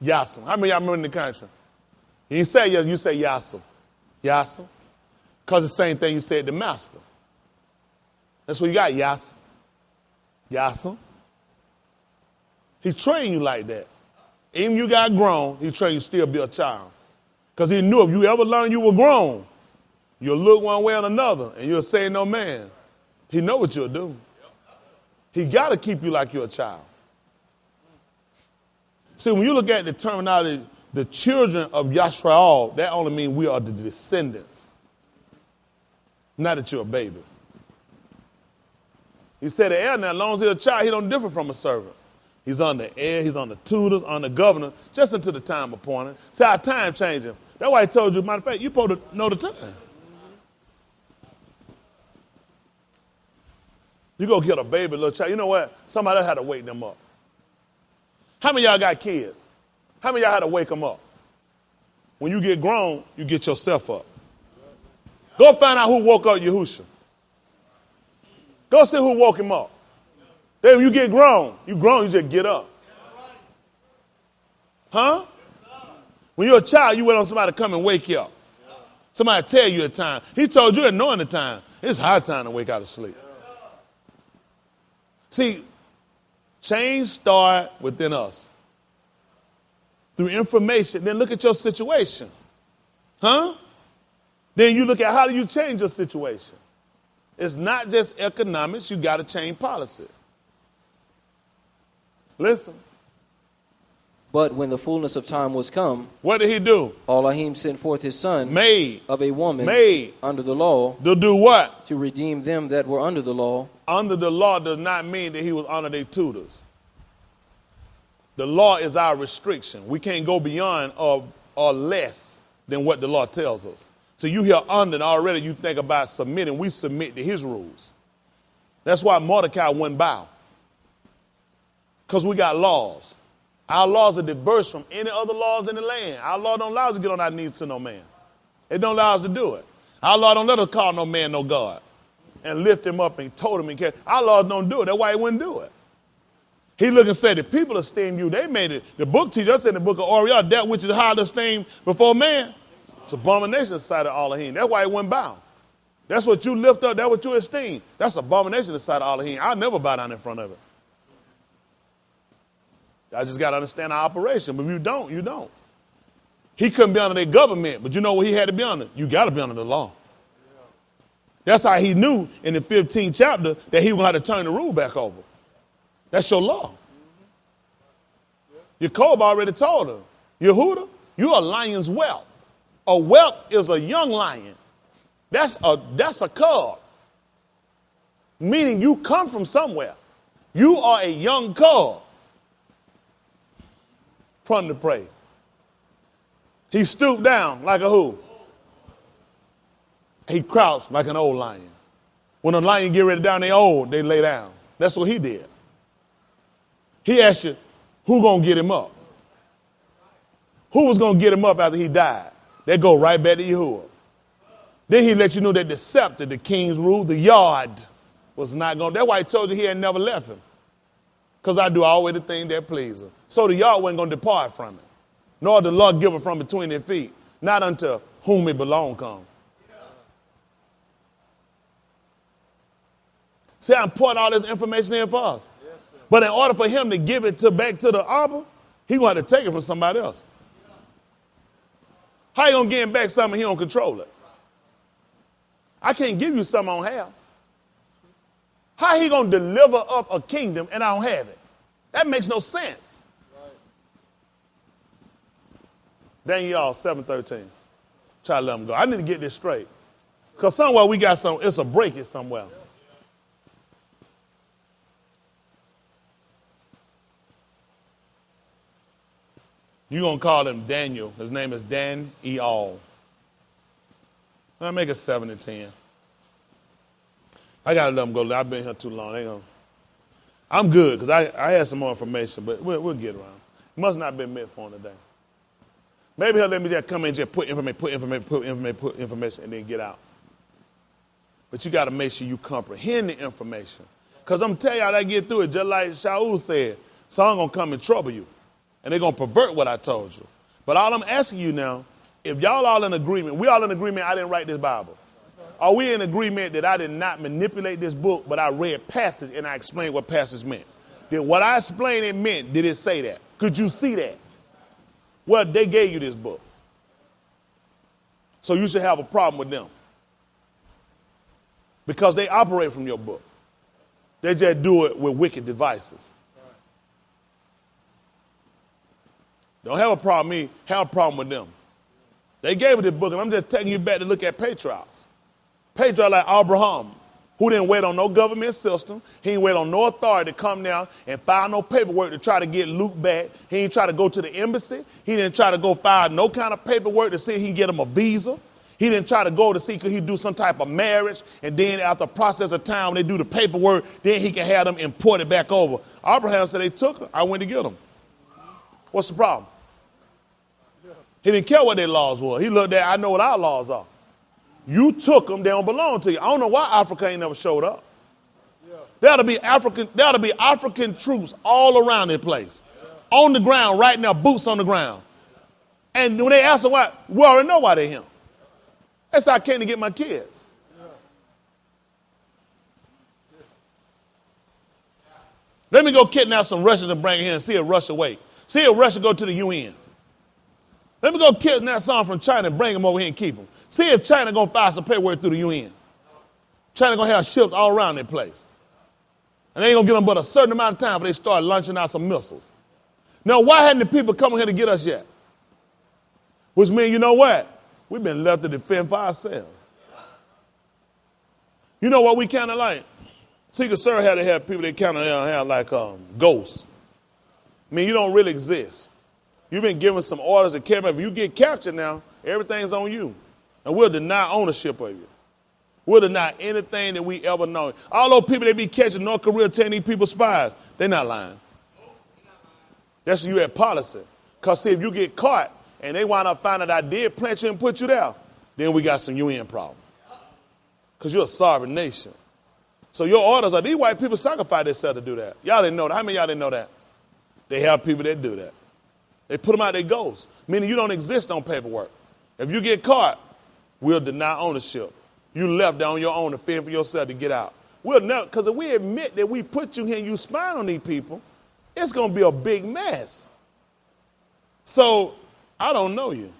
Yassam. How many of y'all remember in the country? You ain't say yes, you say Yassam. Yassam. Because the same thing you said to master. That's what you got, Yassam. Yassam. He trained you like that. Even you got grown, he trained you still be a child. Because he knew if you ever learned you were grown, you'll look one way or another, and you'll say no man. He know what you'll do. He got to keep you like you're a child. See, when you look at the terminology, the children of Yashrael, that only means we are the descendants. Not that you're a baby. He said the heir now, as long as he's a child, he don't differ from a servant. He's on the heir, he's on the tutors, on the governor, just until the time appointed. See how time changing. That's why he told you, matter of fact, you're supposed to know the time. You go get a baby little child. You know what? Somebody else had to wake them up. How many of y'all got kids? How many of y'all had to wake them up? When you get grown, you get yourself up. Go find out who woke up Yahusha. Go see who woke him up. Then when you get grown, you just get up. Huh? When you're a child, you wait on somebody to come and wake you up. Somebody tell you the time. He told you at knowing the time. It's high time to wake out of sleep. See, change start within us. Through information, then look at your situation. Huh? Then you look at how do you change your situation. It's not just economics, you got to change policy. Listen. But when the fullness of time was come, what did he do? Elohim sent forth his son, made of a woman, made under the law, to do what? To redeem them that were under the law. Under the law does not mean that he was under their tutors. The law is our restriction. We can't go beyond or less than what the law tells us. So you hear under and already you think about submitting. We submit to his rules. That's why Mordecai wouldn't bow. Because we got laws. Our laws are diverse from any other laws in the land. Our law don't allow us to get on our knees to no man. It don't allow us to do it. Our law don't let us call no man no God and lift him up and told him and care. Our laws don't do it. That's why he wouldn't do it. He looked and said, the people esteem you. They made it. The book teacher said in the book of Oriel, that which is highly esteemed before man. It's abomination in the sight of Elohim. That's why he wouldn't bow. That's what you lift up. That's what you esteem. That's abomination in the sight of Elohim. I'll never bow down in front of it. I just got to understand our operation. But if you don't, you don't. He couldn't be under their government, but you know what he had to be under? You got to be under the law. That's how he knew in the 15th chapter that he would have to turn the rule back over. That's your law. Jacob already told her, Yehuda, you're a lion's whelp. A whelp is a young lion. That's a cub. Meaning you come from somewhere. You are a young cub from the prey. He stooped down like a who? He crouched like an old lion. When a lion get ready down, they old, they lay down. That's what he did. He asked you, who gonna get him up? Who was gonna get him up after he died? They go right back to Yahuwah. Then he let you know that the scepter, the king's rule, the yard was not going. That's why he told you he had never left him. Because I do always the thing that pleases him. So the yard wasn't going to depart from it. Nor the Lord give it from between their feet. Not unto whom it belong come. See, I'm putting all this information in for us. But in order for him to give it back to the arbor, he going to have to take it from somebody else. How you going to give him back something he don't control it? I can't give you something I don't have. How he going to deliver up a kingdom and I don't have it? That makes no sense. Daniel 7:13. Try to let him go. I need to get this straight. Because somewhere we got it's a breakage somewhere. You're going to call him Daniel. His name is Dan-E-Al. I make it 7 and 10. I got to let them go. I've been here too long. I'm good because I had some more information, but we'll get around. It must not have been meant for him today. Maybe he'll let me just come in and just put information, and then get out. But you got to make sure you comprehend the information. Because I'm telling y'all, I get through it just like Shaul said. Someone going to come and trouble you. And they're going to pervert what I told you. But all I'm asking you now, if y'all all in agreement, we all in agreement I didn't write this Bible. Are we in agreement that I did not manipulate this book, but I read passage and I explained what passage meant? Did what I explained it meant, did it say that? Could you see that? Well, they gave you this book. So you should have a problem with them. Because they operate from your book. They just do it with wicked devices. Don't have a problem with me, have a problem with them. They gave us this book, and I'm just taking you back to look at patriarchs. Patriarchs like Abraham, who didn't wait on no government system. He didn't wait on no authority to come down and file no paperwork to try to get Luke back. He didn't try to go to the embassy. He didn't try to go file no kind of paperwork to see if he can get him a visa. He didn't try to go to see could he do some type of marriage, and then after a process of time, when they do the paperwork, then he can have them imported back over. Abraham said they took her. I went to get them. What's the problem? He didn't care what their laws were. He looked at, I know what our laws are. You took them, they don't belong to you. I don't know why Africa ain't never showed up. There'll be African troops all around this place. On the ground right now, boots on the ground. And when they ask them why, we already know why they're here. That's how I came to get my kids. Let me go kidnap some Russians and bring them here and see if Russia wait. See if Russia go to the UN. Let me go kidnap some from China and bring them over here and keep them. See if China going to file some paperwork through the UN. China going to have ships all around that place. And they ain't going to give them but a certain amount of time before they start launching out some missiles. Now, why hadn't the people come here to get us yet? Which means, you know what? We've been left to defend for ourselves. You know what we kind of like? Secret Service had to have people that kind of have like ghosts. I mean, you don't really exist. You've been given some orders to care about. If you get captured now, everything's on you. And we'll deny ownership of you. We'll deny anything that we ever know. All those people that be catching North Korea telling these people spies, they're not lying. That's you at policy. Because see, if you get caught and they wind up finding that I did plant you and put you there, then we got some UN problem. Because you're a sovereign nation. So your orders are, these white people sacrifice themselves to do that. Y'all didn't know that. How many of y'all didn't know that? They have people that do that. They put them out their ghosts, meaning you don't exist on paperwork. If you get caught, we'll deny ownership. You left there on your own to fend for yourself to get out. We'll never, because if we admit that we put you here and you spying on these people, it's going to be a big mess. So I don't know you.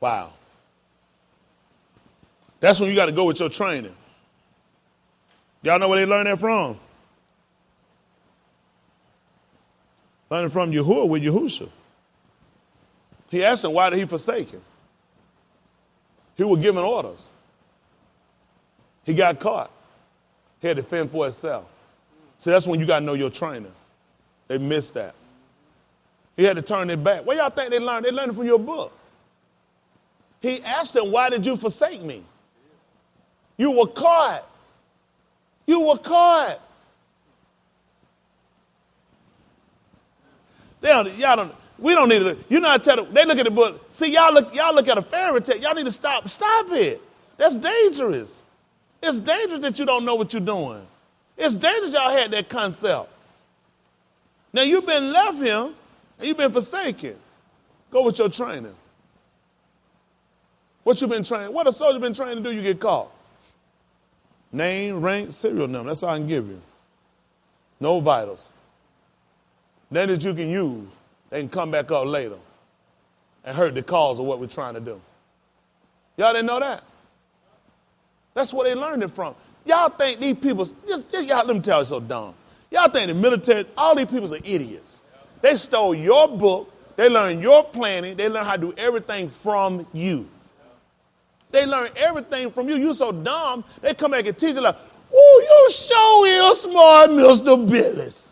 Wow. That's when you got to go with your training. Y'all know where they learned that from? Learning from Yahuwah with Yahusha. He asked him, why did he forsake him? He was giving orders. He got caught. He had to fend for himself. So that's when you got to know your trainer. They missed that. He had to turn it back. What y'all think they learned? They learned it from your book. He asked them, why did you forsake me? You were caught. You were caught. We don't need to, you know, I tell them, they look at the book. See, y'all look at a fairy tale. Y'all need to stop it. That's dangerous. It's dangerous that you don't know what you're doing. It's dangerous y'all had that concept. Now you've been left here and you've been forsaken. Go with your training. What you been trained? What a soldier been trained to do, you get caught. Name, rank, serial number. That's all I can give you. No vitals. Then that you can use, they can come back up later and hurt the cause of what we're trying to do. Y'all didn't know that? That's where they learned it from. Y'all think these people, y'all, let me tell you so dumb. Y'all think the military, all these people are idiots. They stole your book. They learned your planning. They learned how to do everything from you. They learn everything from you. You so dumb, they come back and teach you like, ooh, you sure is smart, Mr. Billis.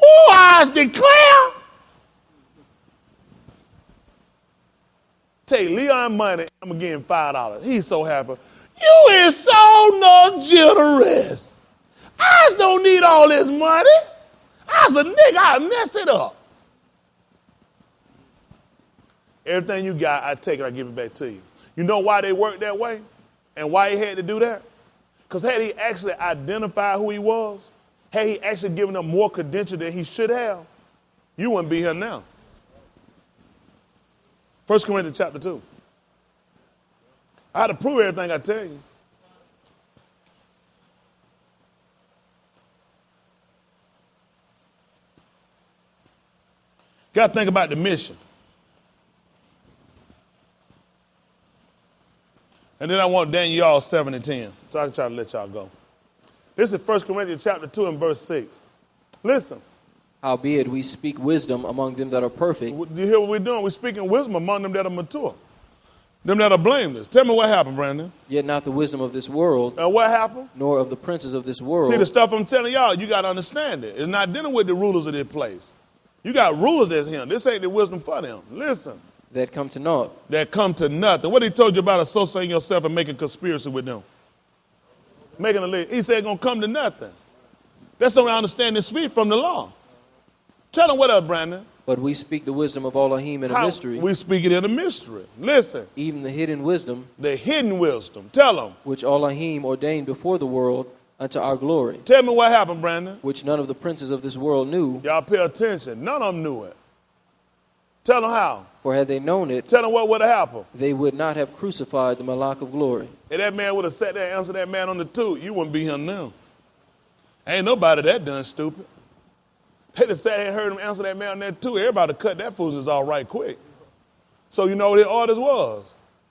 Ooh, I declare. take Leon money, I'm going to give him $5. He's so happy. You is so no generous. I just don't need all this money. I was a nigga, I messed it up. Everything you got, I take it, I give it back to you. You know why they worked that way? And why he had to do that? Because had he actually identified who he was, had he actually given them more credentials than he should have, you wouldn't be here now. 1 Corinthians chapter 2. I had to prove everything I tell you. Got to think about the mission. And then I want Daniel 7 and 10, so I can try to let y'all go. This is 1 Corinthians chapter 2 and verse 6. Listen. Howbeit we speak wisdom among them that are perfect. You hear what we're doing? We're speaking wisdom among them that are mature. Them that are blameless. Tell me what happened, Brandon. Yet not the wisdom of this world. What happened? Nor of the princes of this world. See, the stuff I'm telling y'all, you got to understand it. It's not dealing with the rulers of this place. You got rulers that's him. This ain't the wisdom for them. Listen. That come to naught. That come to nothing. What he told you about associating yourself and making conspiracy with them? Making a list. He said going to come to nothing. That's only understanding speech from the law. Tell them what up, Brandon. But we speak the wisdom of Elohim in a mystery. We speak it in a mystery. Listen. Even the hidden wisdom. The hidden wisdom. Tell them. Which Elohim ordained before the world unto our glory. Tell me what happened, Brandon. Which none of the princes of this world knew. Y'all pay attention. None of them knew it. Tell them how. For had they known it, tell them what would have happened. They would not have crucified the Malach of glory. If that man would have sat there and answered that man on the tooth, you wouldn't be here now. Ain't nobody that done stupid. They just sat here and heard him answer that man on that tooth. Everybody cut that foolishness all right quick. So you know what their orders was?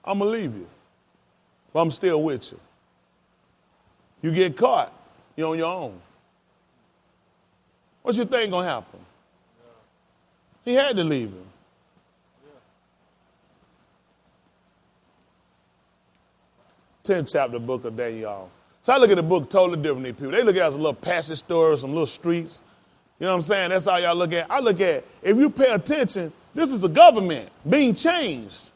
I'm going to leave you. But I'm still with you. You get caught, you're on your own. What you think going to happen? He had to leave him. 10th chapter, book of Daniel. So I look at the book totally different than people. They look at it as a little passage story, some little streets. You know what I'm saying? That's all y'all look at. I look at, if you pay attention, this is a government being changed.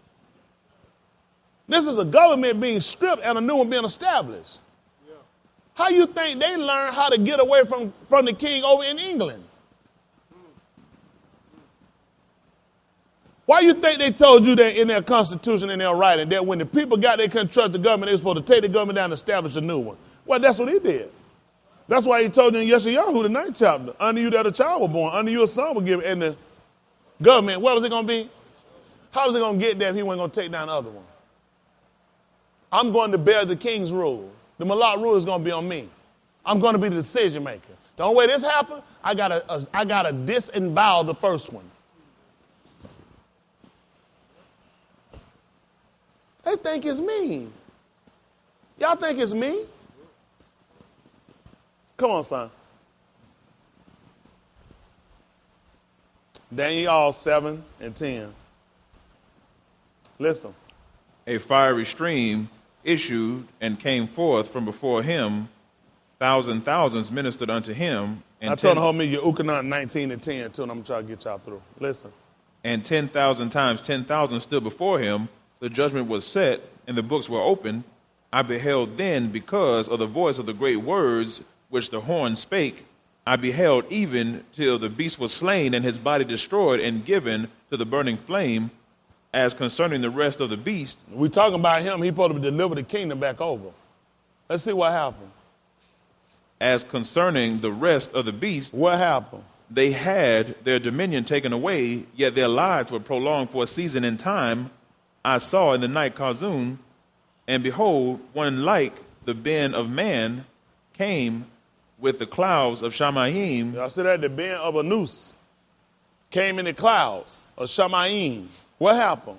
This is a government being stripped and a new one being established. Yeah. How you think they learned how to get away from the king over in England? Why you think they told you that in their constitution and their writing that when the people got they couldn't trust the government, they were supposed to take the government down and establish a new one? Well, that's what he did. That's why he told you in Yeshayahu, the 9th chapter, under you that a child was born, under you a son was given, and the government, what was it going to be? How was it going to get there if he wasn't going to take down the other one? I'm going to bear the king's rule. The Malach rule is going to be on me. I'm going to be the decision maker. The only way this happened, I got to disembowel the first one. They think it's me. Y'all think it's me? Come on, son. Daniel 7 and 10. Listen. A fiery stream issued and came forth from before him. Thousands ministered unto him. And I told him, homie, your Ukanah 19 and 10 too, and I'm going to try to get y'all through. Listen. And 10,000 times 10,000 stood before him. The judgment was set, and the books were opened. I beheld then, because of the voice of the great words which the horn spake, I beheld even till the beast was slain, and his body destroyed and given to the burning flame. As concerning the rest of the beast. We're talking about him. He's supposed to deliver the kingdom back over. Let's see what happened. As concerning the rest of the beast. What happened? They had their dominion taken away, yet their lives were prolonged for a season in time. I saw in the night Kazun, and behold, one like the ben of man came with the clouds of Shamayim. I said that the ben of Anus came in the clouds of Shamayim. What happened?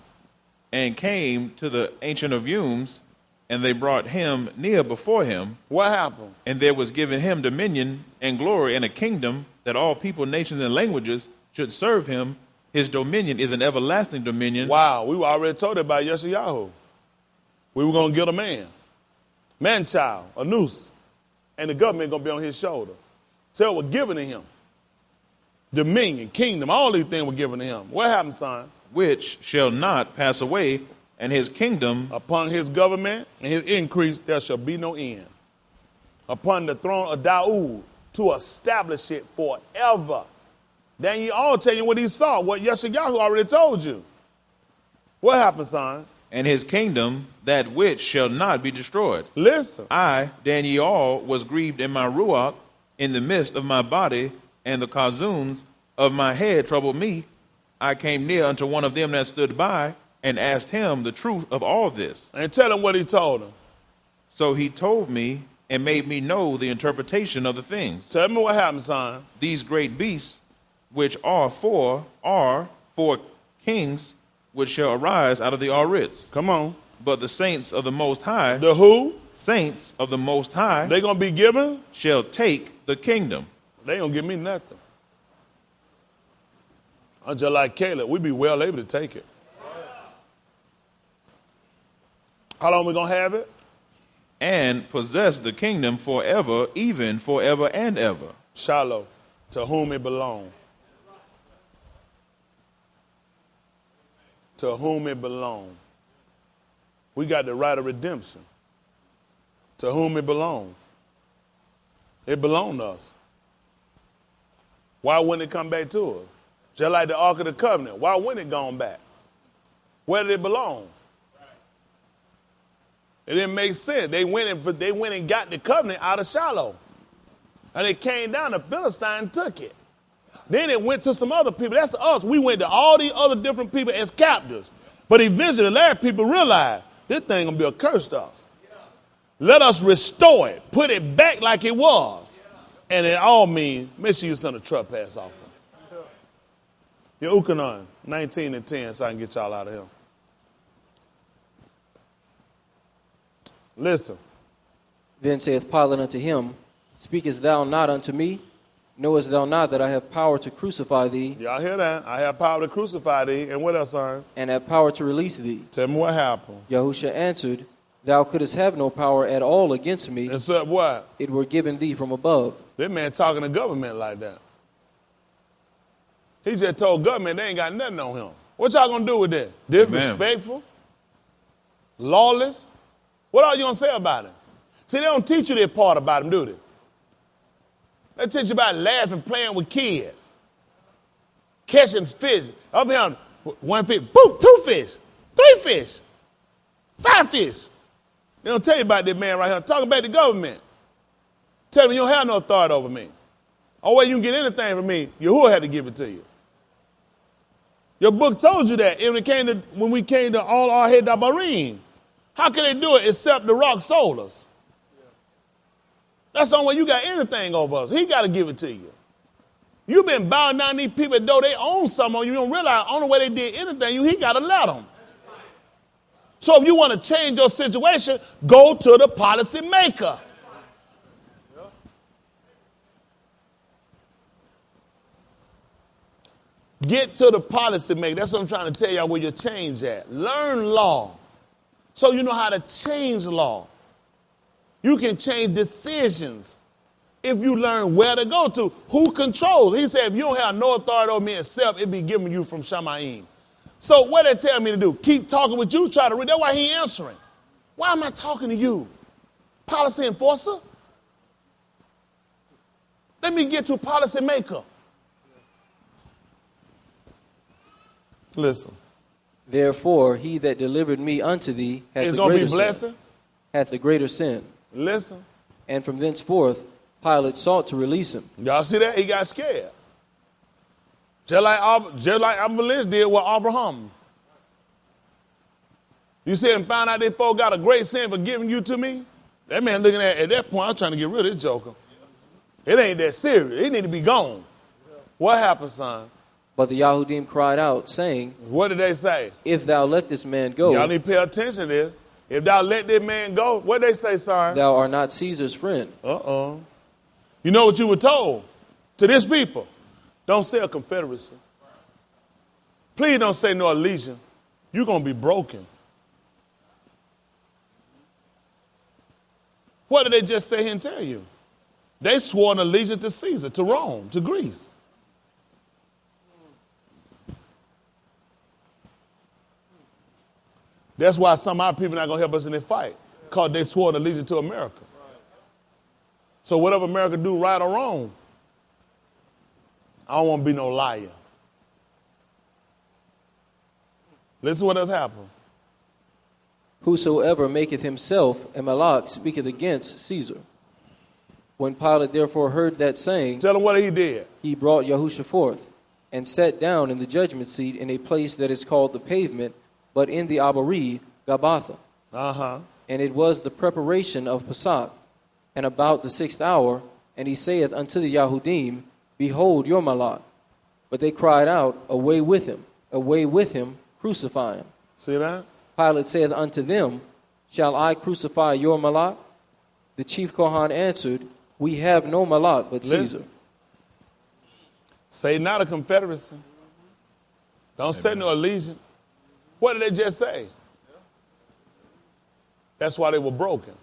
And came to the Ancient of Ums, and they brought him near before him. What happened? And there was given him dominion and glory and a kingdom that all people, nations, and languages should serve him. His dominion is an everlasting dominion. Wow, we were already told about Yeshayahu. We were going to get a man-child, a noose, and the government going to be on his shoulder. So it was given to him. Dominion, kingdom, all these things were given to him. What happened, son? which shall not pass away, and his kingdom Upon his government and his increase, there shall be no end. Upon the throne of Daud, to establish it forever. Then you all tell you what he saw, what Yeshayahu already told you. What happened, son? and his kingdom, that which shall not be destroyed. Listen. I, Daniel, was grieved in my ruach, in the midst of my body, and the kazuns of my head troubled me. I came near unto one of them that stood by, and asked him the truth of all this. And tell him what he told him. So he told me, and made me know the interpretation of the things. Tell me what happened, son. These great beasts, which are four kings, which shall arise out of the Aritz. Come on. But the saints of the Most High, The who? saints of the Most High, They going to be given? shall take the kingdom. They going to give me nothing. I'm just like Caleb. We be well able to take it. How long we going to have it? And possess the kingdom forever, even forever and ever. Shiloh, to whom it belongs. To whom it belongs. We got the right of redemption. To whom it belongs. It belonged to us. Why wouldn't it come back to us? Just like the Ark of the Covenant. Why wouldn't it gone back? Where did it belong? It didn't make sense. They went and got the covenant out of Shiloh. And it came down, the Philistine took it. Then it went to some other people. That's us. We went to all these other different people as captives. But eventually, the last people realized this thing going to be a curse to us. Let us restore it. Put it back like it was. And it all means, make sure you send a trespass offering. Your Ukanon, 19 and 10, so I can get y'all out of here. Listen. Then saith Pilate unto him, Speakest thou not unto me? Knowest thou not that I have power to crucify thee, Y'all hear that? I have power to crucify thee. And what else, son? and have power to release thee? Tell me what happened. Yahusha answered, Thou couldst have no power at all against me. Except what? It were given thee from above. This man talking to government like that. He just told government they ain't got nothing on him. What y'all gonna do with that? Disrespectful? Lawless? What are you gonna say about it? See, they don't teach you that part about him, do they? They teach you about laughing, playing with kids, catching fish. Up here, 1 fish, boom, 2 fish, 3 fish, 5 fish. They don't tell you about this man right here. Talking about the government. Tell me you don't have no authority over me. Or way you can get anything from me, Yahuwah had to give it to you. Your book told you that when we came to all our head Dabarim. How can they do it except the rock sold us? That's the only way you got anything over us. He got to give it to you. You've been bowing down these people though they own something on you. You don't realize the only way they did anything, he got to let them. So if you want to change your situation, go to the policy maker. Get to the policy maker. That's what I'm trying to tell y'all where your change at. Learn law. So you know how to change law. You can change decisions if you learn where to go to. Who controls? He said, if you don't have no authority over me except it be given you from Shamayim. So what they tell me to do? Keep talking with you, try to read. That's why he answering. Why am I talking to you? Policy enforcer? Let me get to policy maker. Listen. Therefore, he that delivered me unto thee hath It's the going to greater be blessing. sin. Hath the greater sin. Listen. And from thenceforth, Pilate sought to release him. Y'all see that? He got scared. Just like Abimelech did with Abraham. You see him found out they folk got a great sin for giving you to me? That man looking at that point, I'm trying to get rid of this joker. It ain't that serious. He need to be gone. What happened, son? But the Yahudim cried out, saying, What did they say? If thou let this man go, Y'all need to pay attention to this. If thou let this man go, what did they say, son? thou art not Caesar's friend. You know what you were told to this people? Don't say a confederacy. Please don't say no allegiance. You're going to be broken. What did they just say here and tell you? They swore an allegiance to Caesar, to Rome, to Greece. That's why some of our people not going to help us in this fight, because they swore an allegiance to America. So whatever America do, right or wrong, I don't want to be no liar. Listen to what has happened. Whosoever maketh himself a Malak speaketh against Caesar. When Pilate therefore heard that saying, Tell them what he did. he brought Yahusha forth, and sat down in the judgment seat in a place that is called the pavement, but in the Abari, Gabbatha. And it was the preparation of Pesach, and about the 6th hour, and he saith unto the Yahudim, Behold your Malak. But they cried out, away with him, crucify him. See that? Pilate saith unto them, Shall I crucify your Malak? The chief Kohan answered, We have no Malak but Caesar. Say not a confederacy. Don't say no allegiance. What did they just say? That's why they were broken.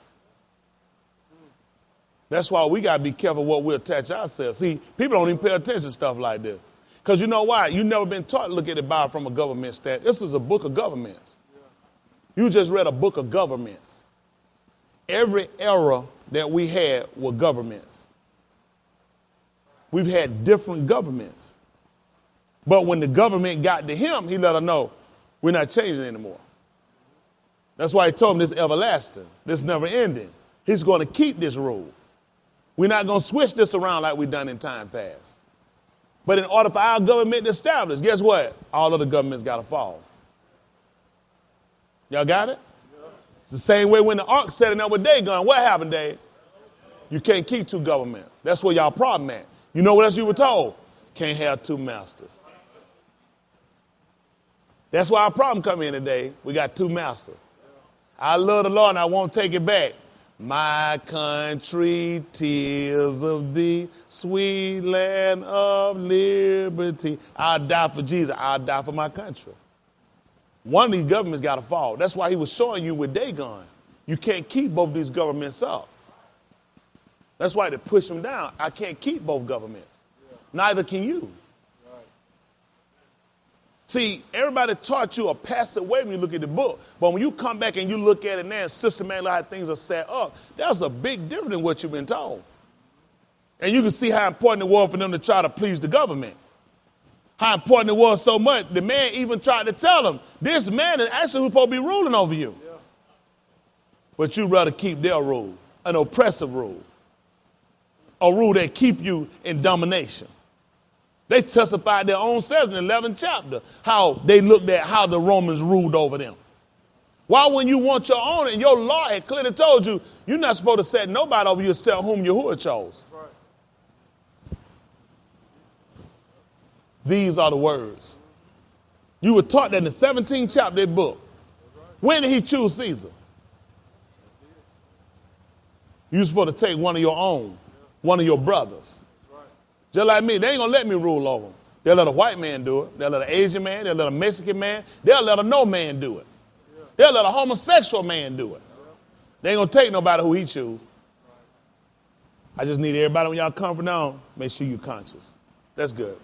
That's why we got to be careful what we attach ourselves. See, people don't even pay attention to stuff like this. Because you know why? You've never been taught to look at the Bible from a government stand. This is a book of governments. You just read a book of governments. Every era that we had were governments. We've had different governments. But when the government got to him, he let her know, we're not changing anymore. That's why he told him this everlasting, this never ending. He's going to keep this rule. We're not going to switch this around like we've done in time past. But in order for our government to establish, guess what? All other governments got to fall. Y'all got it? It's the same way when the ark setting up with Dagon. What happened, Dave? You can't keep two governments. That's where y'all problem at. You know what else you were told? Can't have two masters. That's why our problem come in today. We got two masters. I love the Lord and I won't take it back. My country, tears of thee, sweet land of liberty. I'll die for Jesus. I'll die for my country. One of these governments got to fall. That's why he was showing you with Dagon. You can't keep both these governments up. That's why they push them down. I can't keep both governments. Neither can you. See, everybody taught you a passive way when you look at the book. But when you come back and you look at it now and systematically how things are set up, that's a big difference than what you've been told. And you can see how important it was for them to try to please the government. How important it was so much. The man even tried to tell them, this man is actually who's supposed to be ruling over you. Yeah. But you'd rather keep their rule, an oppressive rule. A rule that keep you in domination. They testified their own selves in the 11th chapter, how they looked at how the Romans ruled over them. Why when you want your own, and your law had clearly told you, you're not supposed to set nobody over yourself whom Yahuwah chose. Right. These are the words. You were taught that in the 17th chapter of that book. When did he choose Caesar? You're supposed to take one of your own, one of your brothers. Just like me, they ain't going to let me rule over them. They'll let a white man do it. They'll let an Asian man. They'll let a Mexican man. They'll let a no man do it. They'll let a homosexual man do it. They ain't going to take nobody who he choose. I just need everybody, when y'all come from now, make sure you're conscious. That's good.